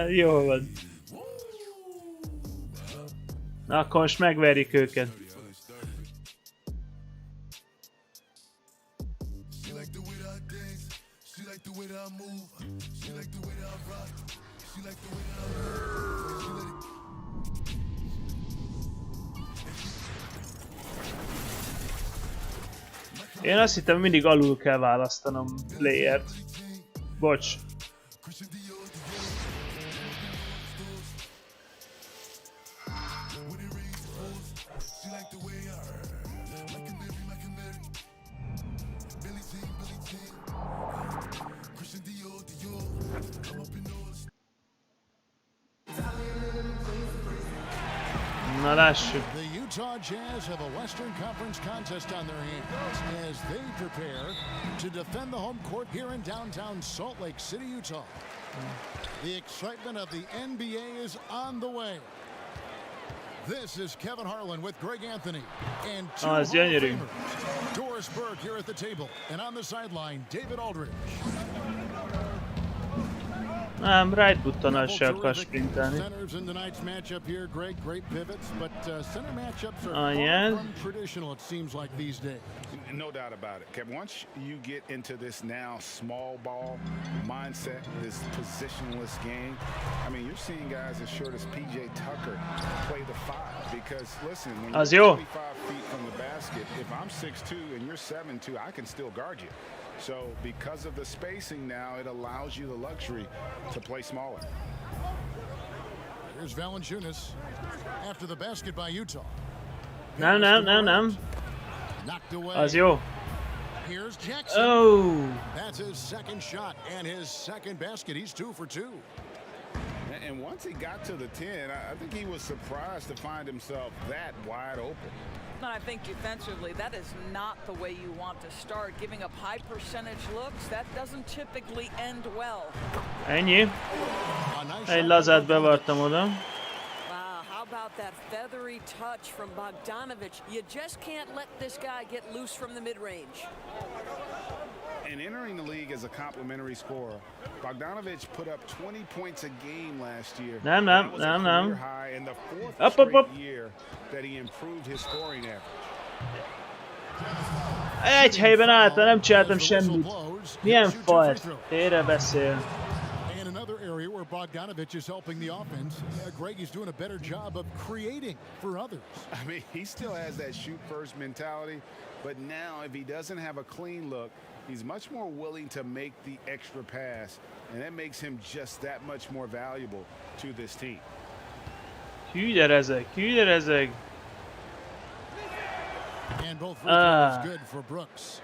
S2: Jó van. Na, akkor most megverjük őket. Én azt hittem, mindig alul kell választanom playert. Bocs. Na lássuk.
S5: Utah Jazz have a Western Conference contest on their hands as they prepare to defend the home court here in downtown Salt Lake City, Utah. The excitement of the NBA is on the way. This is Kevin Harlan with Greg Anthony and two Hall of Famers. Doris Berg here at the table, and on the sideline, David Aldridge.
S2: Nem, right buttonnal se akar sprintelni.
S5: Centers in tonight's matchup here, Greg. Great pivots, but center matchups are far from traditional, it seems like these days.
S7: No doubt about it, Kevin. Once you get into this now small ball mindset, this positionless game, I mean, you're seeing guys as short as PJ Tucker play the 5. Because listen, when you're 25 feet from the basket, if I'm 6'2" and you're 7'2", I can still guard you. So because of the spacing now, it allows you the luxury to play smaller.
S5: Here's Valanciunas after the basket by Utah.
S2: Nem. Az jó.
S5: Here's Jackson.
S2: Oh.
S5: That's his second shot and his second basket. He's 2 for 2.
S7: And once he got to the 10, I think he was surprised to find himself that wide open.
S20: And I think defensively, that is not the way you want to start. Giving up high percentage looks, that doesn't typically end well.
S2: Ennyi. Egy lazát bevartam oda.
S20: Wow, how about that feathery touch from Bogdanovic? You just can't let this guy get loose from the mid-range.
S7: And entering the league as a complimentary scorer, Bogdanovic put up 20 points a game last year.
S2: Nem.
S7: High in the fourth straight year that he improved his scoring average.
S2: Egy helyben álltam, nem csináltam semmit. Milyen fajt? Tényre beszél.
S5: And another area where Bogdanovic is helping the offense. Greg is doing a better job of creating for others.
S7: I mean, he still has that shoot-first mentality, but now if he doesn't have a clean look, he's much more willing to make the extra pass, and that makes him just that much more valuable to this team.
S2: Hűder ezek.
S5: And both free throws good for Brooks.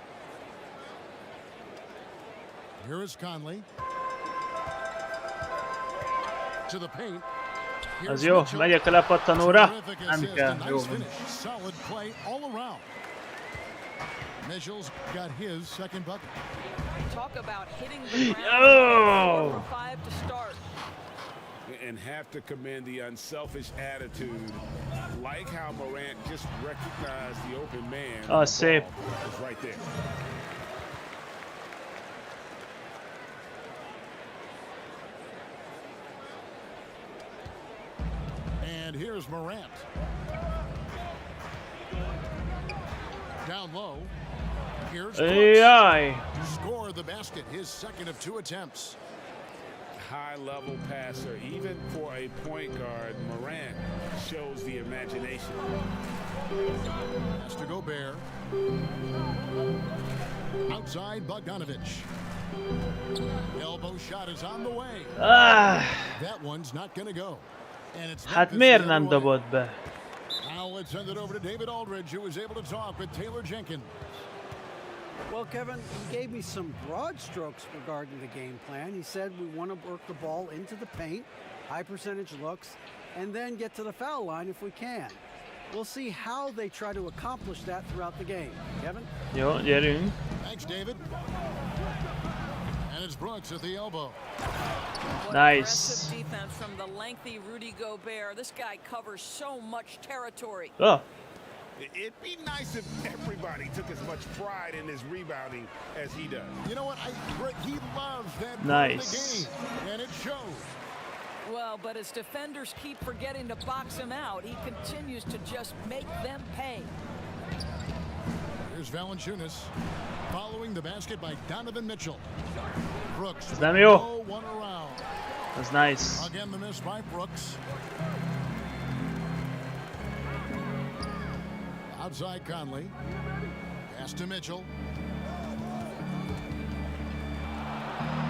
S5: Here is Conley. To the paint.
S2: Az jó, megyek a lepattanóra. Nem kell, jó.
S5: Solid play all around. Mitchell's got his second bucket.
S20: Talk about hitting the ground. 4 for 5 to start.
S7: And have to commend the unselfish attitude, like how Morant just recognized the open man.
S2: Oh, szép.
S7: Was right there.
S5: And here's Morant. Down low. Here's
S2: Brooks.
S5: Score the basket, his second of 2 attempts.
S7: High-level passer, even for a point guard. Morant shows the imagination.
S5: Has to go bare. Outside Bogdanovic. Elbow shot is on the way. That one's not going to go. And it's
S2: Hát miért nem dobod be?
S5: Now let's send it over to David Aldridge, who was able to talk with Taylor Jenkins.
S6: Well, Kevin, he gave me some broad strokes regarding the game plan. He said we want to work the ball into the paint, high percentage looks, and then get to the foul line if we can. We'll see how they try to accomplish that throughout the game. Kevin?
S2: Jó, gyerünk.
S5: Thanks, David. And it's Brooks at the elbow.
S2: Nice.
S20: Aggressive defense from the lengthy Rudy Gobert. This guy covers so much territory.
S2: Oh.
S7: It'd be nice if everybody took as much pride in his rebounding as he does.
S5: You know what? He loves that
S2: nice.
S5: Part of the game, and it shows.
S20: Well, but as defenders keep forgetting to box him out, he continues to just make them pay.
S5: Here's Valanciunas following the basket by Donovan Mitchell. Brooks.
S2: No
S5: one around.
S2: That's nice.
S5: Again, the miss by Brooks. Outside Conley. Pass to Mitchell.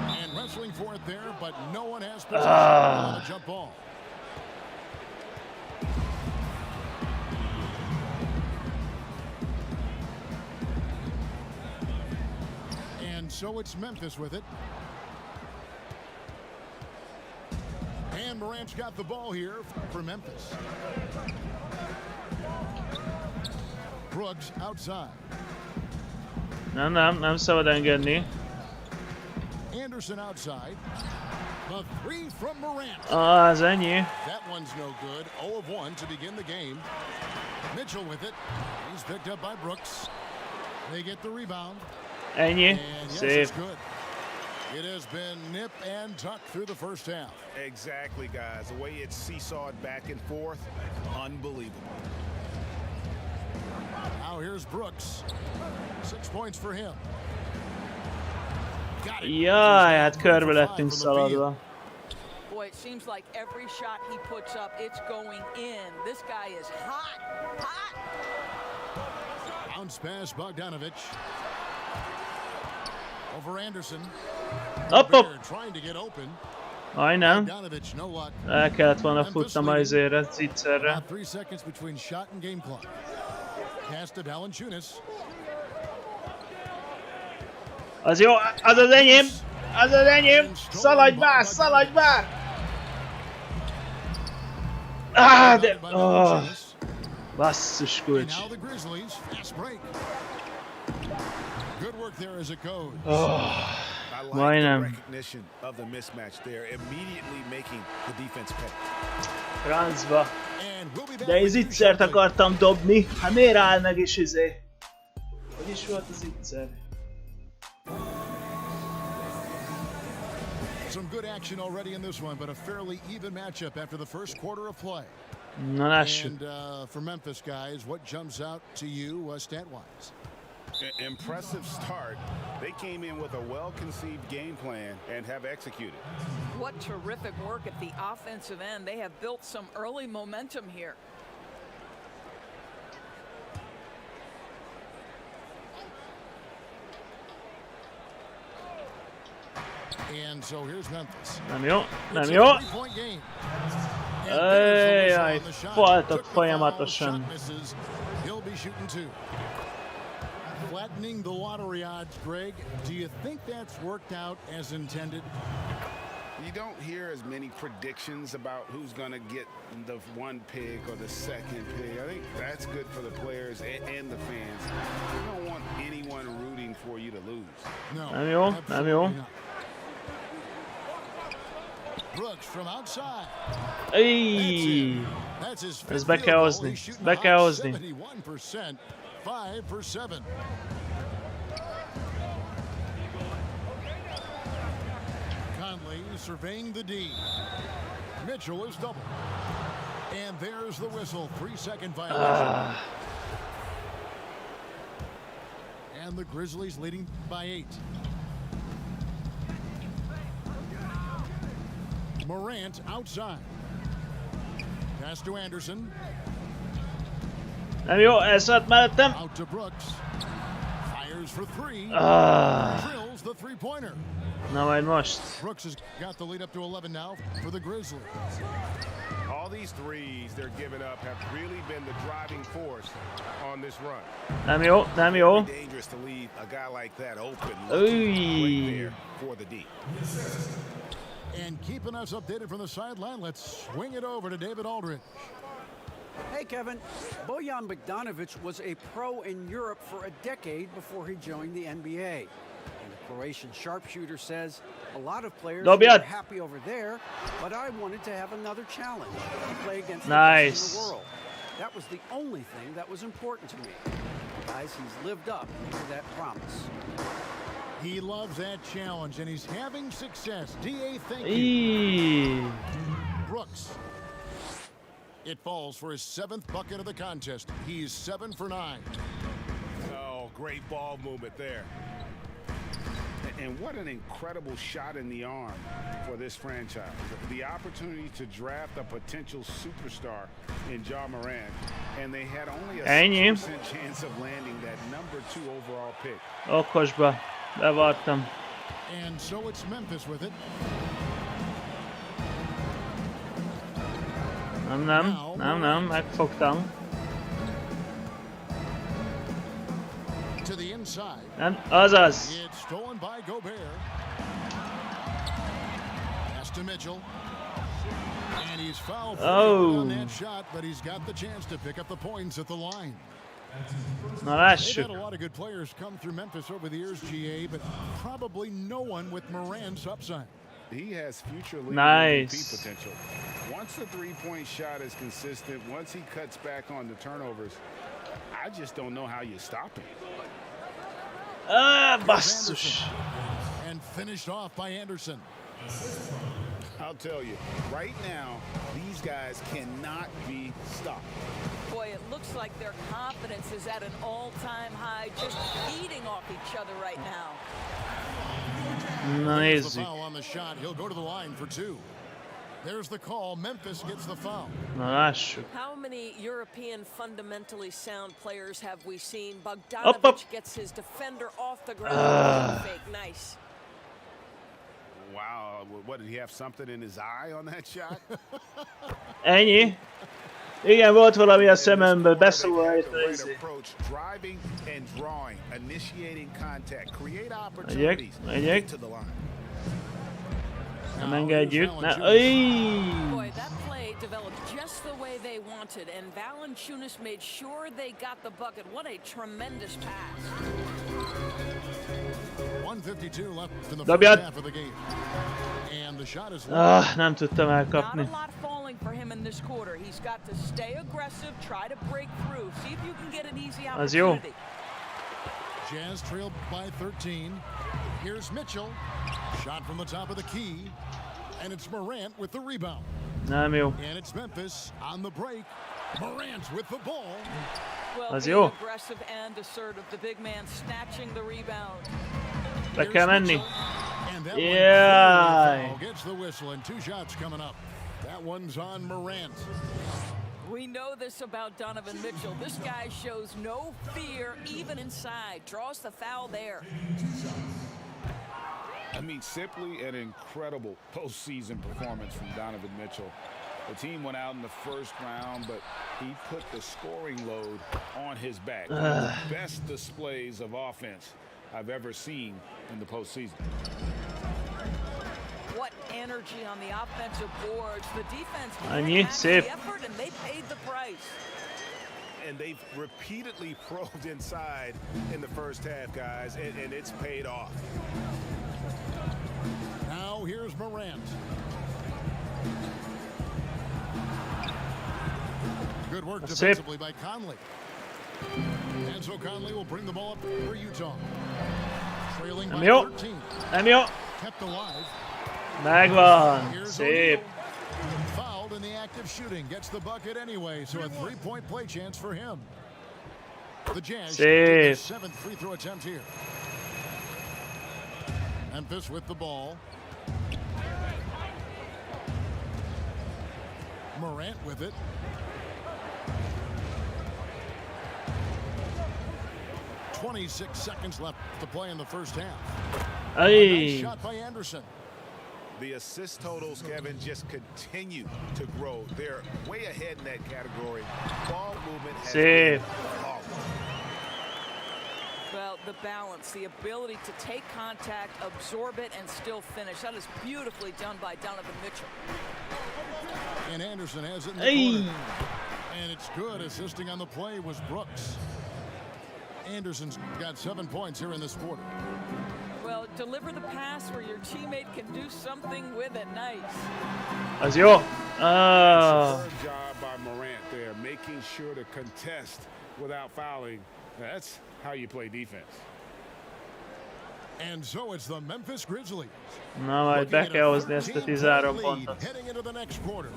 S5: And wrestling for it there, but no one has possession on a jump ball. And so it's Memphis with it. And Morant's got the ball here for Memphis. Brooks outside.
S2: Nem szabad engedni.
S5: Anderson outside. The 3 from Morant.
S2: Az ennyi.
S5: That one's no good. 0 of 1 to begin the game. Mitchell with it. He's picked up by Brooks. They get the rebound.
S2: Ennyi.
S5: And yes,
S2: Szép.
S5: it's good. It has been nip and tuck through the first half.
S7: Exactly, guys. The way it's seesawed back and forth, unbelievable.
S5: Now here's Brooks. 6 points for him.
S2: Jaj, hát körbe lettünk szaladva.
S20: Boy, it seems like every shot he puts up, it's going in. This guy is hot, hot.
S5: Bounce pass, Bogdanovic. Over Anderson. Trying to get open.
S2: Majdnem.
S5: Bogdanovic, no luck.
S2: El kellett volna futnom azért zicserre.
S5: About 3 seconds between shot and game clock. Pass to Valanciunas.
S2: Az jó, az az enyém! Az az enyém! Szaladj már, szaladj már! De... Basszus kulcs. Majdnem. Francba. De én zicsert akartam dobni. Hát miért áll meg is izé? Hogy is volt az zicser?
S5: Some good action already in this one, but a fairly even matchup after the first quarter of play.
S2: Na lássuk.
S5: And for Memphis guys, what jumps out to you stat-wise?
S7: Impressive start. They came in with a well-conceived game plan and have executed.
S20: What terrific work at the offensive end. They have built some early momentum here.
S5: And so here's Memphis.
S2: Nem jó, nem jó. Ejjjjj, faltak folyamatosan.
S5: He'll be shooting two. Flattening the lottery odds, Greg. Do you think that's worked out as intended?
S7: You don't hear as many predictions about who's going to get the one pick or the second pick. I think that's good for the players and the fans. You don't want anyone rooting for you to lose.
S5: No.
S2: Nem jó, nem jó.
S5: Brooks from outside.
S2: Ejj! Ezt be kell hozni. Be kell hozni.
S5: 71%, 5 for 7. Conley surveying the D. Mitchell is double. And there's the whistle. 3-second violation. And the Grizzlies leading by 8. Morant outside. Pass to Anderson.
S2: Nem jó, elszállt mellettem.
S5: Out to Brooks. Fires for three. Drills the three-pointer.
S2: Na majd most.
S5: Brooks has got the lead up to 11 now for the Grizzlies.
S7: All these threes they're giving up have really been the driving force on this run.
S2: Nem jó, nem jó.
S7: Dangerous to leave a guy like that open right there for the D.
S5: And keeping us updated from the sideline, let's swing it over to David Aldridge.
S6: Hey, Kevin. Bojan Bogdanovic was a pro in Europe for a decade before he joined the NBA. And the Croatian sharpshooter says, a lot of players are happy over there, but I wanted to have another challenge to play against the best in the world. That was the only thing that was important to me. Guys, he's lived up to that promise.
S5: He loves that challenge, and he's having success. D.A., thank you. Brooks. It falls for his 7th bucket of the contest. He's 7 for 9.
S7: Oh, great ball movement there. And what an incredible shot in the arm for this franchise. The opportunity to draft a potential superstar in Ja Morant, and they had only a 6% chance of landing that number 2 overall pick.
S2: Okosba. Bevartam.
S5: And so it's Memphis with it.
S2: Nem, megfogtam.
S5: To the inside.
S2: Nem, azaz.
S5: It's stolen by Gobert. Pass to Mitchell. And he's fouled on that shot, but he's got the chance to pick up the points at the line.
S2: Na
S5: They've
S2: lássuk.
S5: had a lot of good players come through Memphis over the years, GA, but probably no one with Morant's upside.
S7: He has future league MVP potential. Once the three-point shot is consistent, once he cuts back on the turnovers, I just don't know how you stop him.
S2: Basszus.
S5: And finished off by Anderson.
S7: I'll tell you, right now, these guys cannot be stopped.
S20: Boy, it looks like their confidence is at an all-time high, just eating off each other right now.
S5: There's the foul on the shot. He'll go to the line for 2. There's the call. Memphis gets the foul.
S2: Na lássuk.
S21: How many European fundamentally sound players have we seen? Bogdanovic gets his defender off the ground. Fake, nice.
S7: Wow, what, did he have something in his eye on that shot?
S2: Ennyi. Igen, volt valami a szememből, beszól rajta izé. Megyek. Nem engedjük. Ne.
S21: Boy, that play developed just the way they wanted, and Valanciunas made sure they got the bucket. What a tremendous pass.
S5: 152 left in the
S2: Dobjad.
S5: first half of the game. And the shot is
S2: Nem tudtam elkapni.
S21: Not a lot falling for him in this quarter. He's got to stay aggressive, try to break through, see if you can get an easy
S2: Az jó.
S21: opportunity.
S5: Jazz trailed by 13. Here's Mitchell. Shot from the top of the key. And it's Morant with the rebound.
S2: Nem jó.
S5: And it's Memphis on the break. Morant with the ball.
S21: Well,
S2: Az
S21: being
S2: jó.
S21: aggressive and assertive, the big man snatching the rebound.
S2: Be kell menni.
S5: And that
S2: Jaj.
S5: one gets the whistle and 2 shots coming up. That one's on Morant.
S21: We know this about Donovan Mitchell. This guy shows no fear even inside. Draws the foul there.
S7: I mean, simply an incredible postseason performance from Donovan Mitchell. The team went out in the first round, but he put the scoring load on his back. One of the best displays of offense I've ever seen in the postseason.
S21: What energy on the offensive boards. The defense
S2: Annyi,
S21: had
S2: szép.
S21: the effort and they paid the price.
S13: And they've repeatedly probed inside in the first half, guys, and it's paid off.
S5: Now here's Morant. Good work defensively by Conley. And so Conley will bring the ball up for Utah. Trailing by
S2: Nem jó.
S5: 13.
S2: Nem jó.
S5: Kept alive.
S2: Megvan. Szép.
S5: Fouled in the act of shooting. Gets the bucket anyway, so a 3-point play chance for him. The Jazz take their 7th free throw attempt here. Memphis with the ball. Morant with it. .26 seconds left to play in the first half. Nice shot by Anderson.
S13: The assist totals, Kevin, just continue to grow. They're way ahead in that category. Ball movement has been flawless.
S21: Well, the balance, the ability to take contact, absorb it, and still finish. That is beautifully done by Donovan Mitchell.
S5: And Anderson has it in the corner. And it's good. Assisting on the play was Brooks. Anderson's got 7 points here in this quarter.
S21: Well, deliver the pass where your teammate can do something with it. Nice.
S2: Az jó.
S7: Superb job by Morant there, making sure to contest without fouling. That's how you play defense.
S5: And so it's the Memphis Grizzlies.
S2: Na, majd be kell hozni ezt a 13 pontot.
S5: Heading into the next quarter.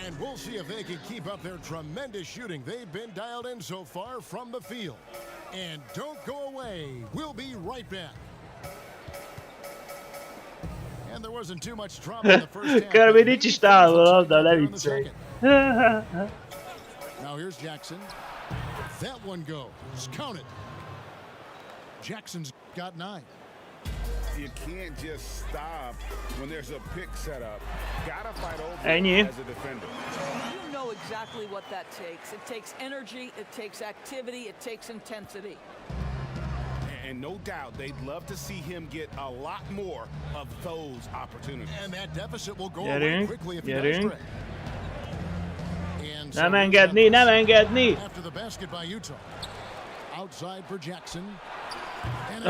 S5: And we'll see if they can keep up their tremendous shooting. They've been dialed in so far from the field. And don't go away. We'll be right back. And there wasn't too much drama in the first half.
S2: Kb. Nincs is távol, de ne viccelj.
S5: Now here's Jackson. That one goes. Count it. Jackson's got 9.
S7: You can't just stop when there's a pick set up. Gotta fight over
S2: Ennyi.
S7: it as a defender.
S21: You know exactly what that takes. It takes energy, it takes activity, it takes intensity.
S7: And no doubt they'd love to see him get a lot more of those opportunities.
S5: And that deficit will go away quickly if he does
S2: Gyerünk.
S5: correct. And
S2: Nem engedni, nem engedni.
S5: after the basket by Utah. Outside for Jackson. And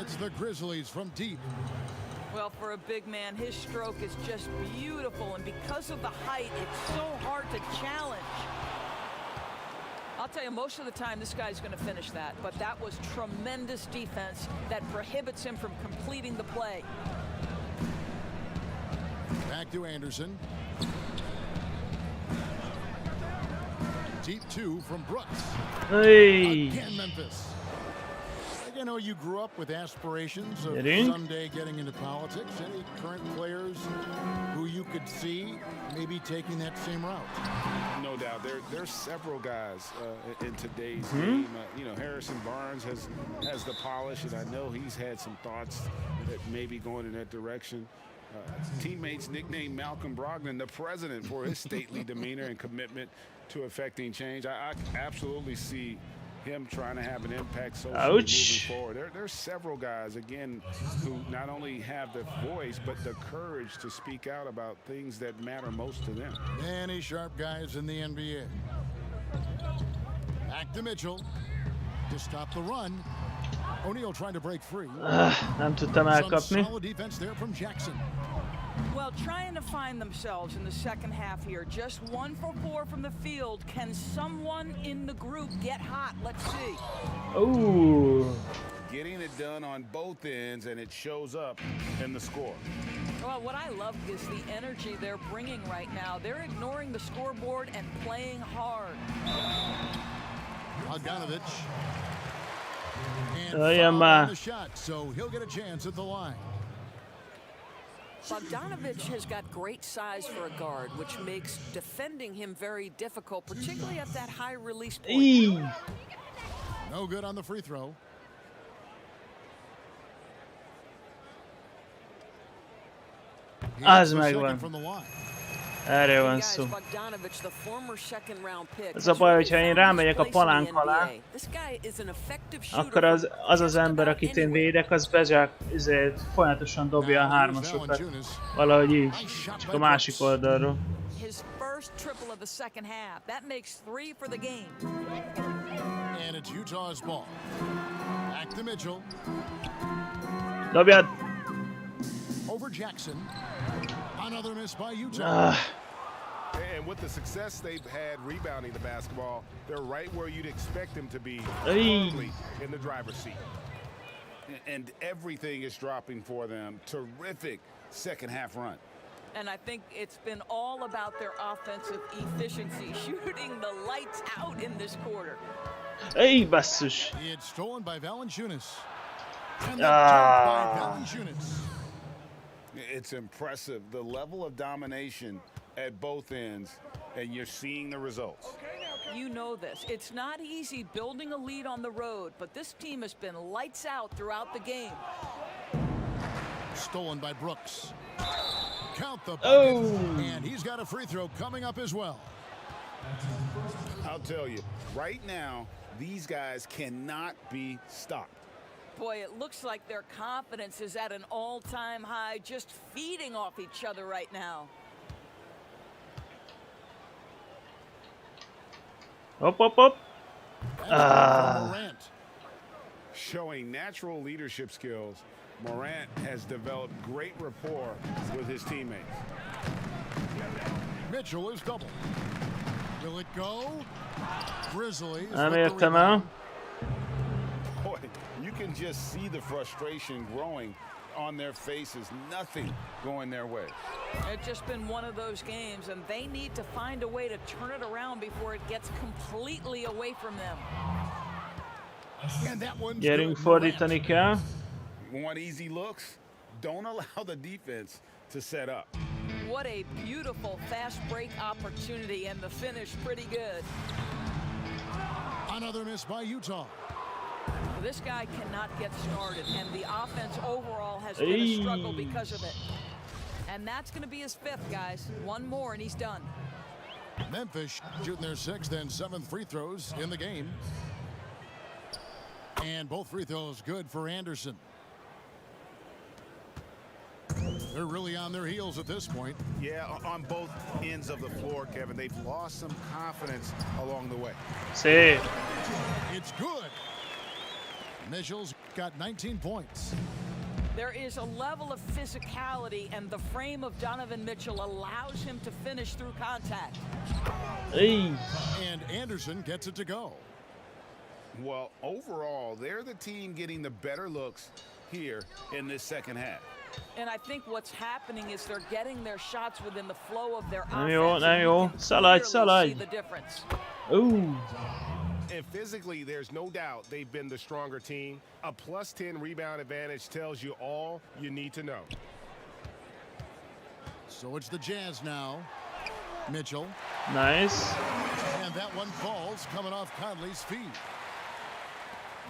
S5: it's the Grizzlies from deep.
S21: Well, for a big man, his stroke is just beautiful, and because of the height, it's so hard to challenge. I'll tell you, most of the time, this guy's going to finish that, but that was tremendous defense that prohibits him from completing the play.
S5: Back to Anderson. Deep 2 from Brooks.
S2: Hey.
S5: Again, Memphis. I know you grew up with aspirations of
S2: Gyerünk.
S5: someday getting into politics. Any current players who you could see maybe taking that same route?
S7: No doubt. There's several guys in today's game. You know, Harrison Barnes has the polish, and I know he's had some thoughts that maybe going in that direction. Teammates nicknamed Malcolm Brogdon the president for his stately demeanor and commitment to affecting change. I absolutely see him trying to have an impact socially moving forward. There's several guys, again, who not only have the voice, but the courage to speak out about things that matter most to them.
S5: Many sharp guys in the NBA. Back to Mitchell to stop the run. O'Neal trying to break free.
S2: Nem tudtam elkapni.
S5: Solid defense there from Jackson.
S20: Well, trying to find themselves in the second half here. Just 1 for 4 from the field. Can someone in the group get hot? Let's see.
S2: Ooh.
S7: Getting it done on both ends, and it shows up in the score.
S20: Well, what I love is the energy they're bringing right now. They're ignoring the scoreboard and playing hard.
S5: Bogdanovic. And
S2: the
S5: shot, so he'll get a chance at the line.
S1: Bogdanovic has got great size for a guard, which makes defending him very difficult, particularly at that high release point.
S5: No good on the free throw.
S2: Az megvan. Erről van szó. Ez a baj, hogyha én rámegyek a palánk alá, akkor az ember, akit én védek, az folyamatosan dobja a hármasokat. Valahogy így. Csak a másik oldalról.
S20: First triple of the second half. That makes 3 for the game.
S5: And it's Utah's ball. Back to Mitchell.
S2: Dobjad!
S5: Over Jackson. Another miss by Utah.
S7: And with the success they've had rebounding the basketball, they're right where you'd expect them to be, firmly in the driver's seat. And everything is dropping for them. Terrific second half run.
S20: And I think it's been all about their offensive efficiency, shooting the lights out in this quarter.
S2: Hey, basszus!
S5: It's stolen by Valanciunas. And by Valanciunas.
S7: It's impressive, the level of domination at both ends, and you're seeing the results.
S20: You know this. It's not easy building a lead on the road, but this team has been lights out throughout the game.
S5: Stolen by Brooks. Count the bucket, and he's got a free throw coming up as well.
S7: I'll tell you, right now, these guys cannot be stopped.
S20: Boy, it looks like their confidence is at an all-time high, just feeding off each other right now.
S2: Up.
S7: Showing natural leadership skills, Morant has developed great rapport with his teammates.
S5: Mitchell is double. Will it go? Grizzlies.
S7: Boy, you can just see the frustration growing on their faces. Nothing going their way.
S20: It's just been one of those games, and they need to find a way to turn it around before it gets completely away from them.
S5: And that one's
S2: Gyerünk, fordítani kell.
S7: Want easy looks? Don't allow the defense to set up.
S20: What a beautiful fast break opportunity, and the finish pretty good.
S5: Another miss by Utah.
S20: This guy cannot get started, and the offense overall has been a struggle because of it. And that's going to be his 5th, guys. One more, and he's done.
S5: Memphis shooting their 6th and 7th free throws in the game. And both free throws good for Anderson. They're really on their heels at this point.
S7: Yeah, on both ends of the floor, Kevin. They've lost some confidence along the way.
S2: See.
S5: It's good. Mitchell's got 19 points.
S20: There is a level of physicality, and the frame of Donovan Mitchell allows him to finish through contact.
S2: Hey.
S5: And Anderson gets it to go.
S7: Well, overall, they're the team getting the better looks here in this second half.
S20: And I think what's happening is they're getting their shots within the flow of their
S2: offense.
S20: See the difference.
S2: Ooh.
S22: And physically, there's no doubt they've been the stronger team. A +10 rebound advantage tells you all you need to know.
S5: So it's the Jazz now. Mitchell.
S2: Nice.
S5: And that one falls coming off Conley's feet.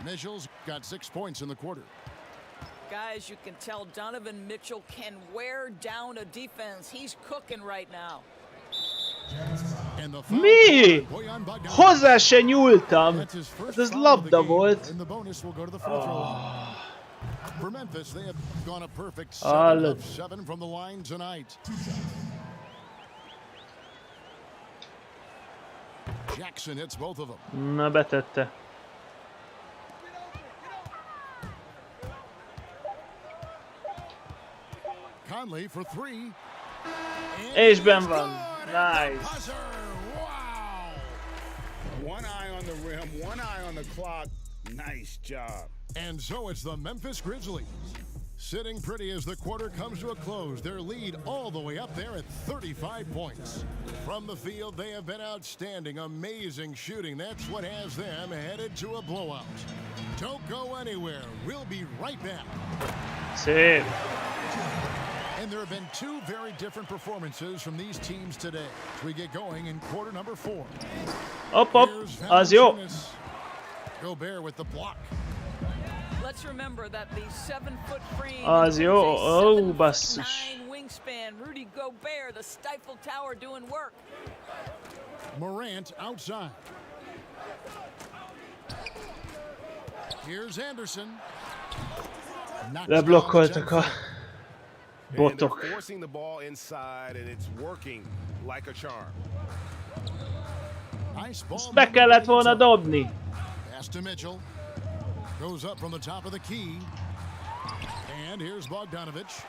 S5: Mitchell's got 6 points in the quarter.
S20: Guys, you can tell Donovan Mitchell can wear down a defense. He's cooking right now.
S2: Mi? Hozzá se nyúltam. Ez labda volt.
S5: For Memphis, they have gone a perfect 7 of 7 from the line tonight. Jackson hits both of them.
S2: Na, betette.
S5: Conley for 3.
S2: És benn van. Nice.
S7: One eye on the rim, one eye on the clock. Nice job.
S5: And so it's the Memphis Grizzlies. Sitting pretty as the quarter comes to a close. Their lead all the way up there at 35 points. From the field, they have been outstanding. Amazing shooting. That's what has them headed to a blowout. Don't go anywhere. We'll be right back.
S2: Szép.
S5: And there have been two very different performances from these teams today as we get going in quarter number 4.
S2: Hopp, hopp. Az jó.
S5: Gobert with the block.
S20: Let's remember that the 7-foot frame
S2: Az jó. Ó, basszus.
S20: 9 wingspan. Rudy Gobert, the Stifle Tower, doing work.
S5: Morant outside. Here's Anderson.
S2: Leblokkoltak a botok.
S22: Forcing the ball inside and it's working like a charm.
S5: Nice ball.
S2: Ezt be kellett volna dobni.
S5: Pass to Mitchell. Goes up from the top of the key. And here's Bogdanovich.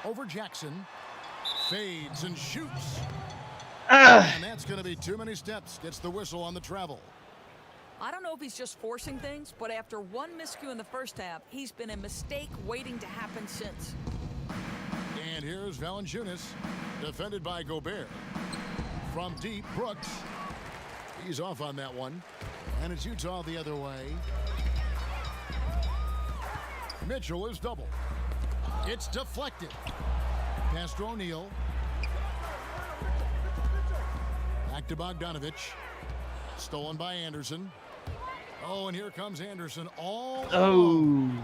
S5: Over Jackson. Fades and shoots. And that's going to be too many steps. Gets the whistle on the travel.
S20: I don't know if he's just forcing things, but after one miscue in the first half, he's been a mistake waiting to happen since.
S5: And here's Valanciunas, defended by Gobert. From deep, Brooks. He's off on that one. And it's Utah the other way. Mitchell is double. It's deflected. Pass to O'Neal. Back to Bogdanovich. Stolen by Anderson. Oh, and here comes Anderson all alone.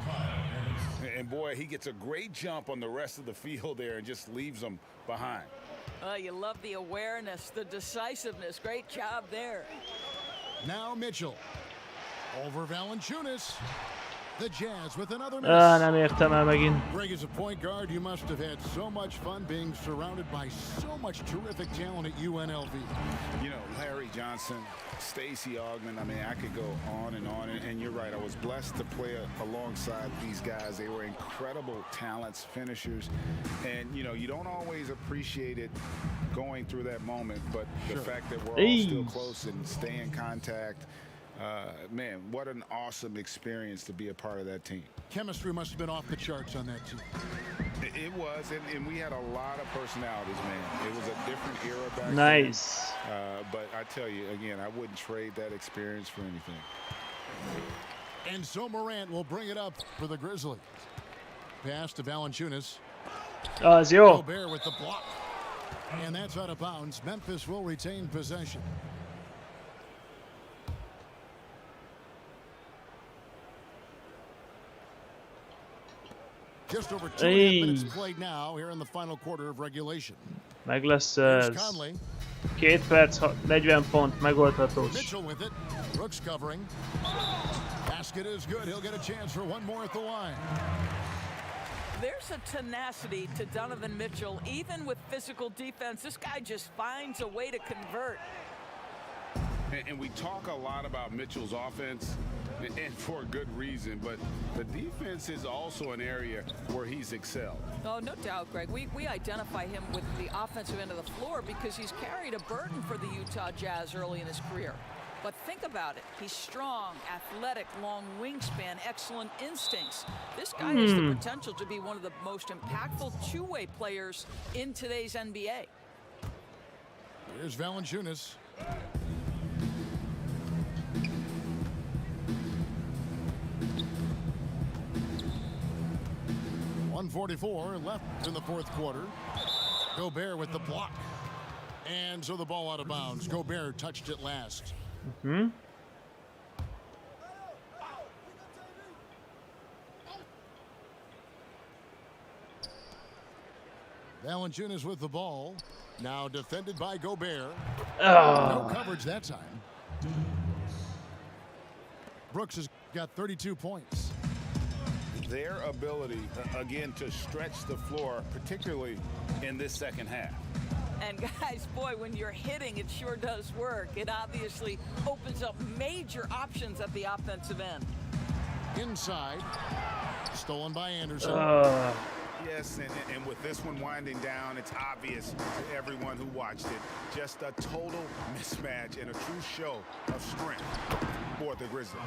S7: And boy, he gets a great jump on the rest of the field there and just leaves them behind.
S20: Oh, you love the awareness, the decisiveness. Great job there.
S5: Now Mitchell. Over Valanciunas. The Jazz with another miss.
S2: Nem értem el megint.
S5: Greg, as a point guard, you must have had so much fun being surrounded by so much terrific talent at UNLV.
S7: You know, Larry Johnson, Stacey Augmon, I mean, I could go on. And you're right, I was blessed to play alongside these guys. They were incredible talents, finishers. And, you know, you don't always appreciate it going through that moment, but the fact that we're all still close and stay in contact, man, what an awesome experience to be a part of that team.
S5: Chemistry must have been off the charts on that team.
S7: It was, and we had a lot of personalities, man. It was a different era back then.
S2: Nice.
S7: But I tell you, again, I wouldn't trade that experience for anything.
S5: And so Morant will bring it up for the Grizzlies. Pass to Valanciunas.
S2: Az jó.
S5: Gobert with the block. And that's out of bounds. Memphis will retain possession. Just over 2.5 minutes played now here in the final quarter of regulation.
S2: Meg lesz ez. 2 perc, 40 pont, megoldhatós.
S5: Mitchell with it. Brooks covering. Basket is good. He'll get a chance for one more at the line.
S20: There's a tenacity to Donovan Mitchell. Even with physical defense, this guy just finds a way to convert.
S7: And we talk a lot about Mitchell's offense, and for a good reason, but the defense is also an area where he's excelled.
S20: Oh, no doubt, Greg. We identify him with the offensive end of the floor because he's carried a burden for the Utah Jazz early in his career. But think about it. He's strong, athletic, long wingspan, excellent instincts. This guy has the potential to be one of the most impactful two-way players in today's NBA.
S5: Here's Valanciunas. .144 left in the fourth quarter. Gobert with the block. And so the ball out of bounds. Gobert touched it last. Valanciunas with the ball. Now defended by Gobert.
S2: Oh.
S5: No coverage that time. Brooks has got 32 points.
S7: Their ability, again, to stretch the floor, particularly in this second half.
S20: And guys, boy, when you're hitting, it sure does work. It obviously opens up major options at the offensive end.
S5: Inside. Stolen by Anderson.
S7: Yes, and with this one winding down, it's obvious to everyone who watched it. Just a total mismatch and a true show of strength for the Grizzlies.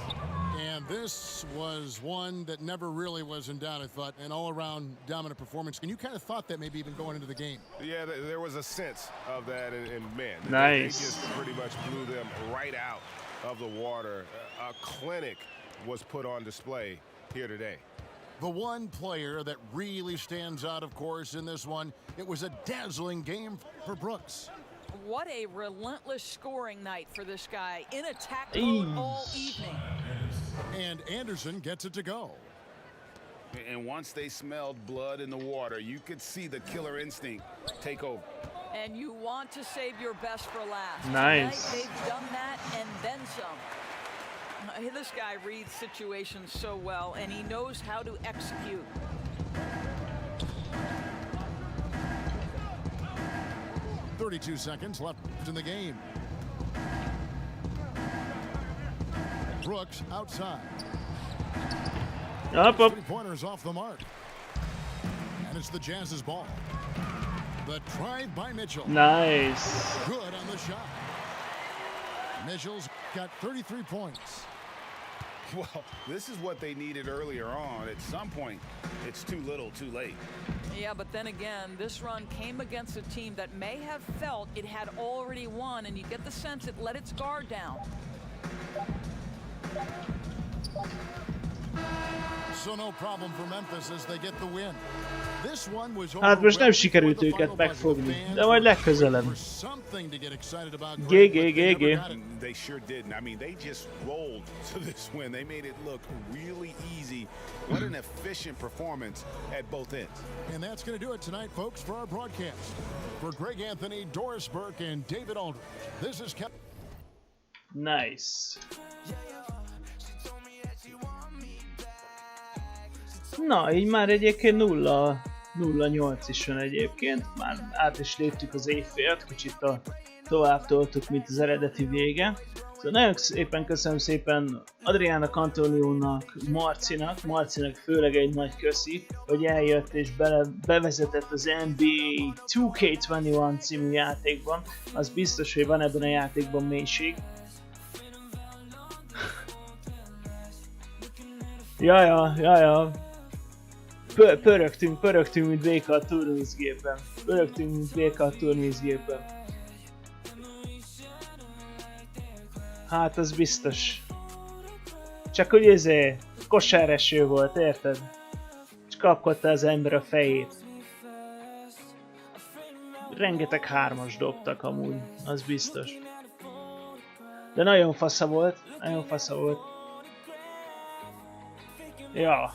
S5: And this was one that never really was in doubt, I thought, an all-around dominant performance. And you kind of thought that maybe even going into the game.
S22: Yeah, there was a sense of that, and man,
S2: nice.
S22: They just pretty much blew them right out of the water. A clinic was put on display here today.
S5: The one player that really stands out, of course, in this one, it was a dazzling game for Brooks.
S20: What a relentless scoring night for this guy, in attack mode all evening.
S5: And Anderson gets it to go.
S7: And once they smelled blood in the water, you could see the killer instinct take over.
S20: And you want to save your best for last.
S2: Nice.
S20: Tonight, they've done that and then some. This guy reads situations so well, and he knows how to execute.
S5: .32 seconds left in the game. Brooks outside.
S2: Up.
S5: Three-pointers off the mark. And it's the Jazz's ball. The drive by Mitchell.
S2: Nice.
S5: Good on the shot. Mitchell's got 33 points.
S7: Well, this is what they needed earlier on. At some point, it's too little, too late.
S20: Yeah, but then again, this run came against a team that may have felt it had already won, and you get the sense it let its guard down.
S5: So no problem for Memphis as they get the win. This one was
S2: Hát most nem sikerült őket megfogni, de majd legközelebb. GG.
S7: They sure didn't. I mean, they just rolled to this win. They made it look really easy. What an efficient performance at both ends.
S5: And that's going to do it tonight, folks, for our broadcast. For Greg Anthony, Doris Burke, and David Aldridge, this is Kevin.
S2: Nice. Na, így már egyébként 0-8 is van egyébként, már át is léptük az éjfélt, kicsit tovább toltuk, mint az eredeti vége. Szóval nagyon szépen köszönöm szépen Adriának, Antóniónak, Marcinak főleg egy nagy köszi, hogy eljött és bevezetett az NBA2K21 című játékban. Az biztos, hogy van ebben a játékban mélység. Jaja. Pörögtünk, mint béka a turnézgépen. Hát, az biztos. Csak hogy kosáreső volt, érted? És kapkodta az ember a fejét. Rengeteg hármas dobtak amúgy, az biztos. De nagyon fasza volt. Ja.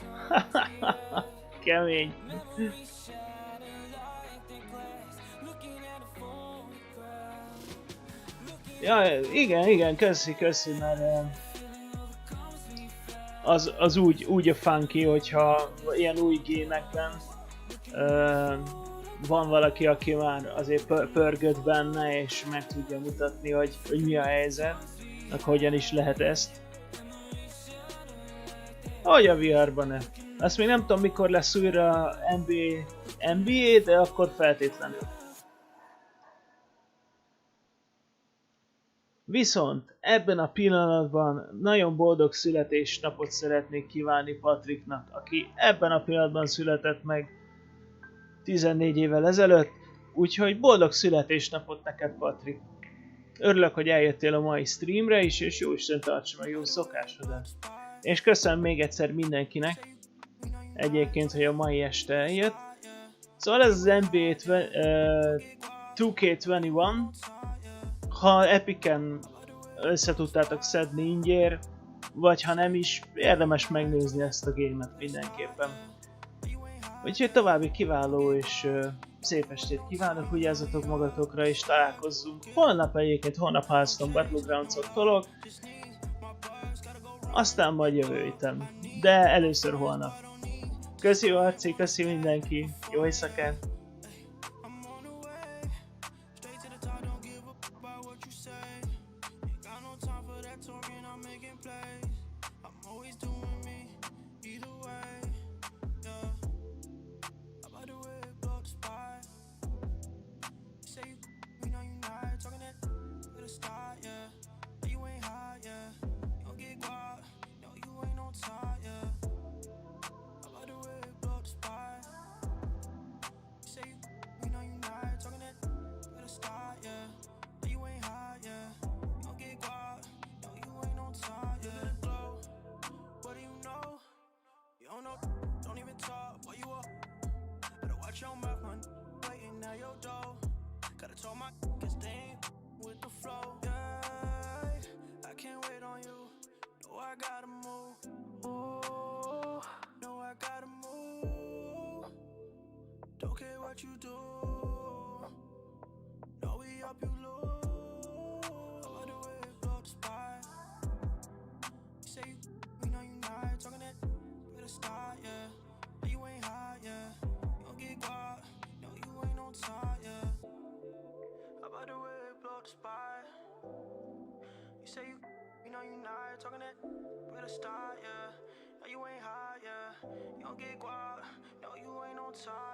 S2: Kemény. Ja, igen, köszi, mert az úgy a funky, hogyha ilyen új gémekben van valaki, aki már azért pörgött benne, és meg tudja mutatni, hogy mi a helyzet, meg hogyan is lehet ezt. Hogy a VR-ban ne. Azt még nem tudom, mikor lesz újra NBA, de akkor feltétlenül. Viszont ebben a pillanatban nagyon boldog születésnapot szeretnék kívánni Patricknak, aki ebben a pillanatban született meg 14 évvel ezelőtt, úgyhogy boldog születésnapot neked, Patrick. Örülök, hogy eljöttél a mai streamre is, és jóisten tartsa meg jó szokásodat. És köszönöm még egyszer mindenkinek, egyébként, hogy a mai este eljött. Szóval ez az NBA2K21. Ha Epiken össze tudtátok szedni ingyér, vagy ha nem is, érdemes megnézni ezt a gémet mindenképpen. Úgyhogy további kiváló és szép estét kívánok, vigyázzatok magatokra és találkozzunk. Holnap egyébként, holnap Hearthstone Battlegrounds-ot tolok. Aztán majd jövő héten, de először holnap. Köszi Marci, köszi mindenki, jó éjszakát!
S4: Start, yeah. No, you ain't hot, yeah. You don't get guap. No, you ain't on top.